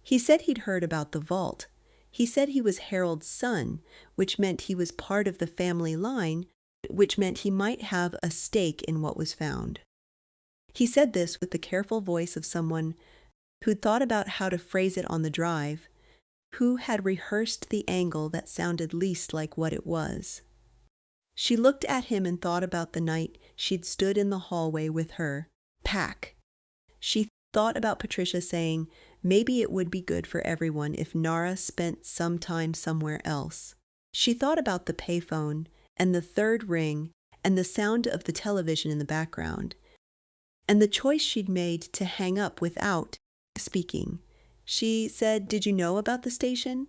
He said he'd heard about the vault. He said he was Harold's son, which meant he was part of the family line, which meant he might have a stake in what was found. He said this with the careful voice of someone who'd thought about how to phrase it on the drive, who had rehearsed the angle that sounded least like what it was. She looked at him and thought about the night she'd stood in the hallway with her pack. She thought about Patricia saying, maybe it would be good for everyone if Nara spent some time somewhere else. She thought about the payphone and the third ring and the sound of the television in the background, and the choice she'd made to hang up without speaking. She said, "Did you know about the station?"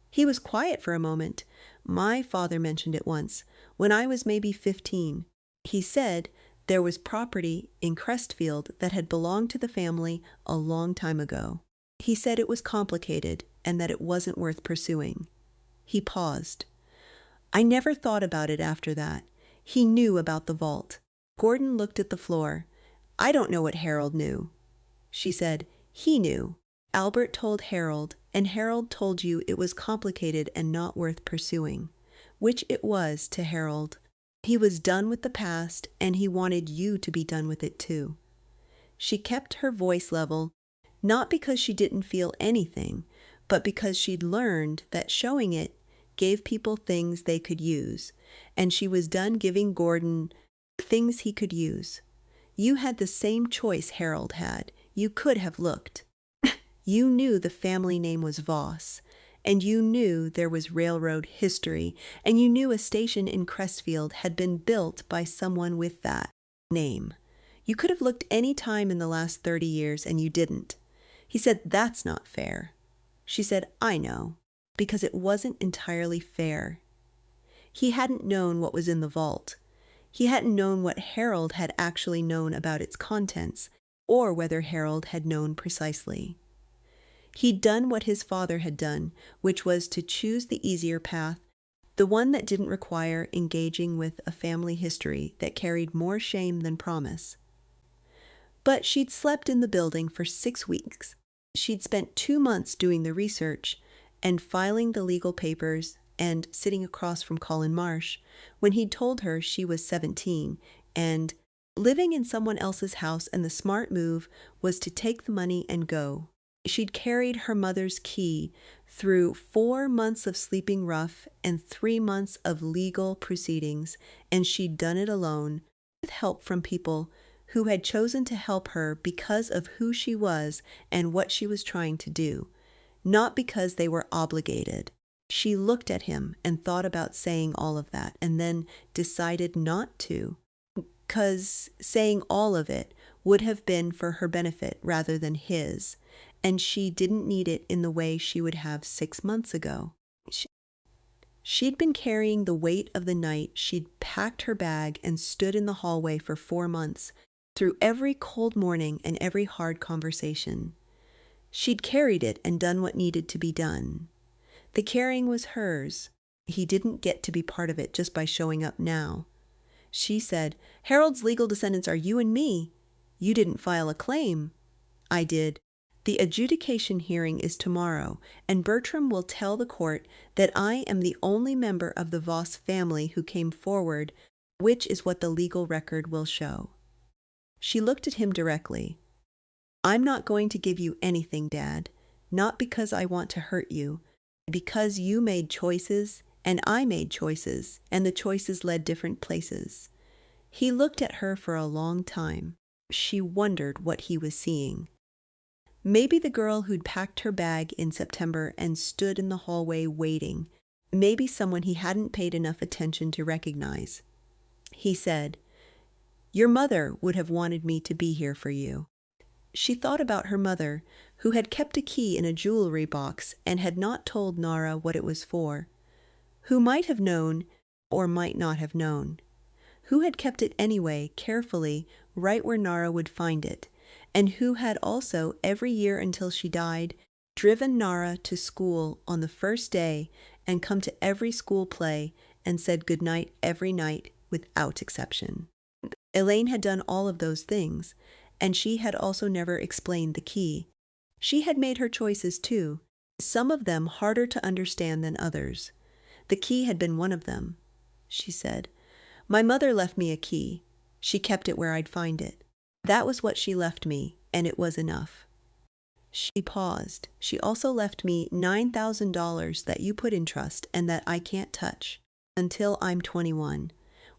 He was quiet for a moment. "My father mentioned it once, when I was maybe 15. He said There was property in Crestfield that had belonged to the family a long time ago. He said it was complicated and that it wasn't worth pursuing. He paused. I never thought about it after that. He knew about the vault. Gordon looked at the floor. I don't know what Harold knew. She said, he knew. Albert told Harold, and Harold told you it was complicated and not worth pursuing. Which it was to Harold. He was done with the past, and he wanted you to be done with it too. She kept her voice level, not because she didn't feel anything, but because she'd learned that showing it gave people things they could use, and she was done giving Gordon things he could use. You had the same choice Harold had. You could have looked. You knew the family name was Voss, and you knew there was railroad history, and you knew a station in Crestfield had been built by someone with that name. You could have looked any time in the last 30 years, and you didn't. He said, that's not fair. She said, I know, because it wasn't entirely fair. He hadn't known what was in the vault. He hadn't known what Harold had actually known about its contents, or whether Harold had known precisely. He'd done what his father had done, which was to choose the easier path, the one that didn't require engaging with a family history that carried more shame than promise. But she'd slept in the building for 6 weeks. She'd spent 2 months doing the research and filing the legal papers and sitting across from Colin Marsh when he'd told her she was 17 and living in someone else's house, and the smart move was to take the money and go. She'd carried her mother's key through 4 months of sleeping rough and 3 months of legal proceedings, and she'd done it alone, with help from people who had chosen to help her because of who she was and what she was trying to do, not because they were obligated. She looked at him and thought about saying all of that, and then decided not to, because saying all of it would have been for her benefit rather than his, and she didn't need it in the way she would have 6 months ago. She'd been carrying the weight of the night. She'd packed her bag and stood in the hallway for 4 months, through every cold morning and every hard conversation. She'd carried it and done what needed to be done. The carrying was hers. He didn't get to be part of it just by showing up now. She said, Harold's legal descendants are you and me. You didn't file a claim. I did. The adjudication hearing is tomorrow, and Bertram will tell the court that I am the only member of the Voss family who came forward, which is what the legal record will show. She looked at him directly. I'm not going to give you anything, Dad, not because I want to hurt you, because you made choices, and I made choices, and the choices led different places. He looked at her for a long time. She wondered what he was seeing. Maybe the girl who'd packed her bag in September and stood in the hallway waiting. Maybe someone he hadn't paid enough attention to recognize. He said, Your mother would have wanted me to be here for you. She thought about her mother, who had kept a key in a jewelry box and had not told Nara what it was for, who might have known or might not have known, who had kept it anyway, carefully, right where Nara would find it, and who had also, every year until she died, driven Nara to school on the first day and come to every school play and said goodnight every night without exception. Elaine had done all of those things, and she had also never explained the key. She had made her choices too, some of them harder to understand than others. The key had been one of them. She said, My mother left me a key. She kept it where I'd find it. That was what she left me, and it was enough. She paused. She also left me $9,000 that you put in trust and that I can't touch until I'm 21.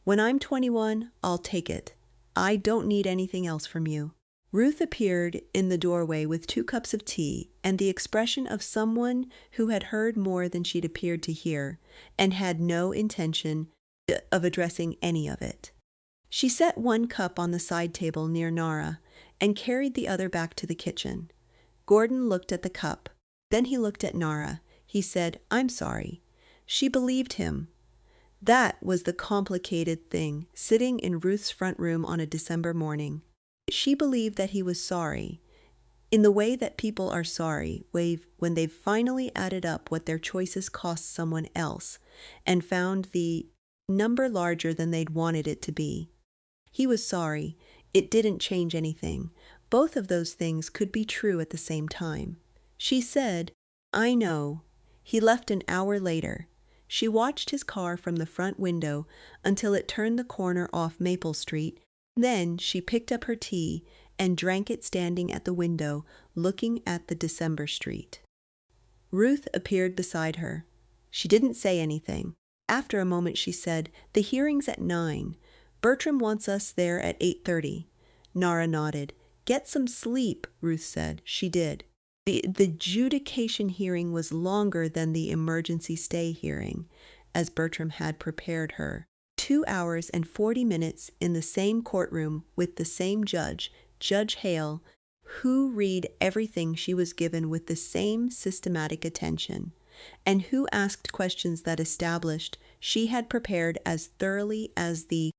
When I'm 21, I'll take it. I don't need anything else from you. Ruth appeared in the doorway with 2 cups of tea and the expression of someone who had heard more than she'd appeared to hear and had no intention of addressing any of it. She set 1 cup on the side table near Nara and carried the other back to the kitchen. Gordon looked at the cup. Then he looked at Nara. He said, I'm sorry. She believed him. That was the complicated thing, sitting in Ruth's front room on a December morning. She believed that he was sorry, in the way that people are sorry when they've finally added up what their choices cost someone else and found the number larger than they'd wanted it to be. He was sorry. It didn't change anything. Both of those things could be true at the same time. She said, "I know." He left an hour later. She watched his car from the front window until it turned the corner off Maple Street. Then she picked up her tea and drank it standing at the window, looking at the December street. Ruth appeared beside her. She didn't say anything. After a moment she said, "The hearing's at 9. Bertram wants us there at 8:30. Nara nodded. "Get some sleep," Ruth said. She did. The adjudication hearing was longer than the emergency stay hearing, as Bertram had prepared her. 2 hours and 40 minutes in the same courtroom with the same judge, Judge Hale, who read everything she was given with the same systematic attention, and who asked questions that established she had prepared as thoroughly as the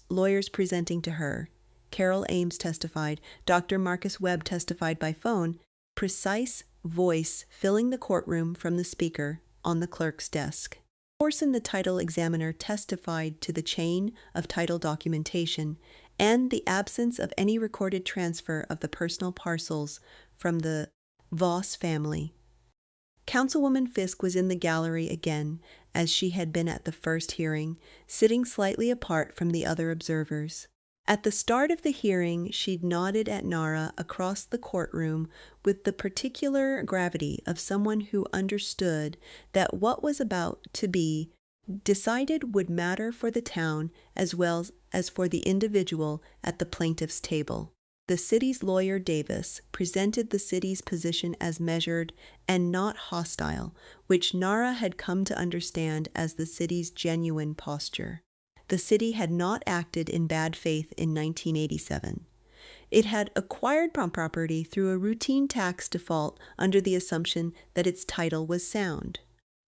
lawyers presenting to her. Carol Ames testified. Dr. Marcus Webb testified by phone, precise voice filling the courtroom from the speaker on the clerk's desk. Orson, the title examiner, testified to the chain of title documentation and the absence of any recorded transfer of the personal parcels from the Voss family. Councilwoman Fisk was in the gallery again, as she had been at the first hearing, sitting slightly apart from the other observers. At the start of the hearing, she'd nodded at Nara across the courtroom with the particular gravity of someone who understood that what was about to be decided would matter for the town as well as for the individual at the plaintiff's table. The city's lawyer, Davis, presented the city's position as measured and not hostile, which Nara had come to understand as the city's genuine posture. The city had not acted in bad faith in 1987. It had acquired property through a routine tax default under the assumption that its title was sound.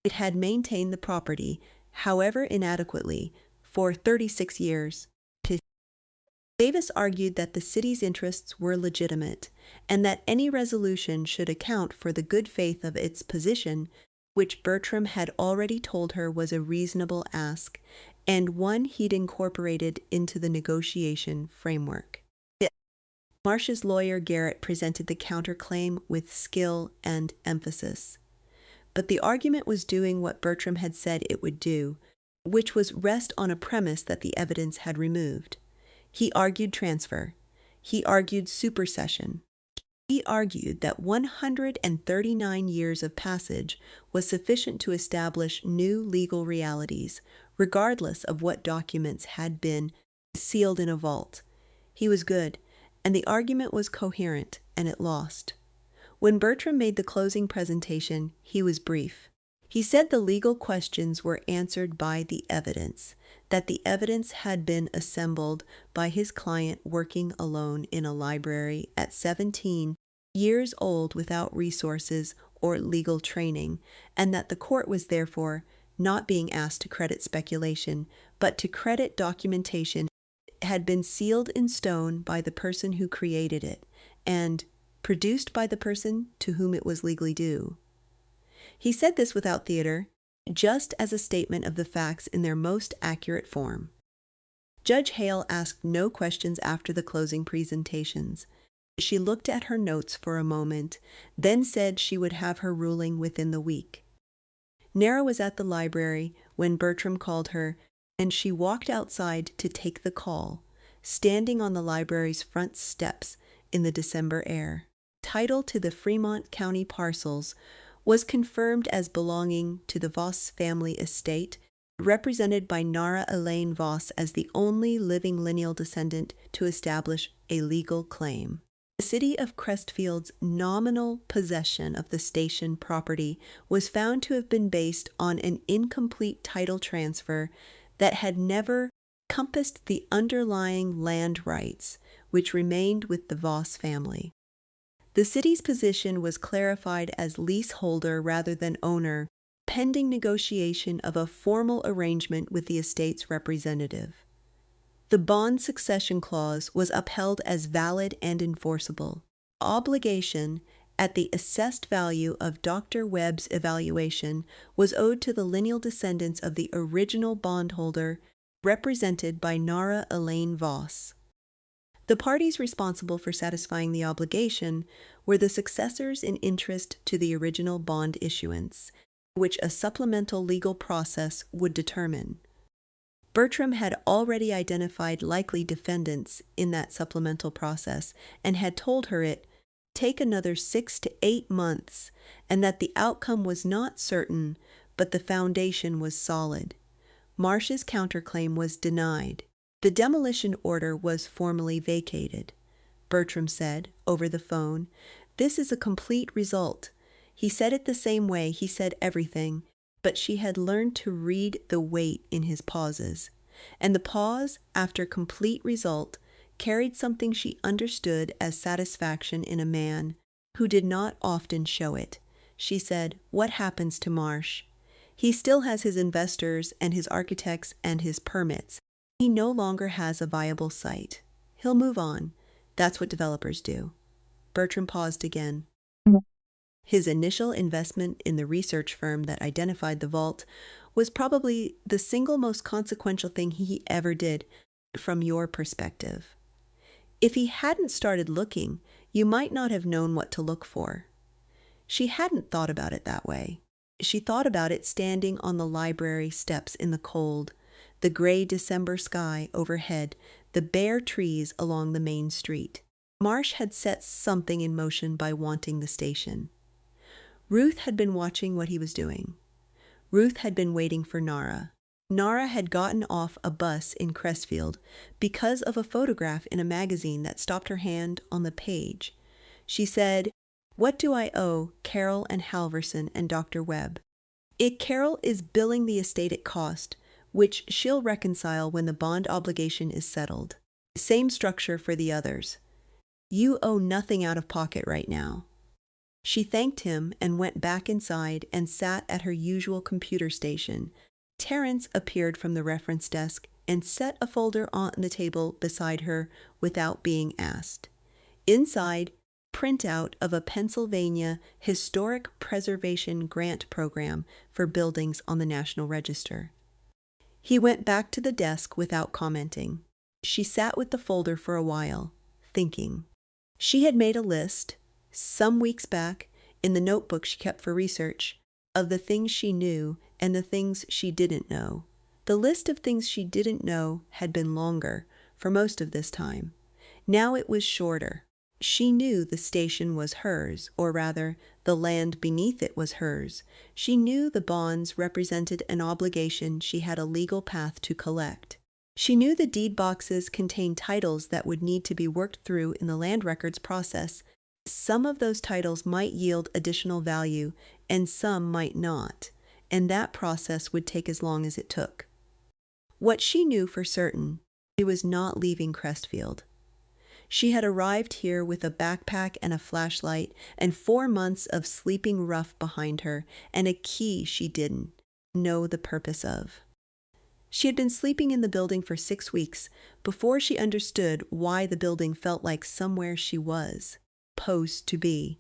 It had maintained the property, however inadequately, for 36 years. Davis argued that the city's interests were legitimate, and that any resolution should account for the good faith of its position, which Bertram had already told her was a reasonable ask, and one he'd incorporated into the negotiation framework. Marsh's lawyer Garrett presented the counterclaim with skill and emphasis. But the argument was doing what Bertram had said it would do, which was rest on a premise that the evidence had removed. He argued transfer. He argued supersession. He argued that 139 years of passage was sufficient to establish new legal realities, regardless of what documents had been sealed in a vault. He was good, and the argument was coherent, and it lost. When Bertram made the closing presentation, he was brief. He said the legal questions were answered by the evidence, that the evidence had been assembled by his client working alone in a library at 17 years old without resources or legal training, and that the court was therefore not being asked to credit speculation, but to credit documentation that had been sealed in stone by the person who created it, and produced by the person to whom it was legally due. He said this without theater, just as a statement of the facts in their most accurate form. Judge Hale asked no questions after the closing presentations. She looked at her notes for a moment, then said she would have her ruling within the week. Nara was at the library when Bertram called her, and she walked outside to take the call, standing on the library's front steps in the December air. Title to the Fremont County parcels was confirmed as belonging to the Voss family estate, represented by Nara Elaine Voss as the only living lineal descendant to establish a legal claim. The city of Crestfield's nominal possession of the station property was found to have been based on an incomplete title transfer that had never encompassed the underlying land rights, which remained with the Voss family. The city's position was clarified as leaseholder rather than owner pending negotiation of a formal arrangement with the estate's representative. The bond succession clause was upheld as valid and enforceable. Obligation at the assessed value of Dr. Webb's evaluation was owed to the lineal descendants of the original bondholder, represented by Nara Elaine Voss. The parties responsible for satisfying the obligation were the successors in interest to the original bond issuance, which a supplemental legal process would determine. Bertram had already identified likely defendants in that supplemental process and had told her it take another 6 to 8 months, and that the outcome was not certain, but the foundation was solid. Marsh's counterclaim was denied. The demolition order was formally vacated. Bertram said, over the phone, "This is a complete result." He said it the same way he said everything, but she had learned to read the weight in his pauses. And the pause, after complete result, carried something she understood as satisfaction in a man who did not often show it. She said, "What happens to Marsh? He still has his investors and his architects and his permits. He no longer has a viable site. He'll move on. That's what developers do." Bertram paused again. His initial investment in the research firm that identified the vault was probably the single most consequential thing he ever did, from your perspective. If he hadn't started looking, you might not have known what to look for. She hadn't thought about it that way. She thought about it standing on the library steps in the cold, the gray December sky overhead, the bare trees along the main street. Marsh had set something in motion by wanting the station. Ruth had been watching what he was doing. Ruth had been waiting for Nara. Nara had gotten off a bus in Crestfield because of a photograph in a magazine that stopped her hand on the page. She said, "What do I owe Carol and Halverson and Dr. Webb? Carol is billing the estate at cost, which she'll reconcile when the bond obligation is settled. Same structure for the others. You owe nothing out of pocket right now." She thanked him and went back inside and sat at her usual computer station. Terence appeared from the reference desk and set a folder on the table beside her without being asked. Inside, printout of a Pennsylvania Historic Preservation Grant Program for buildings on the National Register. He went back to the desk without commenting. She sat with the folder for a while, thinking. She had made a list, some weeks back, in the notebook she kept for research, of the things she knew and the things she didn't know. The list of things she didn't know had been longer for most of this time. Now it was shorter. She knew the station was hers, or rather, the land beneath it was hers. She knew the bonds represented an obligation she had a legal path to collect. She knew the deed boxes contained titles that would need to be worked through in the land records process. Some of those titles might yield additional value, and some might not, and that process would take as long as it took. What she knew for certain, she was not leaving Crestfield. She had arrived here with a backpack and a flashlight and 4 months of sleeping rough behind her and a key she didn't know the purpose of. She had been sleeping in the building for 6 weeks before she understood why the building felt like somewhere she was supposed to be.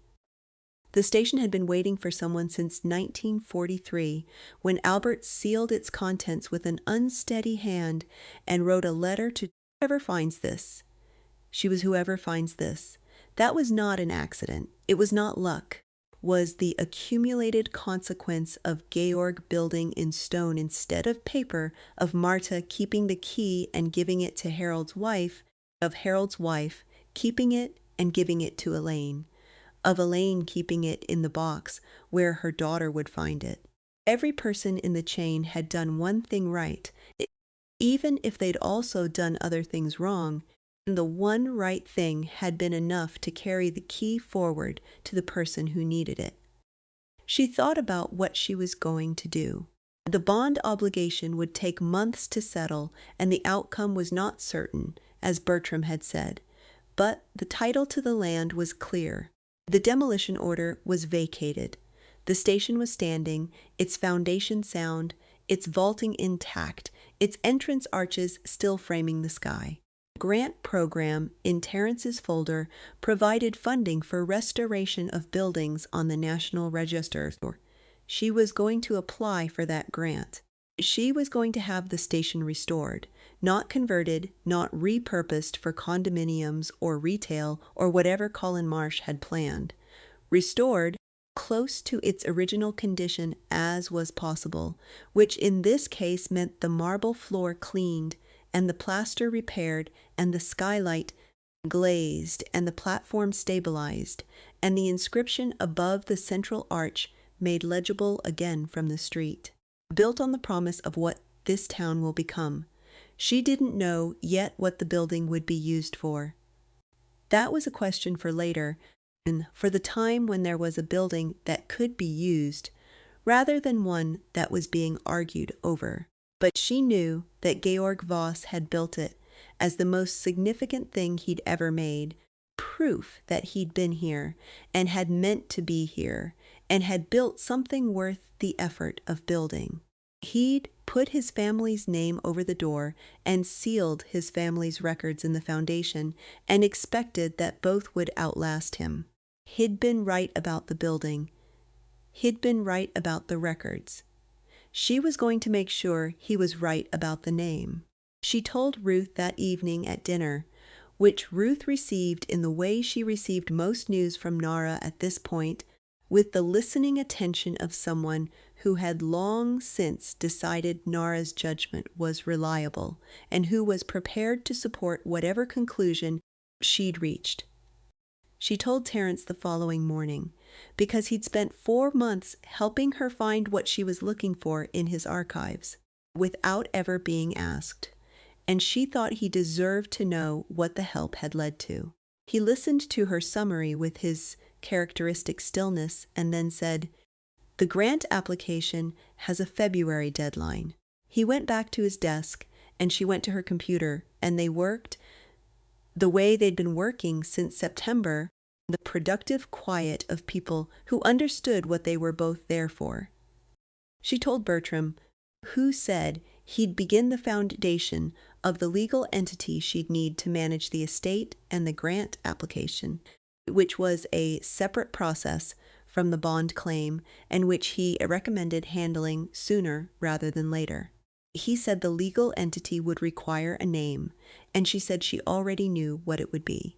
The station had been waiting for someone since 1943, when Albert sealed its contents with an unsteady hand and wrote a letter to whoever finds this. She was whoever finds this. That was not an accident. It was not luck. Was the accumulated consequence of Georg building in stone instead of paper, of Marta keeping the key and giving it to Harold's wife, of Harold's wife keeping it and giving it to Elaine, of Elaine keeping it in the box where her daughter would find it. Every person in the chain had done one thing right, even if they'd also done other things wrong, and the one right thing had been enough to carry the key forward to the person who needed it. She thought about what she was going to do. The bond obligation would take months to settle, and the outcome was not certain, as Bertram had said. But the title to the land was clear. The demolition order was vacated. The station was standing, its foundation sound, its vaulting intact, its entrance arches still framing the sky. The grant program in Terrence's folder provided funding for restoration of buildings on the National Register. She was going to apply for that grant. She was going to have the station restored, not converted, not repurposed for condominiums or retail or whatever Colin Marsh had planned. Restored close to its original condition as was possible, which in this case meant the marble floor cleaned and the plaster repaired and the skylight glazed and the platform stabilized and the inscription above the central arch made legible again from the street. Built on the promise of what this town will become. She didn't know yet what the building would be used for. That was a question for later, and for the time when there was a building that could be used, rather than one that was being argued over. But she knew that Georg Voss had built it as the most significant thing he'd ever made, proof that he'd been here and had meant to be here, and had built something worth the effort of building. He'd put his family's name over the door and sealed his family's records in the foundation and expected that both would outlast him. He'd been right about the building. He'd been right about the records. She was going to make sure he was right about the name. She told Ruth that evening at dinner, which Ruth received in the way she received most news from Nara at this point, with the listening attention of someone who had long since decided Nara's judgment was reliable and who was prepared to support whatever conclusion she'd reached. She told Terrence the following morning, because he'd spent 4 months helping her find what she was looking for in his archives, without ever being asked, and she thought he deserved to know what the help had led to. He listened to her summary with his characteristic stillness and then said, "The grant application has a February deadline." He went back to his desk and she went to her computer, and they worked the way they'd been working since September, the productive quiet of people who understood what they were both there for. She told Bertram, who said he'd begin the foundation of the legal entity she'd need to manage the estate and the grant application, which was a separate process from the bond claim and which he recommended handling sooner rather than later. He said the legal entity would require a name, and she said she already knew what it would be.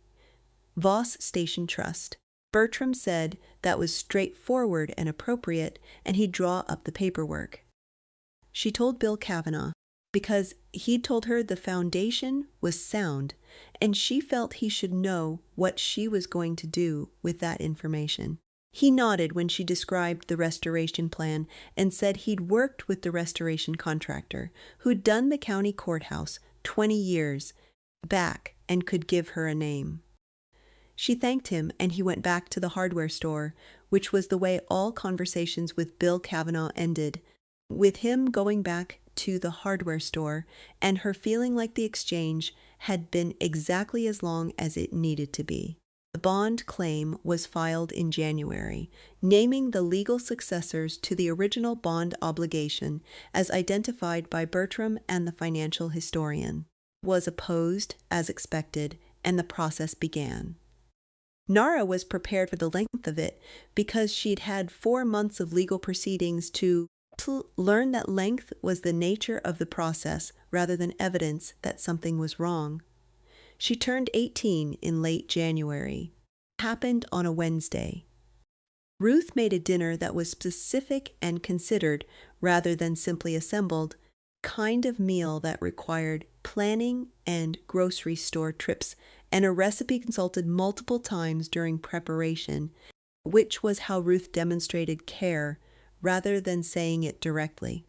Voss Station Trust. Bertram said that was straightforward and appropriate, and he'd draw up the paperwork. She told Bill Kavanagh, because he'd told her the foundation was sound, and she felt he should know what she was going to do with that information. He nodded when she described the restoration plan and said he'd worked with the restoration contractor, who'd done the county courthouse 20 years back and could give her a name. She thanked him, and he went back to the hardware store, which was the way all conversations with Bill Kavanagh ended, with him going back to the hardware store and her feeling like the exchange had been exactly as long as it needed to be. The bond claim was filed in January, naming the legal successors to the original bond obligation as identified by Bertram and the financial historian. Was opposed, as expected, and the process began. Nara was prepared for the length of it because she'd had 4 months of legal proceedings to learn that length was the nature of the process rather than evidence that something was wrong. She turned 18 in late January. It happened on a Wednesday. Ruth made a dinner that was specific and considered rather than simply assembled, kind of meal that required planning and grocery store trips and a recipe consulted multiple times during preparation, which was how Ruth demonstrated care rather than saying it directly.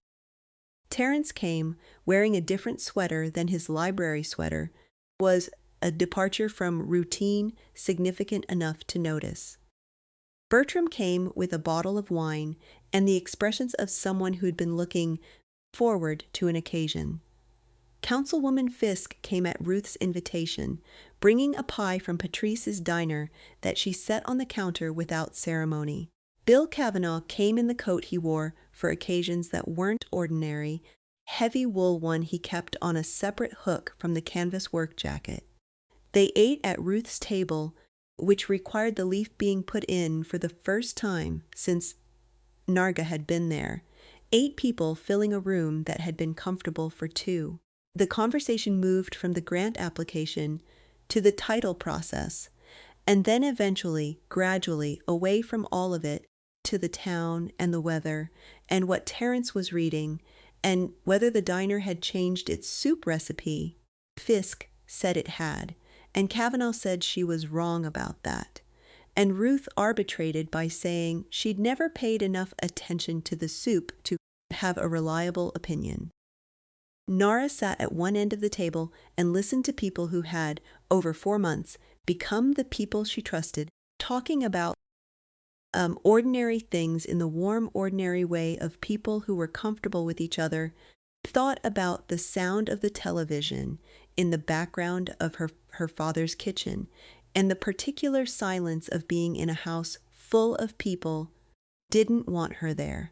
Terrence came wearing a different sweater than his library sweater, was a departure from routine significant enough to notice. Bertram came with a bottle of wine and the expressions of someone who'd been looking forward to an occasion. Councilwoman Fisk came at Ruth's invitation, bringing a pie from Patrice's diner that she set on the counter without ceremony. Bill Cavanaugh came in the coat he wore for occasions that weren't ordinary, heavy wool one he kept on a separate hook from the canvas work jacket. They ate at Ruth's table, which required the leaf being put in for the first time since Narga had been there, 8 people filling a room that had been comfortable for 2. The conversation moved from the grant application to the title process, and then eventually, gradually, away from all of it, to the town and the weather, and what Terence was reading, and whether the diner had changed its soup recipe. Fisk said it had, and Cavanaugh said she was wrong about that. And Ruth arbitrated by saying she'd never paid enough attention to the soup to have a reliable opinion. Nara sat at one end of the table and listened to people who had, over 4 months, become the people she trusted, talking about ordinary things in the warm, ordinary way of people who were comfortable with each other, thought about the sound of the television in the background of her father's kitchen, and the particular silence of being in a house full of people didn't want her there.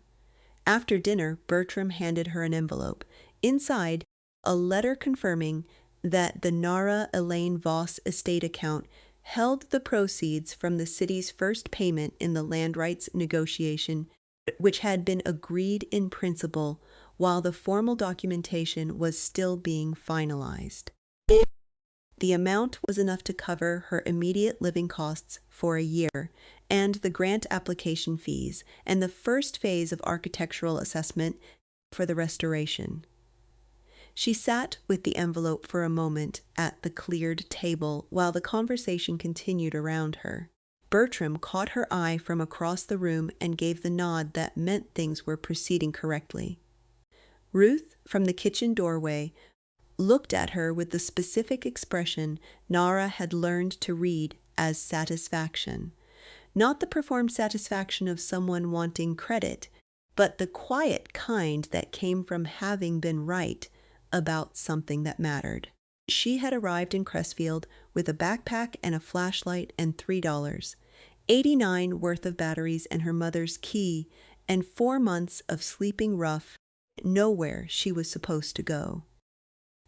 After dinner, Bertram handed her an envelope. Inside, a letter confirming that the Nara Elaine Voss estate account held the proceeds from the city's first payment in the land rights negotiation, which had been agreed in principle while the formal documentation was still being finalized. The amount was enough to cover her immediate living costs for a year, and the grant application fees, and the first phase of architectural assessment for the restoration. She sat with the envelope for a moment at the cleared table while the conversation continued around her. Bertram caught her eye from across the room and gave the nod that meant things were proceeding correctly. Ruth, from the kitchen doorway, looked at her with the specific expression Nara had learned to read as satisfaction. Not the performed satisfaction of someone wanting credit, but the quiet kind that came from having been right about something that mattered. She had arrived in Crestfield with a backpack and a flashlight and $3, $89 worth of batteries and her mother's key, and 4 months of sleeping rough, nowhere she was supposed to go.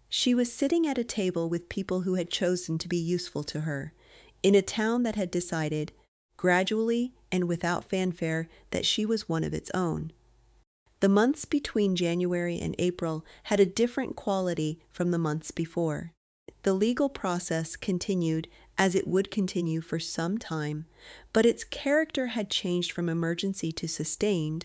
She was sitting at a table with people who had chosen to be useful to her, in a town that had decided, gradually and without fanfare, that she was one of its own. The months between January and April had a different quality from the months before. The legal process continued as it would continue for some time, but its character had changed from emergency to sustained,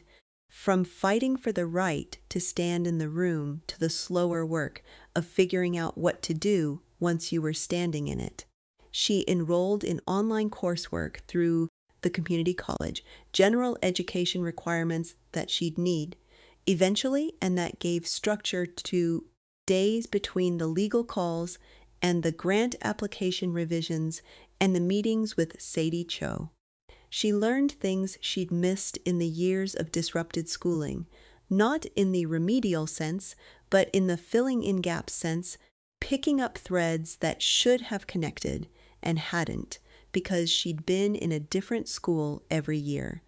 from fighting for the right to stand in the room to the slower work of figuring out what to do once you were standing in it. She enrolled in online coursework through the community college, general education requirements that she'd need eventually, and that gave structure to days between the legal calls and the grant application revisions and the meetings with Sadie Cho. She learned things she'd missed in the years of disrupted schooling, not in the remedial sense, but in the filling in gaps sense, picking up threads that should have connected and hadn't, because she'd been in a different school every year,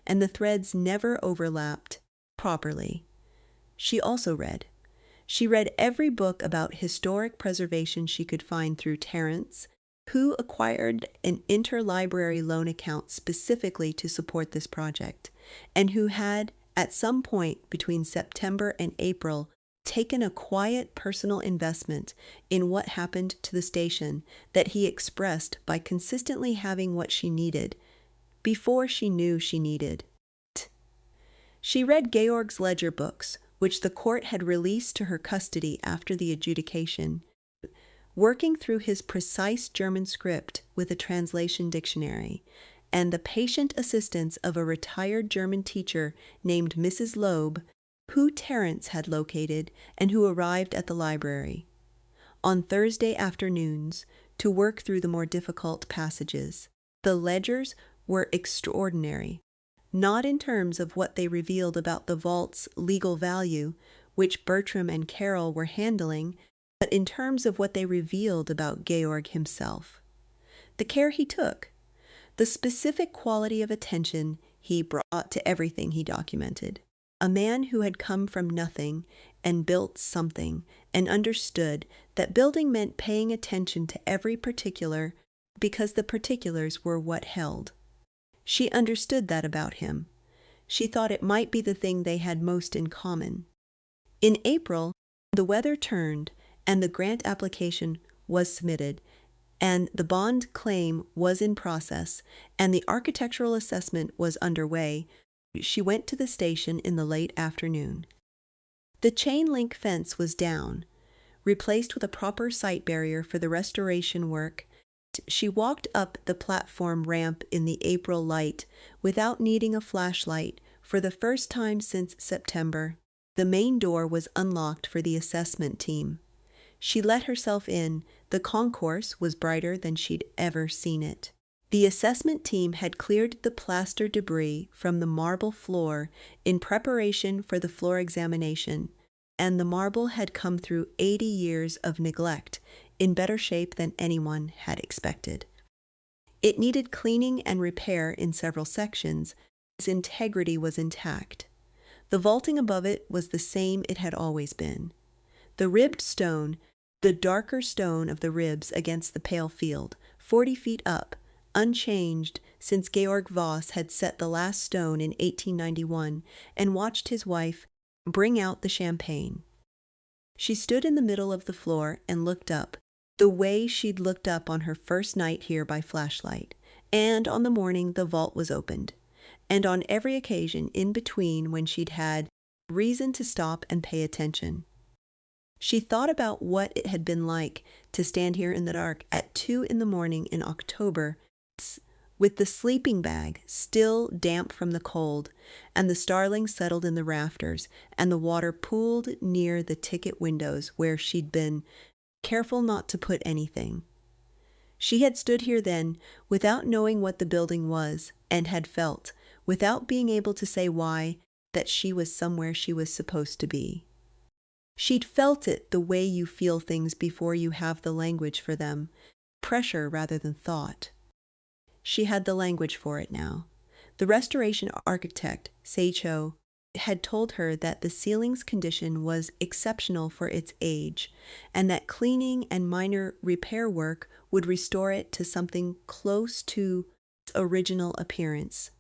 and the threads never overlapped properly. She also read. She read every book about historic preservation she could find through Terence, who acquired an interlibrary loan account specifically to support this project, and who had, at some point between September and April, taken a quiet personal investment in what happened to the station that he expressed by consistently having what she needed, before she knew she needed. She read Georg's ledger books, which the court had released to her custody after the adjudication, working through his precise German script with a translation dictionary, and the patient assistance of a retired German teacher named Mrs. Loeb, who Terence had located and who arrived at the library on Thursday afternoons to work through the more difficult passages. The ledgers were extraordinary, not in terms of what they revealed about the vault's legal value, which Bertram and Carol were handling, but in terms of what they revealed about Georg himself. The care he took, the specific quality of attention he brought to everything he documented. A man who had come from nothing and built something and understood that building meant paying attention to every particular because the particulars were what held. She understood that about him. She thought it might be the thing they had most in common. In April, the weather turned and the grant application was submitted, and the bond claim was in process, and the architectural assessment was underway. She went to the station in the late afternoon. The chain-link fence was down, replaced with a proper sight barrier for the restoration work. She walked up the platform ramp in the April light without needing a flashlight for the first time since September. The main door was unlocked for the assessment team. She let herself in. The concourse was brighter than she'd ever seen it. The assessment team had cleared the plaster debris from the marble floor in preparation for the floor examination, and the marble had come through 80 years of neglect in better shape than anyone had expected. It needed cleaning and repair in several sections. Its integrity was intact. The vaulting above it was the same it had always been. The ribbed stone, the darker stone of the ribs against the pale field, 40 feet up, unchanged since Georg Voss had set the last stone in 1891 and watched his wife bring out the champagne. She stood in the middle of the floor and looked up, the way she'd looked up on her first night here by flashlight, and on the morning the vault was opened, and on every occasion in between when she'd had reason to stop and pay attention. She thought about what it had been like to stand here in the dark at 2 a.m. in October, with the sleeping bag still damp from the cold, and the startling settled in the rafters, and the water pooled near the ticket windows where she'd been careful not to put anything. She had stood here then without knowing what the building was, and had felt, without being able to say why, that she was somewhere she was supposed to be. She'd felt it the way you feel things before you have the language for them, pressure rather than thought. She had the language for it now. The restoration architect, Seicho, had told her that the ceiling's condition was exceptional for its age, and that cleaning and minor repair work would restore it to something close to its original appearance.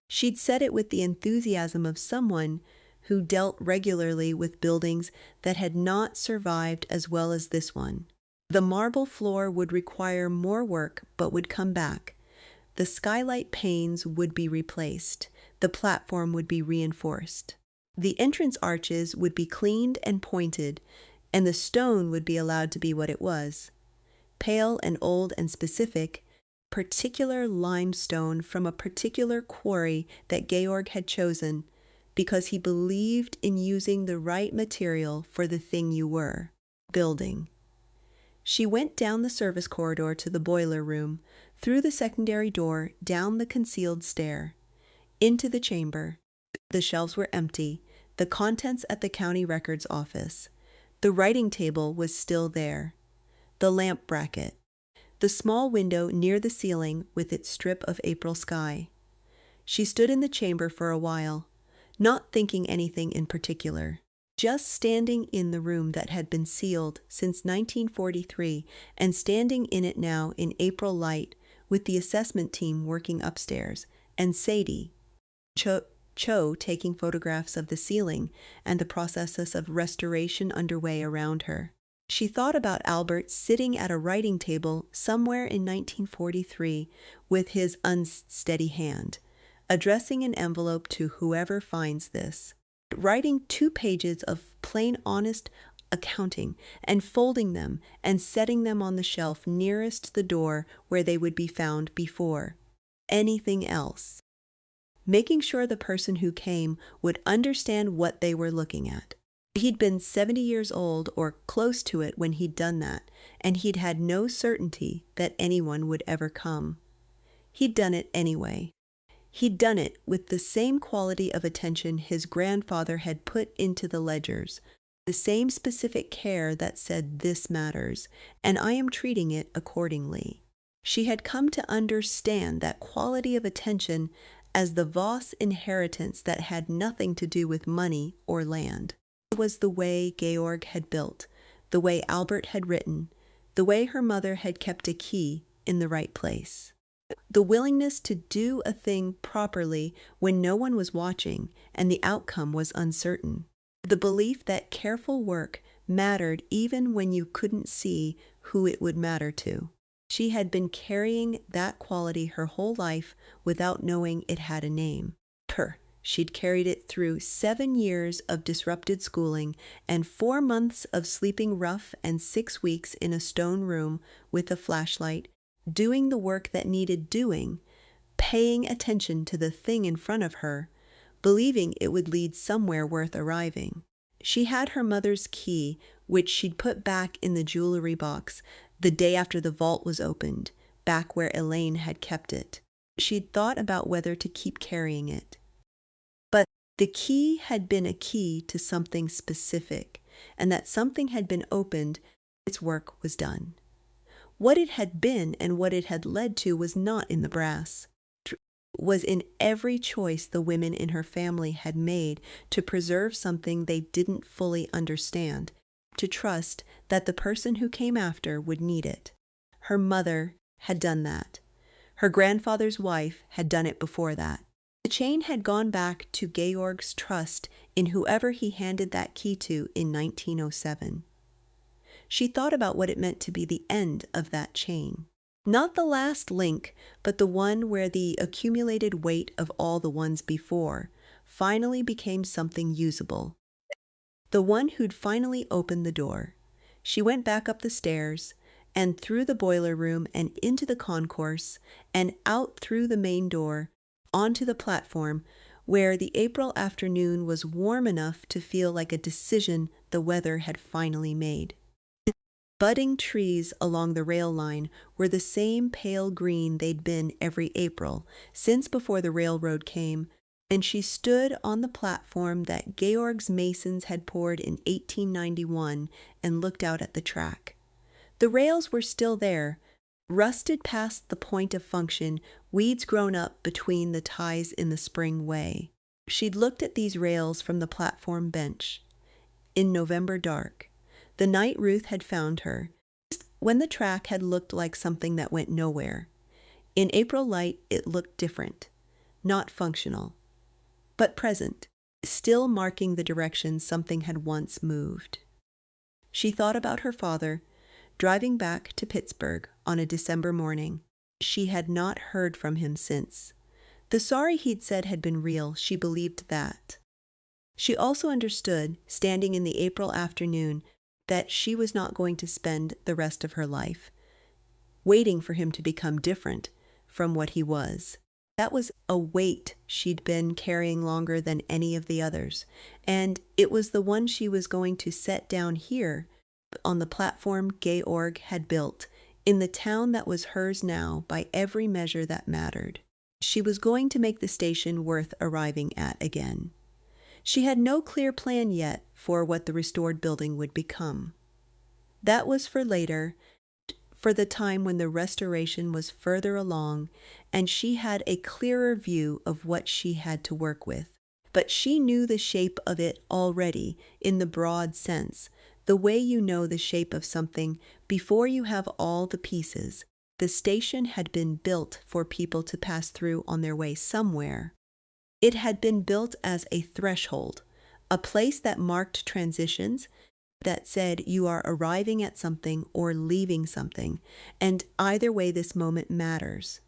She'd said it with the enthusiasm of someone who dealt regularly with buildings that had not survived as well as this one. The marble floor would require more work but would come back. The skylight panes would be replaced. The platform would be reinforced. The entrance arches would be cleaned and pointed, and the stone would be allowed to be what it was. Pale and old and specific, particular limestone from a particular quarry that Georg had chosen, because he believed in using the right material for the thing you were building. She went down the service corridor to the boiler room, through the secondary door, down the concealed stair, into the chamber. The shelves were empty, the contents at the county records office. The writing table was still there, the lamp bracket, the small window near the ceiling with its strip of April sky. She stood in the chamber for a while, not thinking anything in particular, just standing in the room that had been sealed since 1943 and standing in it now in April light with the assessment team working upstairs and Sadie, Cho taking photographs of the ceiling and the processes of restoration underway around her. She thought about Albert sitting at a writing table somewhere in 1943 with his unsteady hand, addressing an envelope to whoever finds this, writing 2 pages of plain honest accounting and folding them and setting them on the shelf nearest the door where they would be found before anything else, making sure the person who came would understand what they were looking at. He'd been 70 years old or close to it when he'd done that, and he'd had no certainty that anyone would ever come. He'd done it anyway. He'd done it with the same quality of attention his grandfather had put into the ledgers, the same specific care that said this matters, and I am treating it accordingly. She had come to understand that quality of attention as the Voss inheritance that had nothing to do with money or land. It was the way Georg had built, the way Albert had written, the way her mother had kept a key in the right place. The willingness to do a thing properly when no one was watching and the outcome was uncertain. The belief that careful work mattered even when you couldn't see who it would matter to. She had been carrying that quality her whole life without knowing it had a name. She'd carried it through 7 years of disrupted schooling and 4 months of sleeping rough and 6 weeks in a stone room with a flashlight, doing the work that needed doing, paying attention to the thing in front of her, believing it would lead somewhere worth arriving. She had her mother's key, which she'd put back in the jewelry box the day after the vault was opened, back where Elaine had kept it. She'd thought about whether to keep carrying it. But the key had been a key to something specific, and that something had been opened, its work was done. What it had been and what it had led to was not in the brass. It was in every choice the women in her family had made to preserve something they didn't fully understand, to trust that the person who came after would need it. Her mother had done that. Her grandfather's wife had done it before that. The chain had gone back to Georg's trust in whoever he handed that key to in 1907. She thought about what it meant to be the end of that chain. Not the last link, but the one where the accumulated weight of all the ones before finally became something usable. The one who'd finally opened the door. She went back up the stairs and through the boiler room and into the concourse and out through the main door onto the platform where the April afternoon was warm enough to feel like a decision the weather had finally made. Budding trees along the rail line were the same pale green they'd been every April since before the railroad came, and she stood on the platform that Georg's masons had poured in 1891 and looked out at the track. The rails were still there, rusted past the point of function, weeds grown up between the ties in the spring way. She'd looked at these rails from the platform bench. In November dark, the night Ruth had found her, when the track had looked like something that went nowhere. In April light, it looked different, not functional, but present, still marking the direction something had once moved. She thought about her father, driving back to Pittsburgh on a December morning. She had not heard from him since. The sorry he'd said had been real, she believed that. She also understood, standing in the April afternoon, that she was not going to spend the rest of her life waiting for him to become different from what he was. That was a weight she'd been carrying longer than any of the others, and it was the one she was going to set down here on the platform Georg had built, in the town that was hers now by every measure that mattered. She was going to make the station worth arriving at again. She had no clear plan yet for what the restored building would become. That was for later, for the time when the restoration was further along and she had a clearer view of what she had to work with. But she knew the shape of it already in the broad sense, the way you know the shape of something before you have all the pieces. The station had been built for people to pass through on their way somewhere. It had been built as a threshold, a place that marked transitions, that said you are arriving at something or leaving something, and either way this moment matters.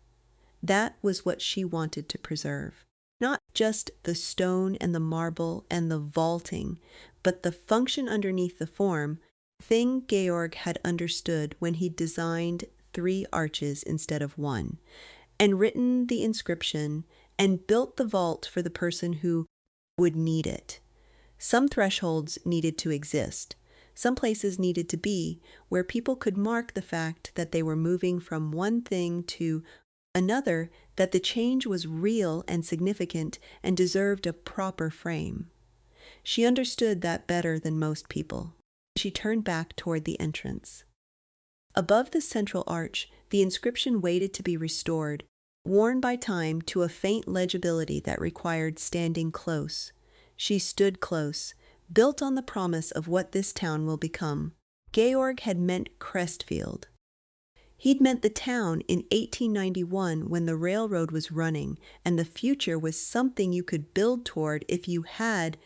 That was what she wanted to preserve. Not just the stone and the marble and the vaulting, but the function underneath the form, thing Georg had understood when he designed 3 arches instead of 1, and written the inscription and built the vault for the person who would need it. Some thresholds needed to exist. Some places needed to be where people could mark the fact that they were moving from one thing to another, that the change was real and significant and deserved a proper frame. She understood that better than most people. She turned back toward the entrance. Above the central arch, the inscription waited to be restored, worn by time to a faint legibility that required standing close. She stood close, built on the promise of what this town will become. Georg had meant Crestfield. He'd meant the town in 1891 when the railroad was running, and the future was something you could build toward if you had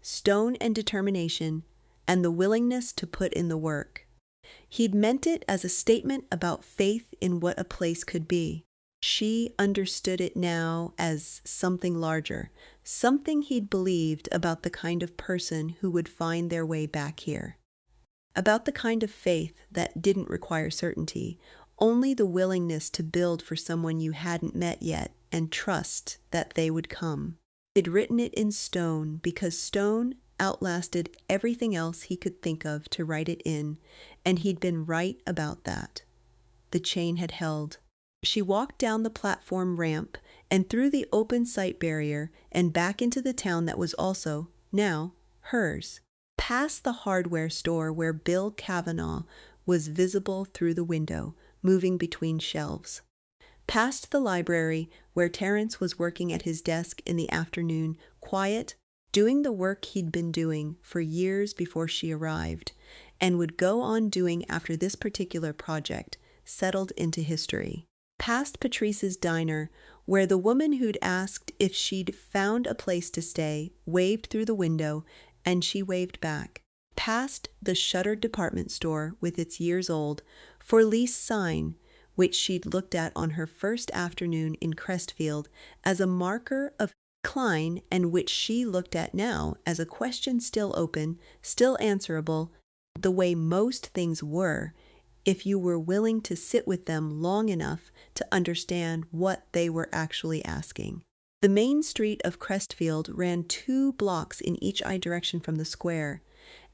stone and determination and the willingness to put in the work. He'd meant it as a statement about faith in what a place could be. She understood it now as something larger, something he'd believed about the kind of person who would find their way back here. About the kind of faith that didn't require certainty, only the willingness to build for someone you hadn't met yet and trust that they would come. He'd written it in stone because stone outlasted everything else he could think of to write it in, and he'd been right about that. The chain had held. She walked down the platform ramp and through the open sight barrier and back into the town that was also, now, hers. Past the hardware store where Bill Kavanaugh was visible through the window, moving between shelves. Past the library where Terence was working at his desk in the afternoon, quiet, doing the work he'd been doing for years before she arrived, and would go on doing after this particular project settled into history. Past Patrice's diner, where the woman who'd asked if she'd found a place to stay waved through the window, and she waved back. Past the shuttered department store with its years-old for lease sign, which she'd looked at on her first afternoon in Crestfield as a marker of decline, and which she looked at now as a question still open, still answerable, the way most things were, if you were willing to sit with them long enough to understand what they were actually asking. The main street of Crestfield ran 2 blocks in each direction from the square,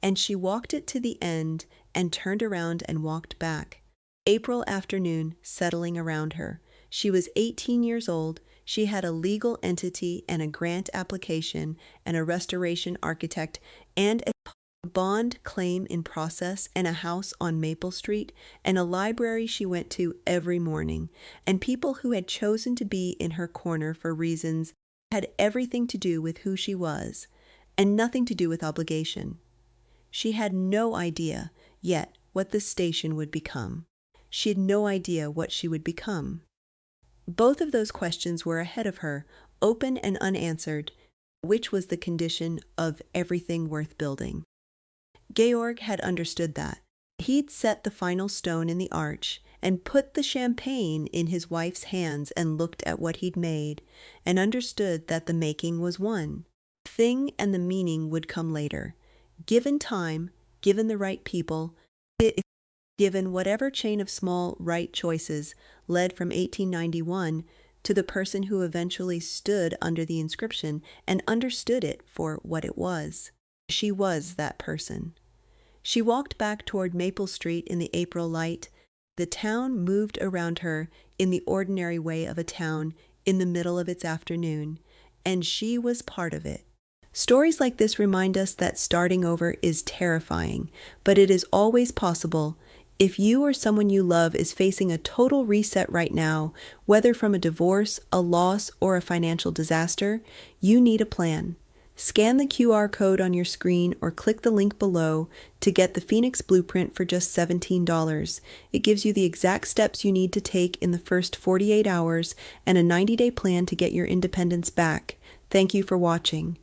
and she walked it to the end and turned around and walked back. April afternoon settling around her. She was 18 years old. She had a legal entity and a grant application and a restoration architect and a bond claim in process and a house on Maple Street and a library she went to every morning, and people who had chosen to be in her corner for reasons that had everything to do with who she was and nothing to do with obligation. She had no idea yet what the station would become. She had no idea what she would become. Both of those questions were ahead of her, open and unanswered, which was the condition of everything worth building. Georg had understood that. He'd set the final stone in the arch and put the champagne in his wife's hands and looked at what he'd made and understood that the making was one. The thing and the meaning would come later. Given time, given the right people, given whatever chain of small right choices led from 1891 to the person who eventually stood under the inscription and understood it for what it was. She was that person. She walked back toward Maple Street in the April light. The town moved around her in the ordinary way of a town in the middle of its afternoon, and she was part of it. Stories like this remind us that starting over is terrifying, but it is always possible. If you or someone you love is facing a total reset right now, whether from a divorce, a loss, or a financial disaster, you need a plan. Scan the QR code on your screen or click the link below to get the Phoenix Blueprint for just $17. It gives you the exact steps you need to take in the first 48 hours and a 90-day plan to get your independence back. Thank you for watching.